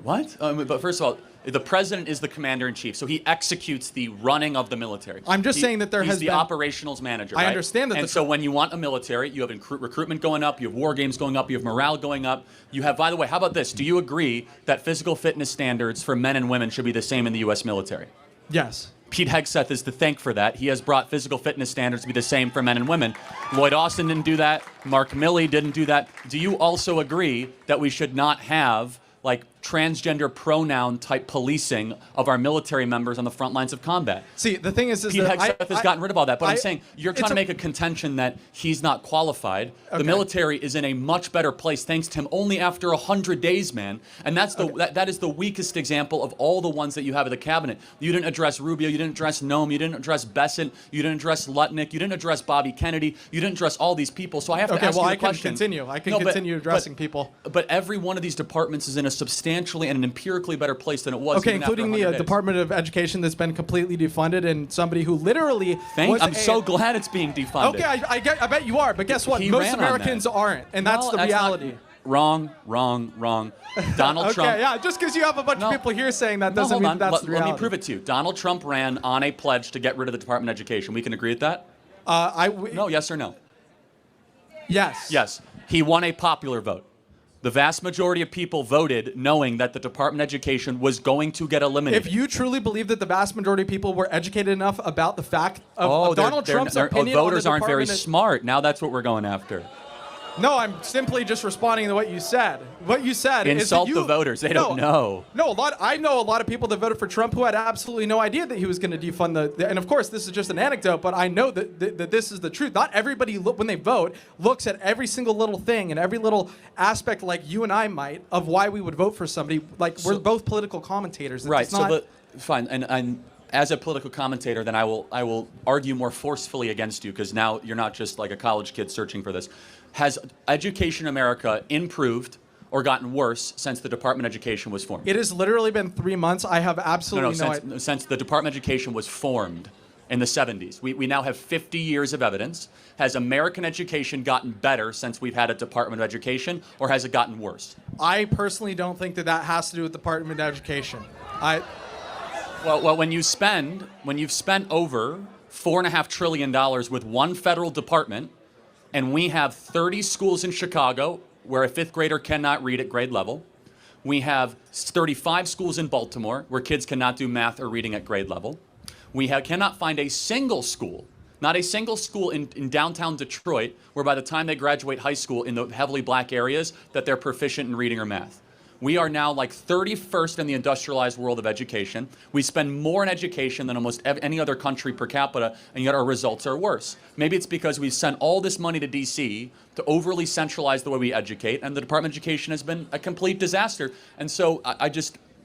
F: What? But first of all, the president is the commander-in-chief, so he executes the running of the military.
N: I'm just saying that
F: he's
N: has
F: the
N: been...
F: operationals manager, right?
N: I understand that.
F: And so when you want a military, you have recruitment going up, you have war games going up, you have morale going up. You have, by the way, how about this? Do you agree that physical fitness standards for men and women should be the same in the U.S. military?
N: Yes.
F: Pete Hegseth is to thank for that. He has brought physical fitness standards to be the same for men and women. Lloyd Austin didn't do that. Mark Milley didn't do that. Do you also agree that we should not have transgender pronoun type policing of our military members on the front lines of combat?
N: See, the thing is
F: Pete Hegseth has gotten rid of all that, but I'm saying you're trying to make a contention that he's not qualified.
N: Okay.
F: The military is in a much better place thanks to him only after 100 days, man. And that's that is the weakest example of all the ones that you have in the cabinet. You didn't address Rubio, you didn't address Noem, you didn't address Bessent, you didn't address Lutnick, you didn't address Bobby Kennedy, you didn't address all these people. So I have to ask you a question.
N: I can continue addressing people.
F: But every one of these departments is in a substantially and an empirically better place than it was.
N: Okay, including the Department of Education that's been completely defunded, and somebody who literally.
F: I'm so glad it's being defunded.
N: Okay, I bet you are, but guess what? Most Americans aren't, and that's the reality.
F: Wrong. Donald Trump.
N: Okay, yeah, just because you have a bunch of people here saying that doesn't mean that's the reality.
F: Let me prove it to you. Donald Trump ran on a pledge to get rid of the Department of Education. We can agree at that? No, yes or no?
N: Yes.
F: Yes. He won a popular vote. The vast majority of people voted knowing that the Department of Education was going to get eliminated.
N: If you truly believe that the vast majority of people were educated enough about the fact of Donald Trump's opinion on the
F: voters aren't very smart. Now that's what we're going after.
N: No, I'm simply just responding to what you said. What you said is
F: insult the voters. They don't know.
N: No, I know a lot of people that voted for Trump who had absolutely no idea that he was going to defund the. And of course, this is just an anecdote, but I know that this is the truth. Not everybody, when they vote, looks at every single little thing and every little aspect, like you and I might, of why we would vote for somebody. We're both political commentators.
F: Right. Fine. And as a political commentator, then I will argue more forcefully against you, because now you're not just like a college kid searching for this. Has education in America improved or gotten worse since the Department of Education was formed?
N: It has literally been 3 months. I have absolutely no idea.
F: Since the Department of Education was formed in the 70s. We now have 50 years of evidence. Has American education gotten better since we've had a Department of Education, or has it gotten worse?
N: I personally don't think that has to do with the Department of Education.
F: Well, when you've spent over $4.5 trillion with one federal department, and we have 30 schools in Chicago where a fifth grader cannot read at grade level. We have 35 schools in Baltimore where kids cannot do math or reading at grade level. We cannot find a single school, not a single school in downtown Detroit, where by the time they graduate high school in the heavily black areas, that they're proficient in reading or math. We are now like 31st in the industrialized world of education. We spend more in education than almost any other country per capita, and yet our results are worse. Maybe it's because we've sent all this money to DC to overly centralize the way we educate, and the Department of Education has been a complete disaster. And so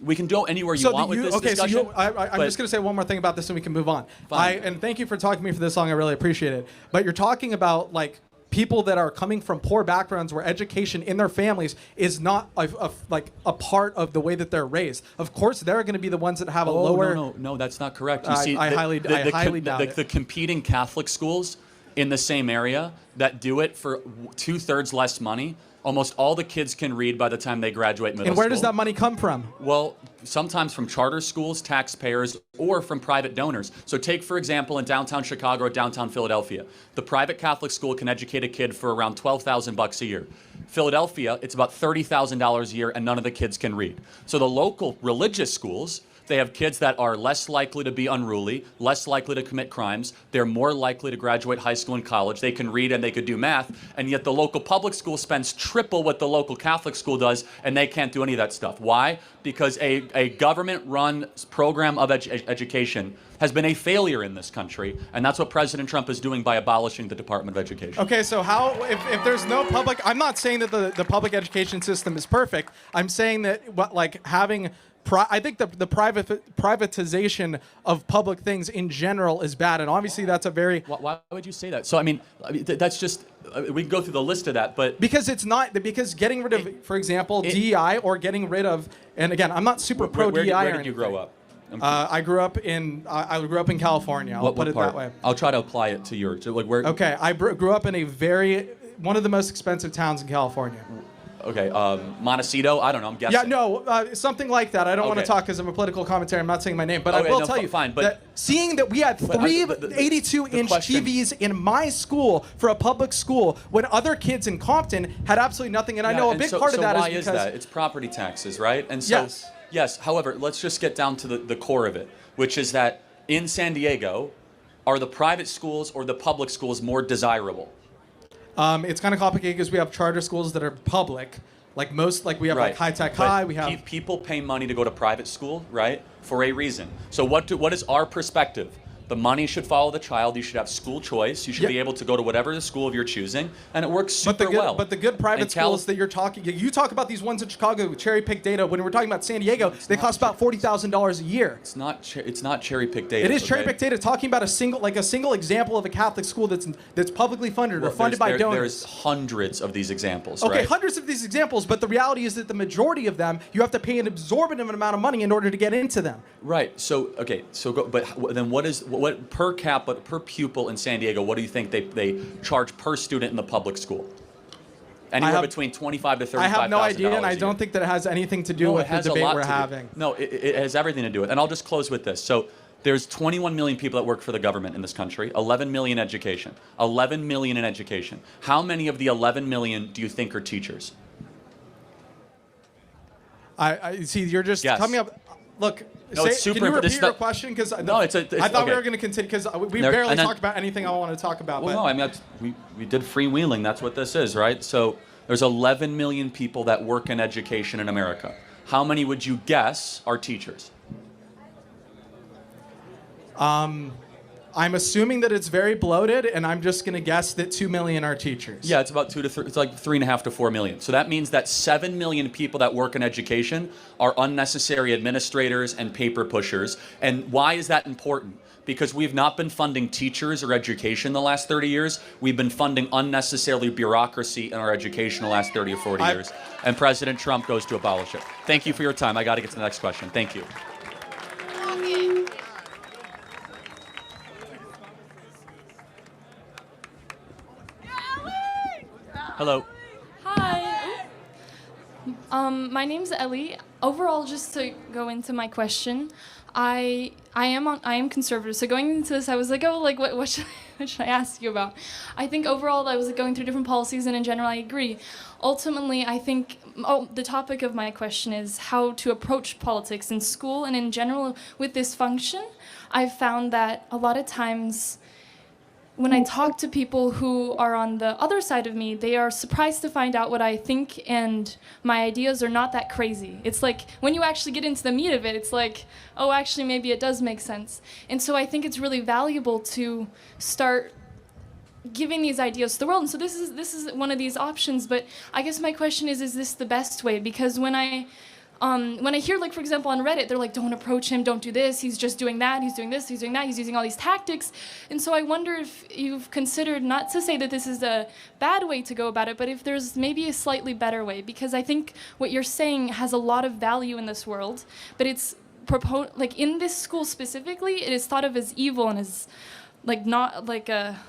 F: we can go anywhere you want with this discussion.
N: I'm just going to say one more thing about this and we can move on. And thank you for talking to me for this long. I really appreciate it. But you're talking about like people that are coming from poor backgrounds where education in their families is not like a part of the way that they're raised. Of course, they're going to be the ones that have a lower...
F: No, that's not correct. You
N: I
F: see,
N: highly doubt it.
F: The competing Catholic schools in the same area that do it for 2/3 less money, almost all the kids can read by the time they graduate middle school.
N: And where does that money come from?
F: Well, sometimes from charter schools, taxpayers, or from private donors. So take, for example, in downtown Chicago or downtown Philadelphia, the private Catholic school can educate a kid for around $12,000 a year. Philadelphia, it's about $30,000 a year, and none of the kids can read. So the local religious schools, they have kids that are less likely to be unruly, less likely to commit crimes. They're more likely to graduate high school and college. They can read and they could do math. And yet the local public school spends triple what the local Catholic school does, and they can't do any of that stuff. Why? Because a government-run program of education has been a failure in this country, and that's what President Trump is doing by abolishing the Department of Education.
N: Okay, so how, if there's no public, I'm not saying that the public education system is perfect. I'm saying that having... I think the privatization of public things in general is bad, and obviously that's a very...
F: Why would you say that? So, I mean that's just... we can go through the list of that, but...
N: Because it's not... Because getting rid of, for example, DEI, or getting rid of... And again, I'm not super pro-DEI.
F: Where did you grow up?
N: I grew up in California. I'll put it that way.
F: I'll try to apply it to yours. So, like, where...
N: Okay, I grew up in one of the most expensive towns in California.
F: Okay, Montecito? I don't know, I'm guessing.
N: Yeah, no, something like that. I don't want to talk because I'm a political commentator. I'm not saying my name, but I will tell you that seeing that we had three 82-inch TVs in my school for a public school when other kids in Compton had absolutely nothing, and I know a big part of that is because...
F: why is that? It's property taxes, right? And so, yes, however, let's just get down to the core of it, which is that in San Diego, are the private schools or the public schools more desirable?
N: It's kind of complicated because we have charter schools that are public, we have like High Tech High. We have
F: people pay money to go to private school, right? For a reason. So what is our perspective? The money should follow the child. You should have school choice. You should be able to go to whatever the school of your choosing, and it works super well.
N: But the good private schools that you talk about, these ones in Chicago with cherry pick data. When we're talking about San Diego, they cost about $40,000 a year.
F: It's not cherry pick data.
N: It is cherry pick data. Talking about a single example of a Catholic school that's publicly funded or funded by donors.
F: There's hundreds of these examples.
N: Okay,
F: right?
N: Hundreds of these examples, but the reality is that the majority of them, you have to pay an exorbitant amount of money in order to get into them.
F: Right. So but then what per capita, per pupil in San Diego, what do you think they charge per student in the public school? Anywhere between $25,000 to $35,000.
N: I have no idea, and I don't think that it has anything to do with the debate we're having.
F: No, it has everything to do with it. And I'll just close with this. So there's 21 million people that work for the government in this country, 11 million in education. 11 million in education. How many of the 11 million do you think are teachers?
N: I see, you're just coming up. Look,
F: no, it's super.
N: Can you repeat your question? Because I thought we were going to continue, because we barely talked about anything I want to talk about.
F: Well, no, I mean, we did freewheeling. That's what this is, right? So there's 11 million people that work in education in America. How many would you guess are teachers?
N: I'm assuming that it's very bloated, and I'm just going to guess that 2 million are teachers.
F: Yeah, it's about 2 to 3. It's like 3.5 to 4 million. So that means that 7 million people that work in education are unnecessary administrators and paper pushers. And why is that important? Because we've not been funding teachers or education the last 30 years. We've been funding unnecessarily bureaucracy in our education the last 30 or 40 years. And President Trump goes to abolish it. Thank you for your time. I got to get to the next question. Thank you. Hello.
O: Hi. My name's Ellie. Overall, just to go into my question, I am conservative. So going into this, I was like, what should I ask you about? I think overall, I was going through different policies, and in general, I agree. Ultimately, I think the topic of my question is how to approach politics in school and in general with this function. I've found that a lot of times when I talk to people who are on the other side of me, they are surprised to find out what I think, and my ideas are not that crazy. It's like when you actually get into the meat of it, it's like, oh, actually, maybe it does make sense. And so I think it's really valuable to start giving these ideas to the world. And so this is one of these options. But I guess my question is this the best way? Because when I hear, like, for example, on Reddit, they're like, don't approach him, don't do this, he's just doing that, he's doing this, he's doing that, he's using all these tactics. And so I wonder if you've considered, not to say that this is a bad way to go about it, but if there's maybe a slightly better way, because I think what you're saying has a lot of value in this world, but it's like in this school specifically, it is thought of as evil and as like not like a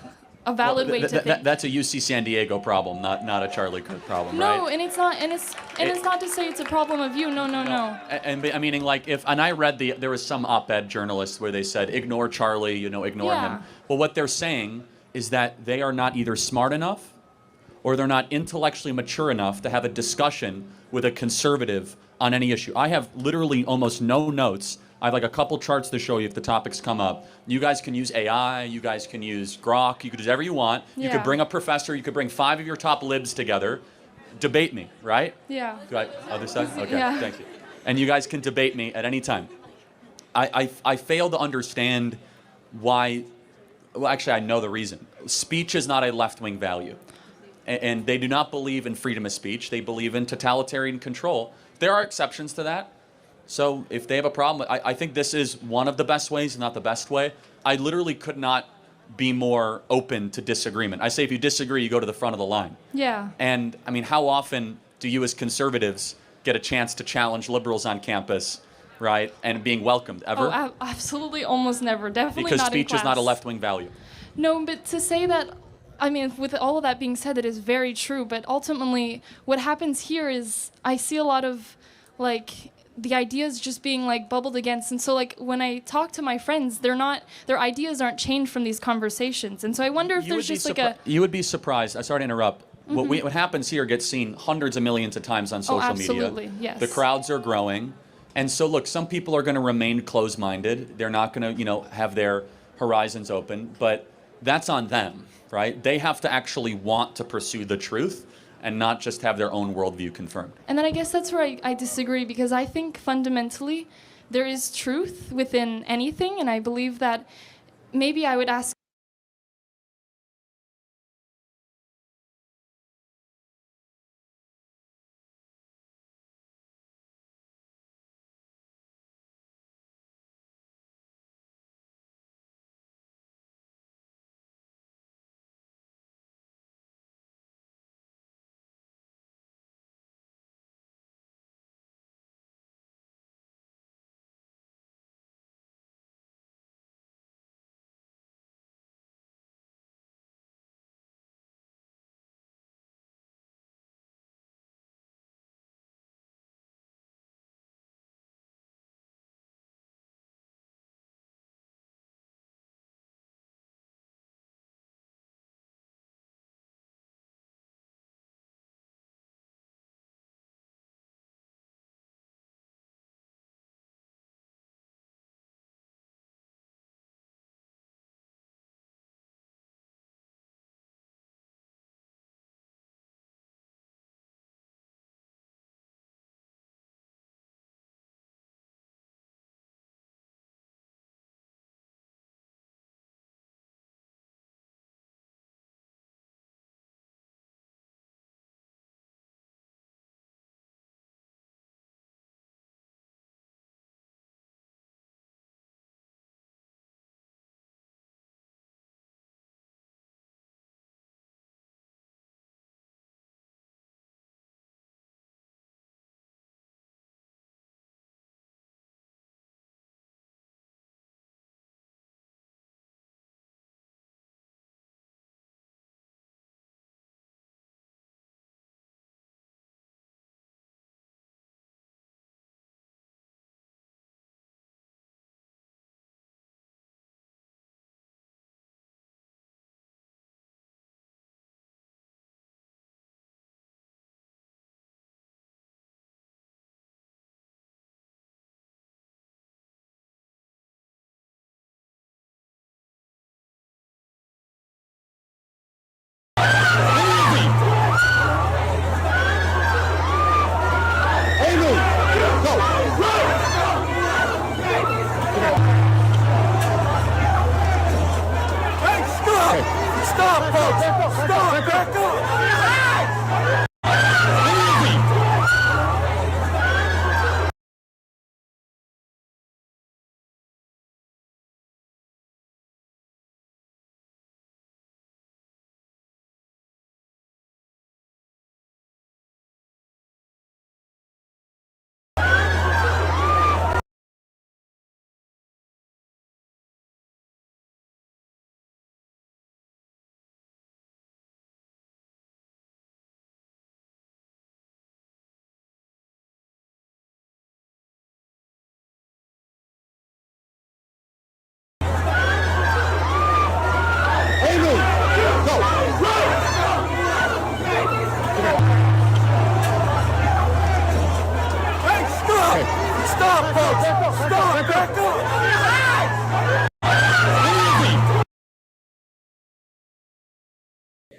O: valid way to think.
F: That's a UC San Diego problem, not a Charlie Kirk problem, right?
O: No, and it's not, and it's not to say it's a problem of you. No.
F: And I meaning, like, and I read there was some op-ed journalists where they said ignore Charlie, ignore him. Well, what they're saying is that they are not either smart enough or they're not intellectually mature enough to have a discussion with a conservative on any issue. I have literally almost no notes. I have like a couple charts to show you if the topics come up. You guys can use AI, you guys can use Grok, you could do whatever you want. You could bring a professor, you could bring 5 of your top libs together, debate me, right?
O: Yeah.
F: Other side? Okay,
O: Yeah.
F: Thank you. And you guys can debate me at any time. I fail to understand why, well, actually I know the reason. Speech is not a left-wing value. And they do not believe in freedom of speech, they believe in totalitarian control. There are exceptions to that. So if they have a problem, I think this is one of the best ways, not the best way. I literally could not be more open to disagreement. I say if you disagree, you go to the front of the line.
O: Yeah.
F: And I mean, how often do you as conservatives get a chance to challenge liberals on campus, right? And being welcomed, ever?
O: Oh, absolutely, almost never. Definitely
F: because
O: not in
F: speech is not a
O: class.
F: left-wing value.
O: No, but to say that, I mean, with all of that being said, that is very true. But ultimately, what happens here is I see a lot of, like, the ideas just being like bubbled against, and so like when I talk to my friends, their ideas aren't changed from these conversations, and so I wonder if there's just like a.
F: You would be surprised. I'm sorry to interrupt.
O: Mhm.
F: What happens here gets seen hundreds of millions of times on social
O: absolutely,
F: media.
O: yes.
F: The crowds are growing, and so look, some people are going to remain closed-minded. They're not going to, have their horizons open, but that's on them, right? They have to actually want to pursue the truth and not just have their own worldview confirmed.
O: And then I guess that's where I disagree, because I think fundamentally there is truth within anything, and I believe that maybe I would ask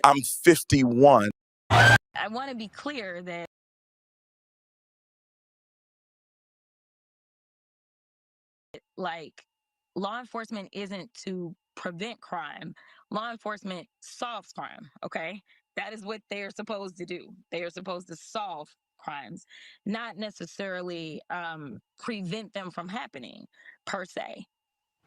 P: I'm 51.
R: I want to be clear that like law enforcement isn't to prevent crime. Law enforcement solves crime, okay? That is what they're supposed to do. They are supposed to solve crimes, not necessarily prevent them from happening per se.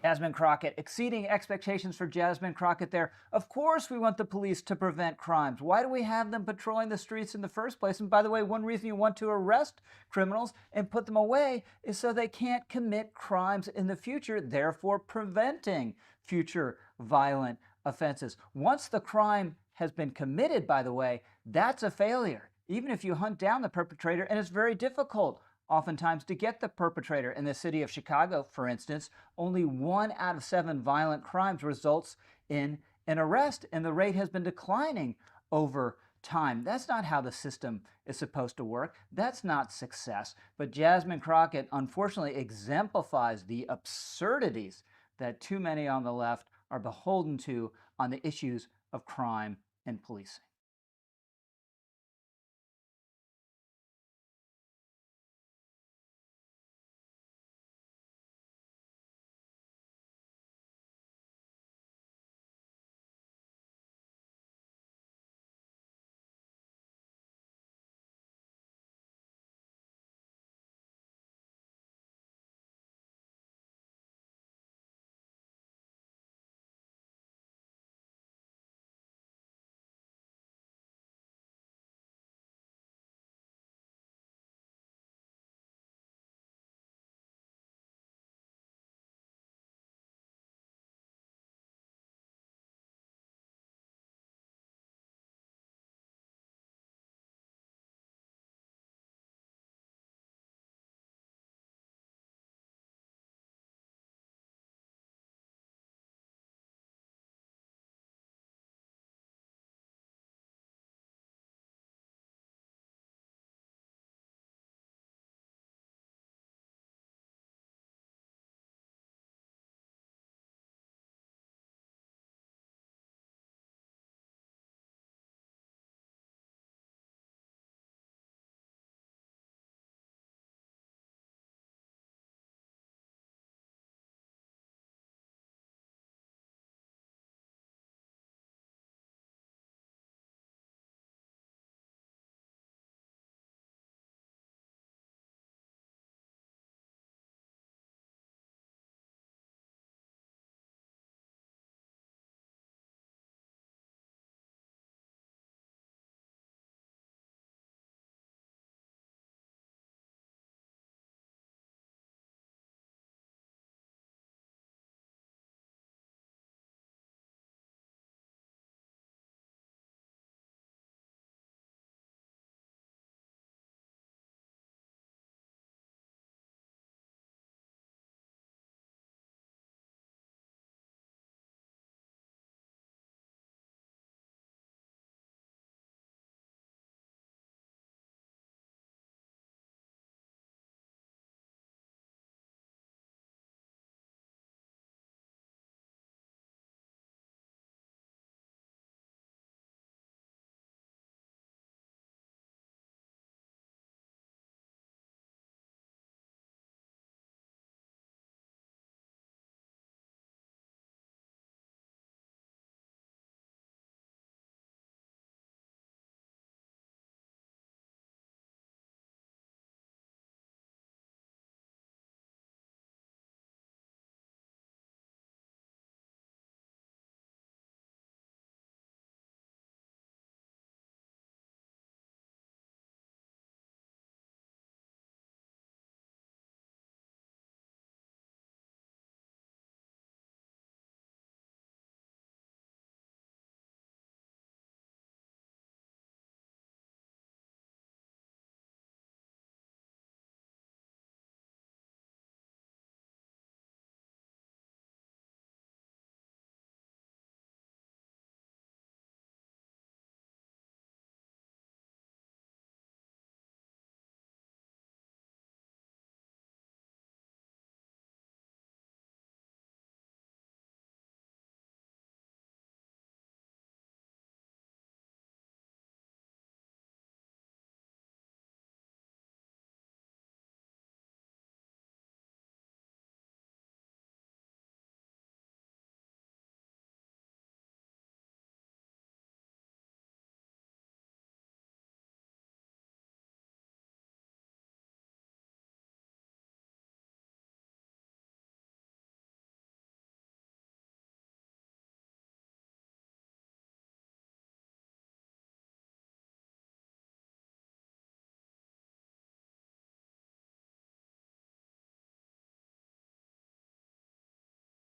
S: Jasmine Crockett, exceeding expectations for Jasmine Crockett there. Of course we want the police to prevent crimes. Why do we have them patrolling the streets in the first place? And by the way, one reason you want to arrest criminals and put them away is so they can't commit crimes in the future, therefore preventing future violent offenses. Once the crime has been committed, by the way, that's a failure. Even if you hunt down the perpetrator, and it's very difficult oftentimes to get the perpetrator. In the city of Chicago, for instance, only 1 out of 7 violent crimes results in an arrest, and the rate has been declining over time. That's not how the system is supposed to work. That's not success. But Jasmine Crockett, unfortunately, exemplifies the absurdities that too many on the left are beholden to on the issues of crime and policing.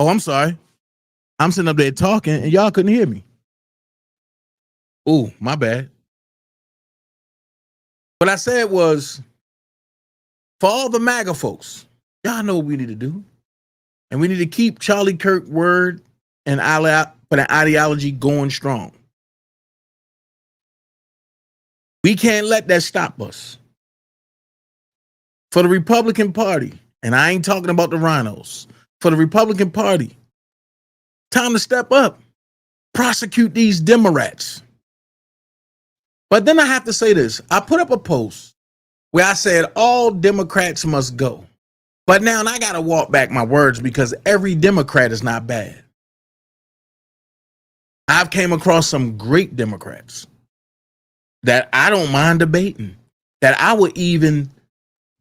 H: Oh, I'm sorry. I'm sitting up there talking and y'all couldn't hear me. Oh, my bad. What I said was, for all the MAGA folks, y'all know what we need to do. And we need to keep Charlie Kirk word and for the ideology going strong. We can't let that stop us. For the Republican Party, and I ain't talking about the rhinos, for the Republican Party, time to step up, prosecute these Democrats. But then I have to say this. I put up a post where I said all Democrats must go. But now I got to walk back my words because every Democrat is not bad. I've came across some great Democrats that I don't mind debating, that I would even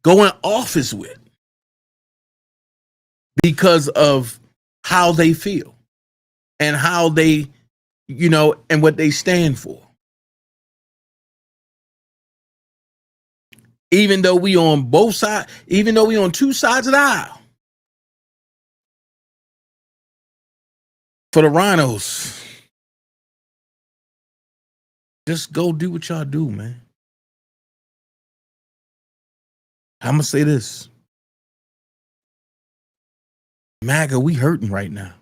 H: go in office with because of how they feel and how they, and what they stand for. Even though we on both sides, even though we on two sides of the aisle. For the rhinos, just go do what y'all do, man. I'm going to say this. MAGA, we hurting right now.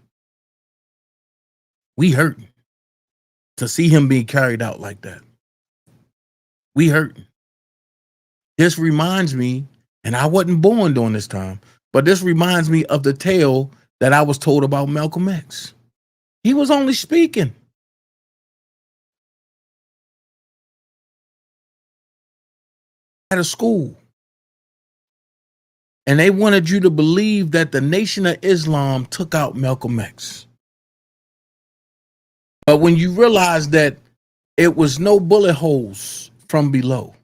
H: We hurting to see him being carried out like that. We hurting. This reminds me, and I wasn't born during this time, but this reminds me of the tale that I was told about Malcolm X. He was only speaking. At a school. And they wanted you to believe that the Nation of Islam took out Malcolm X. But when you realize that it was no bullet holes from below,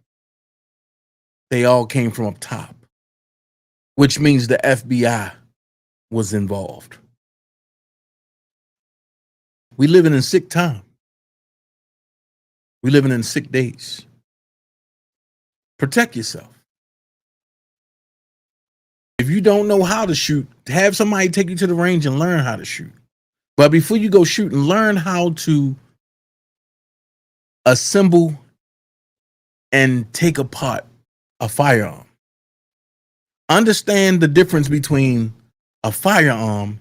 H: they all came from up top, which means the FBI was involved. We living in sick time. We living in sick days. Protect yourself. If you don't know how to shoot, have somebody take you to the range and learn how to shoot. But before you go shooting, learn how to assemble and take apart a firearm. Understand the difference between a firearm,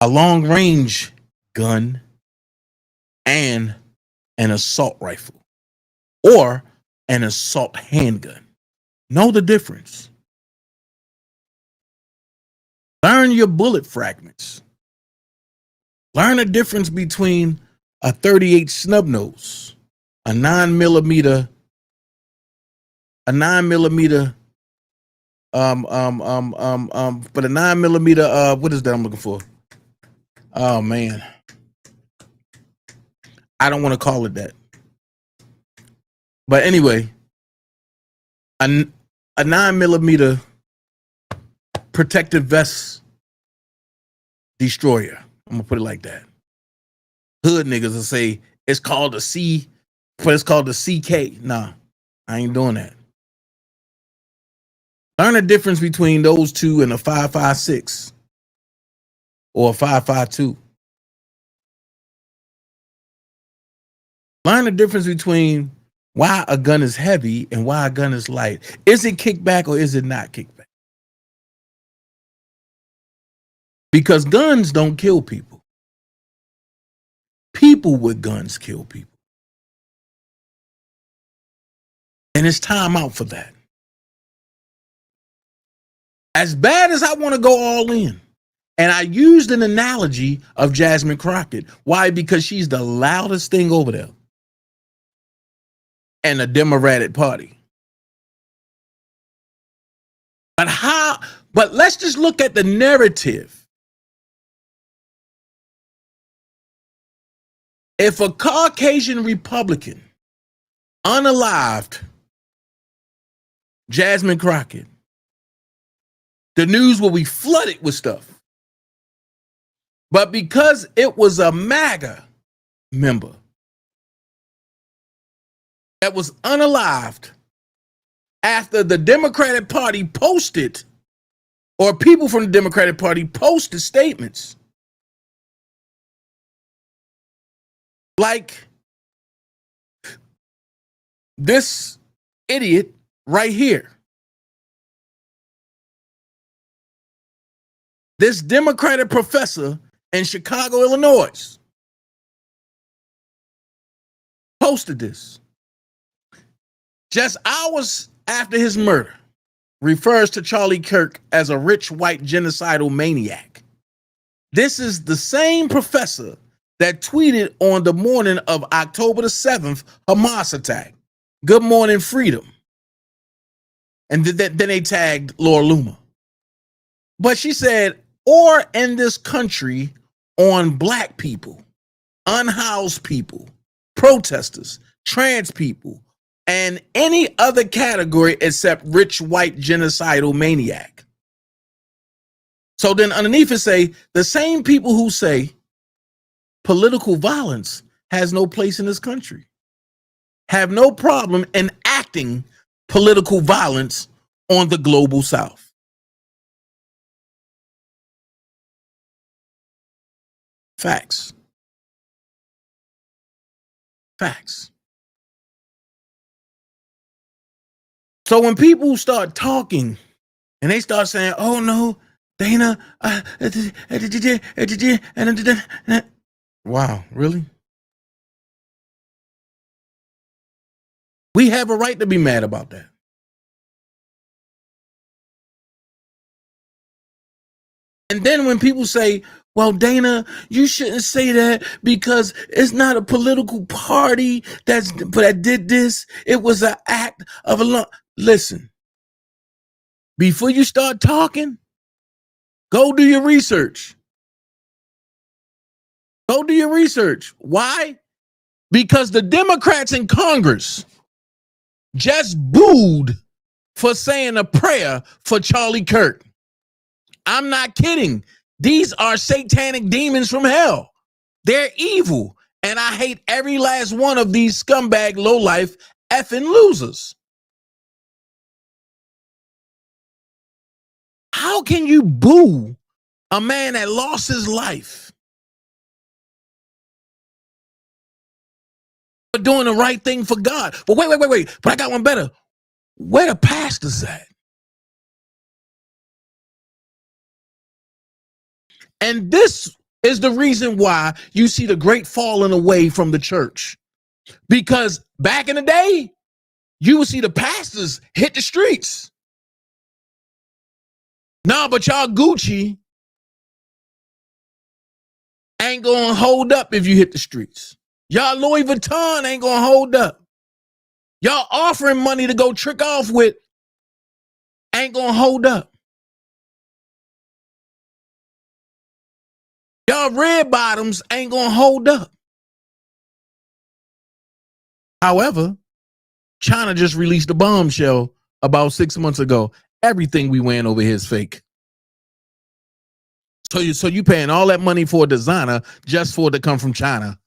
H: a long range gun, and an assault rifle or an assault handgun. Know the difference. Learn your bullet fragments. Learn the difference between a 38 snub nose, a 9mm, but a 9mm, what is that I'm looking for? Oh man. I don't want to call it that. But anyway, a 9mm protective vest destroyer. I'm gonna put it like that. Hood niggas will say it's called a C, but it's called the CK. Nah, I ain't doing that. Learn the difference between those two and a 5.56 or a 5.52. Learn the difference between why a gun is heavy and why a gun is light. Is it kickback or is it not kickback? Because guns don't kill people. People with guns kill people. And it's time out for that. As bad as I want to go all in, and I used an analogy of Jasmine Crockett. Why? Because she's the loudest thing over there. And the Democratic Party. But let's just look at the narrative. If a Caucasian Republican unalived Jasmine Crockett, the news will be flooded with stuff. But because it was a MAGA member that was unalived after the Democratic Party posted or people from the Democratic Party posted statements like this idiot right here. This Democratic professor in Chicago, Illinois, posted this. Just hours after his murder, refers to Charlie Kirk as a rich white genocidal maniac. This is the same professor that tweeted on the morning of October the 7th Hamas attack, "Good morning, freedom." And then they tagged Laura Loomer. But she said, or in this country on black people, unhoused people, protesters, trans people, and any other category except rich white genocidal maniac. So then underneath it say, the same people who say political violence has no place in this country have no problem enacting political violence on the global south. Facts. Facts. So when people start talking and they start saying, "Oh no, Dana," wow, really? We have a right to be mad about that. And then when people say, "Well, Dana, you shouldn't say that because it's not a political party that did this. It was an act of a law." Listen, before you start talking, go do your research. Go do your research. Why? Because the Democrats in Congress just booed for saying a prayer for Charlie Kirk. I'm not kidding. These are satanic demons from hell. They're evil. And I hate every last one of these scumbag, lowlife, effing losers. How can you boo a man that lost his life for doing the right thing for God? But wait. But I got one better. Where the pastors at? And this is the reason why you see the great falling away from the church. Because back in the day, you would see the pastors hit the streets. Nah, but y'all Gucci ain't gonna hold up if you hit the streets. Y'all Louis Vuitton ain't gonna hold up. Y'all offering money to go trick off with ain't gonna hold up. Y'all red bottoms ain't gonna hold up. However, China just released a bombshell about 6 months ago. Everything we wearing over here is fake. So you paying all that money for a designer just for it to come from China.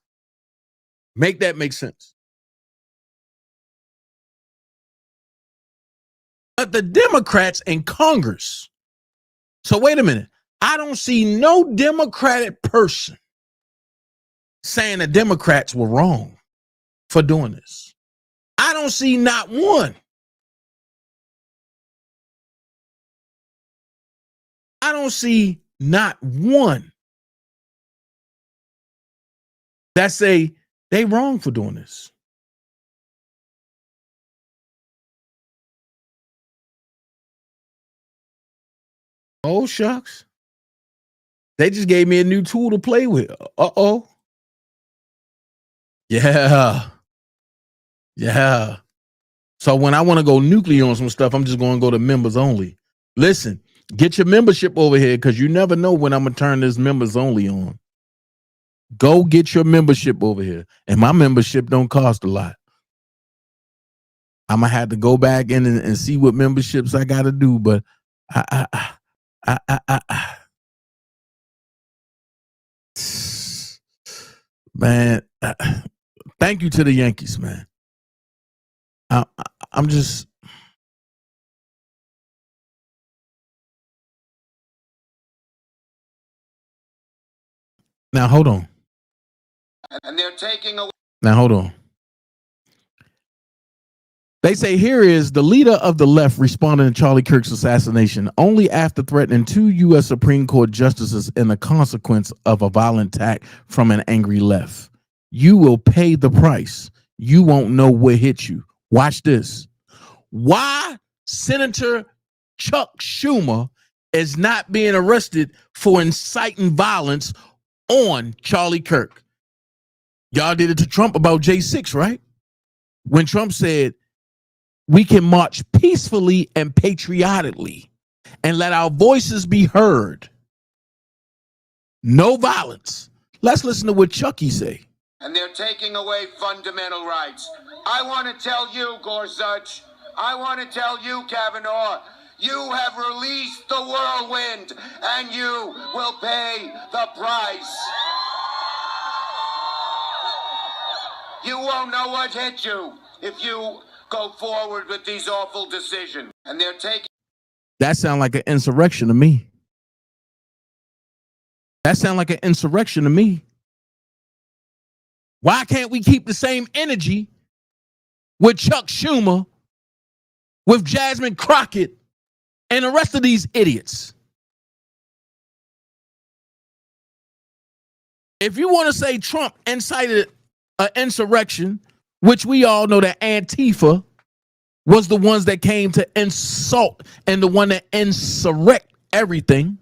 H: Make that make sense. But the Democrats in Congress. So wait a minute. I don't see no Democratic person saying the Democrats were wrong for doing this. I don't see not one. I don't see not one that say they wrong for doing this. Oh, shucks. They just gave me a new tool to play with. Uh-oh. Yeah. So when I want to go nuclear on some stuff, I'm just going to go to members only. Listen, get your membership over here because you never know when I'm going to turn this members only on. Go get your membership over here. And my membership don't cost a lot. I'm going to have to go back in and see what memberships I got to do. But man, thank you to the Yankees, man. I'm just Now hold on.
P: And they're taking away.
H: Now hold on. They say here is the leader of the left responding to Charlie Kirk's assassination only after threatening 2 U.S. Supreme Court justices in the consequence of a violent attack from an angry left. You will pay the price. You won't know what hit you. Watch this. Why Senator Chuck Schumer is not being arrested for inciting violence on Charlie Kirk. Y'all did it to Trump about J6, right? When Trump said, we can march peacefully and patriotically and let our voices be heard. No violence. Let's listen to what Chucky say.
P: And they're taking away fundamental rights. I want to tell you, Gorsuch, I want to tell you, Kavanaugh, you have released the whirlwind and you will pay the price. You won't know what hit you if you go forward with these awful decisions. And they're taking.
H: That sound like an insurrection to me. That sound like an insurrection to me. Why can't we keep the same energy with Chuck Schumer, with Jasmine Crockett, and the rest of these idiots? If you want to say Trump incited an insurrection, which we all know that Antifa was the ones that came to insult and the one that insurrect everything.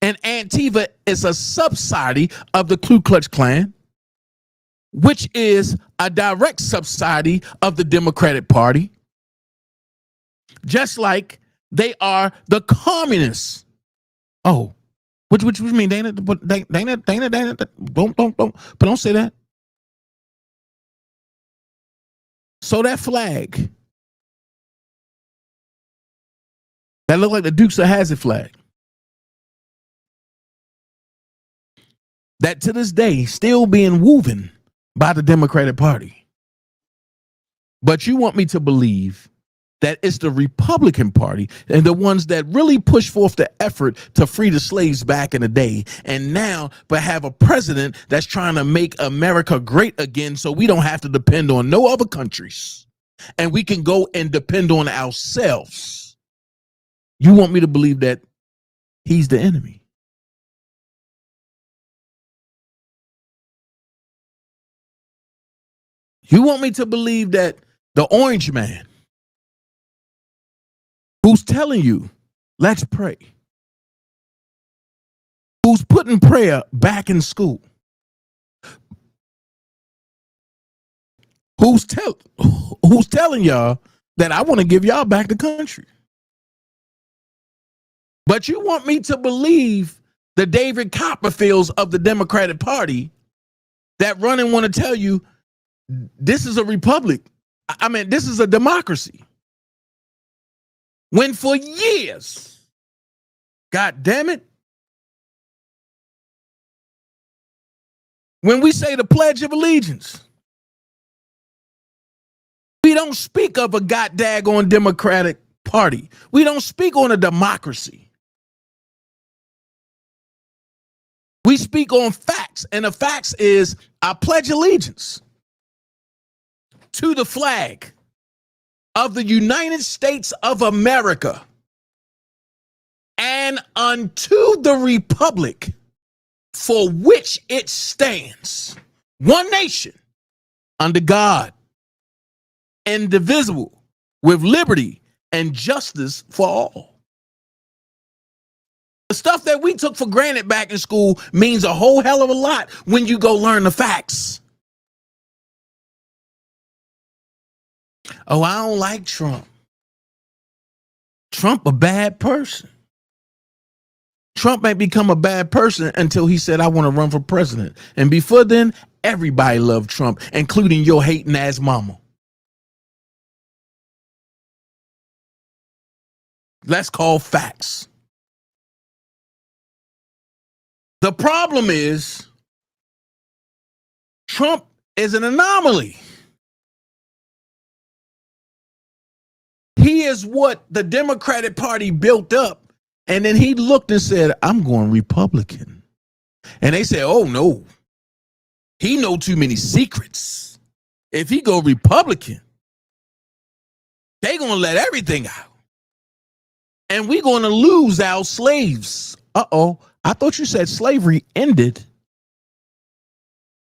H: And Antifa is a subsidy of the Ku Klux Klan, which is a direct subsidy of the Democratic Party. Just like they are the communists. Oh, which you mean, Dana? Dana, don't say that. So that flag, that looked like the Dukes of Hazzard flag, that to this day still being woven by the Democratic Party. But you want me to believe that it's the Republican Party and the ones that really push forth the effort to free the slaves back in the day, and now but have a president that's trying to make America great again so we don't have to depend on no other countries and we can go and depend on ourselves. You want me to believe that he's the enemy? You want me to believe that the orange man who's telling you, let's pray, who's putting prayer back in school, who's telling y'all that I want to give y'all back the country. But you want me to believe the David Copperfields of the Democratic Party that run and want to tell you this is a republic. I mean, this is a democracy. When for years, God damn it, when we say the Pledge of Allegiance, we don't speak of a goddaggone Democratic Party. We don't speak on a democracy. We speak on facts, and the facts is I pledge allegiance to the flag of the United States of America and unto the republic for which it stands, one nation, under God, indivisible, with liberty and justice for all. The stuff that we took for granted back in school means a whole hell of a lot when you go learn the facts. Oh, I don't like Trump. Trump a bad person. Trump ain't become a bad person until he said, I want to run for president. And before then, everybody loved Trump, including your hating ass mama. Let's call facts. The problem is Trump is an anomaly. He is what the Democratic Party built up, and then he looked and said, I'm going Republican. And they say, oh no, he know too many secrets. If he go Republican, they gonna let everything out. And we gonna lose our slaves. Uh-oh, I thought you said slavery ended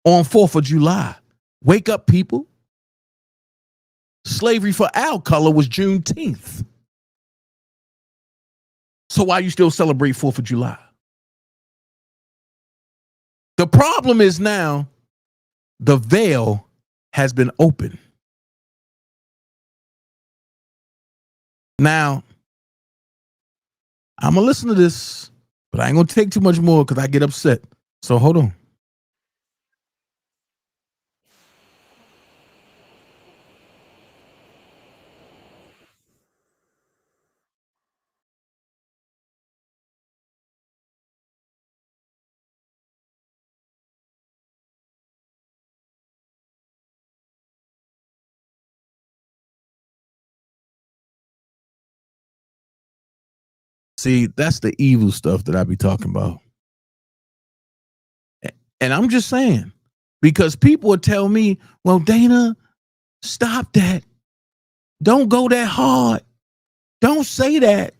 H: on 4th of July. Wake up, people. Slavery for our color was Juneteenth. So why you still celebrate 4th of July? The problem is now the veil has been opened. Now, I'm going to listen to this, but I ain't going to take too much more because I get upset. So hold on. See, that's the evil stuff that I be talking about. And I'm just saying, because people would tell me, well, Dana, stop that. Don't go that hard. Don't say that.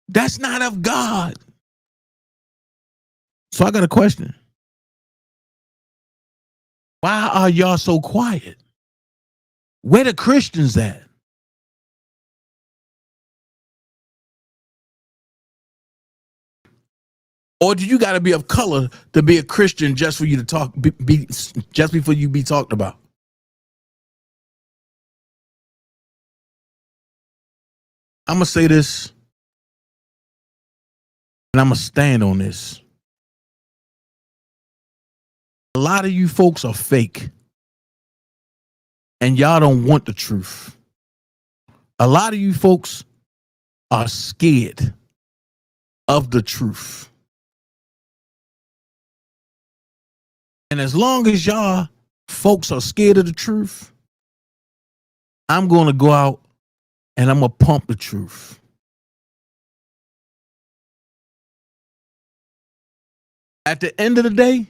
H: That's not of God. So I got a question. Why are y'all so quiet? Where the Christians at? Or do you got to be of color to be a Christian just for you to talk, just before you be talked about? I'm going to say this, and I'm going to stand on this. A lot of you folks are fake, and y'all don't want the truth. A lot of you folks are scared of the truth. And as long as y'all folks are scared of the truth, I'm going to go out and I'm going to pump the truth. At the end of the day,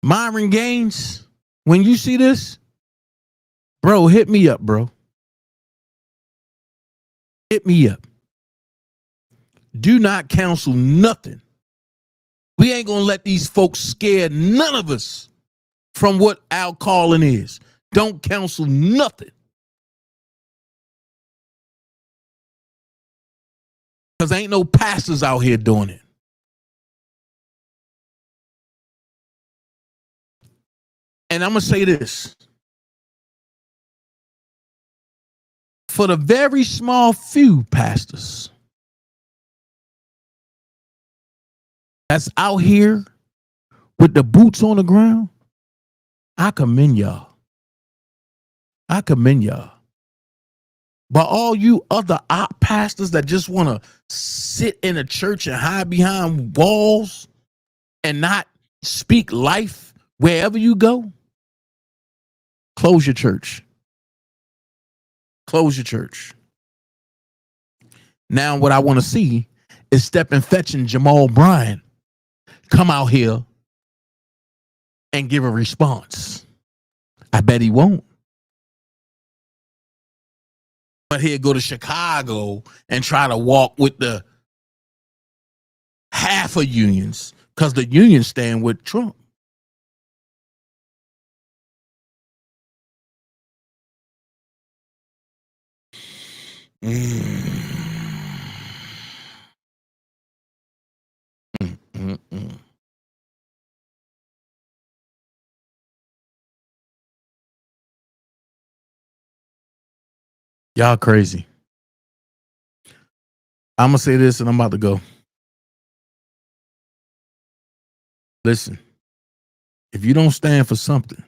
H: Myron Gaines, when you see this, bro, hit me up, bro. Hit me up. Do not counsel nothing. We ain't going to let these folks scare none of us from what our calling is. Don't counsel nothing. Because ain't no pastors out here doing it. And I'm going to say this. For the very small few pastors that's out here with the boots on the ground, I commend y'all. I commend y'all. But all you other op pastors that just want to sit in a church and hide behind walls and not speak life wherever you go, close your church. Close your church. Now what I want to see is Stephen Fetch and Jamal Bryant come out here and give a response. I bet he won't. But he'll go to Chicago and try to walk with the half of unions because the unions stand with Trump. Y'all crazy. I'm going to say this and I'm about to go. Listen, if you don't stand for something,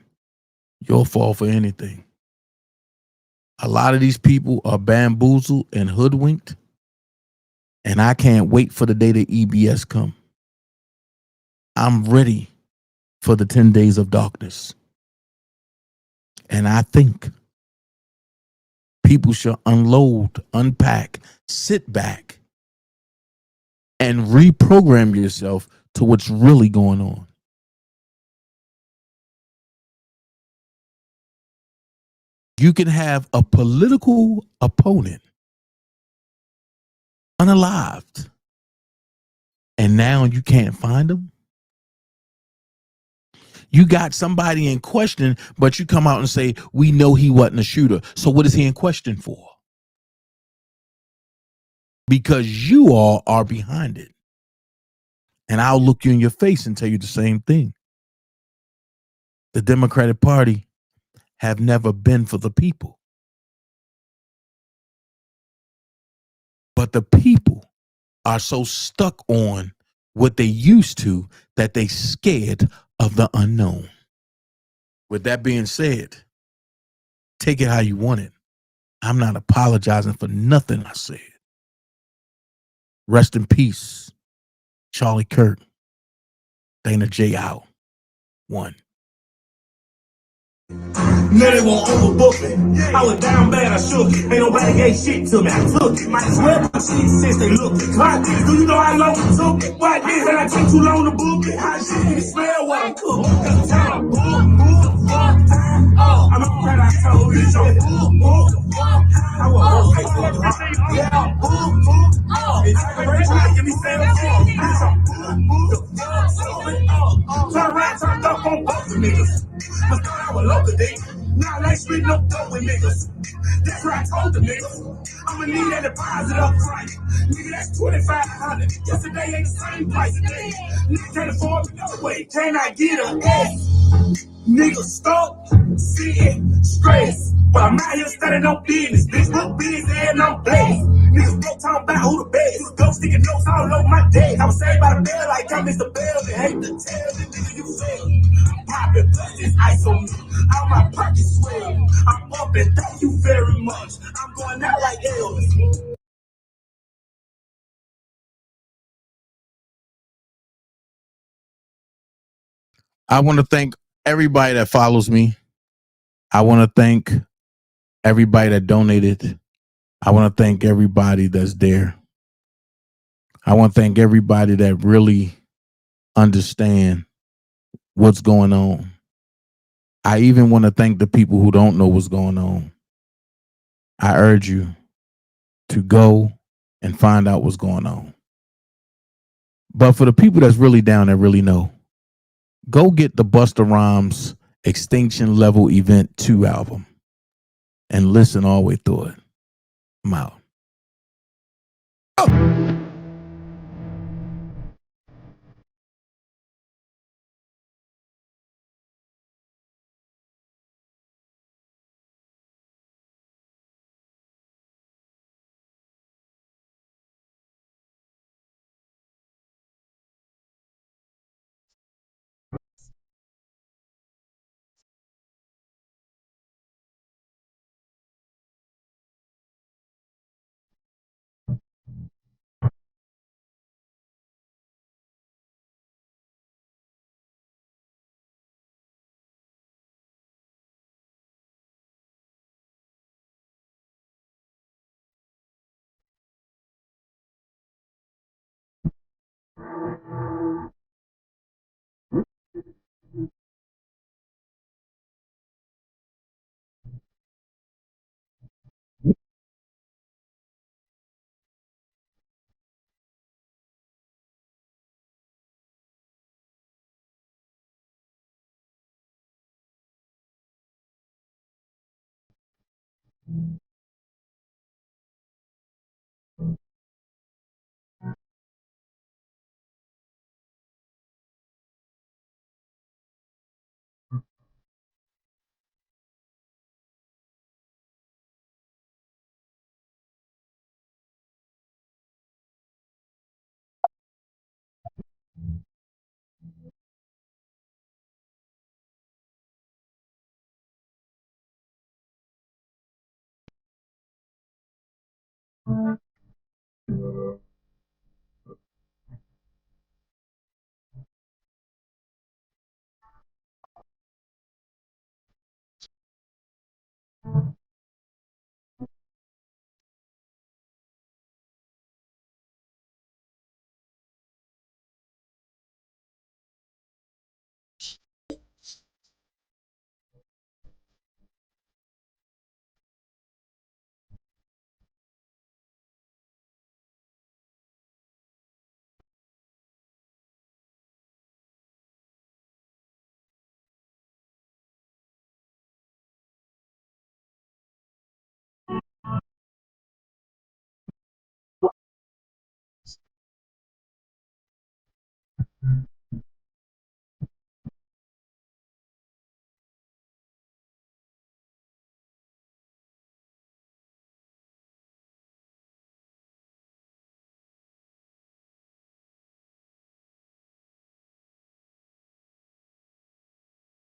H: you'll fall for anything. A lot of these people are bamboozled and hoodwinked, and I can't wait for the day that EBS come. I'm ready for the 10 days of darkness. And I think people should unload, unpack, sit back, and reprogram yourself to what's really going on. You can have a political opponent unalived, and now you can't find them. You got somebody in question, but you come out and say, we know he wasn't a shooter. So what is he in question for? Because you all are behind it. And I'll look you in your face and tell you the same thing. The Democratic Party have never been for the people. But the people are so stuck on what they used to that they scared of the unknown. With that being said, take it how you want it. I'm not apologizing for nothing I said. Rest in peace, Charlie Kirk. DanaJay out. 1.
A: Now they won't overbook me. I was down bad, I shook it. Ain't nobody gave shit to me. I took it. Might as well put shit since they looked it. Why this? Do you know how long it took it? Why this? And I take too long to book it. How shit even smell what I'm cooking? Cause the time I book, time. I'm not glad I told you. So book. I was okay for the heart. Yeah, book. It's like a break trying to get me fed up. Bitch, I'm book. Turn around, turned up on both the niggas. But thought I was local, they. Now they street no dope with niggas. That's what I told the niggas. I'ma need that deposit up front. Nigga, that's 2,500. Yesterday ain't the same price today. Nigga can't afford me no way. Can I get a S? Nigga, stop, sitting, stress. But I'm out here studying no business. Bitch, book busy and I'm blessed. Niggas broke talking about who the best. Who the ghost sticking notes all over my desk. I was saved by the bell like I missed the bell. They hate to tell the nigga you failed. Poppin', plus this ice on me. All my pockets swell. I'm up and thank you very much. I'm going out like Elvis.
H: I want to thank everybody that follows me. I want to thank everybody that donated. I want to thank everybody that's there. I want to thank everybody that really understand what's going on. I even want to thank the people who don't know what's going on. I urge you to go and find out what's going on. But for the people that's really down that really know, go get the Busta Rhymes Extinction Level Event 2 album and listen all the way through it. I'm out.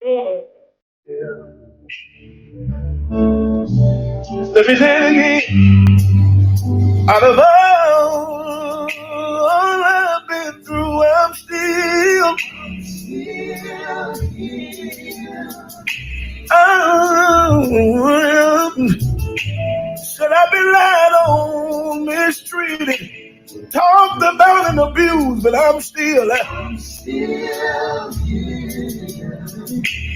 A: Let me say it again. Out of all I've been through, I'm still should I be lied on, mistreated, talked about and abused, but I'm still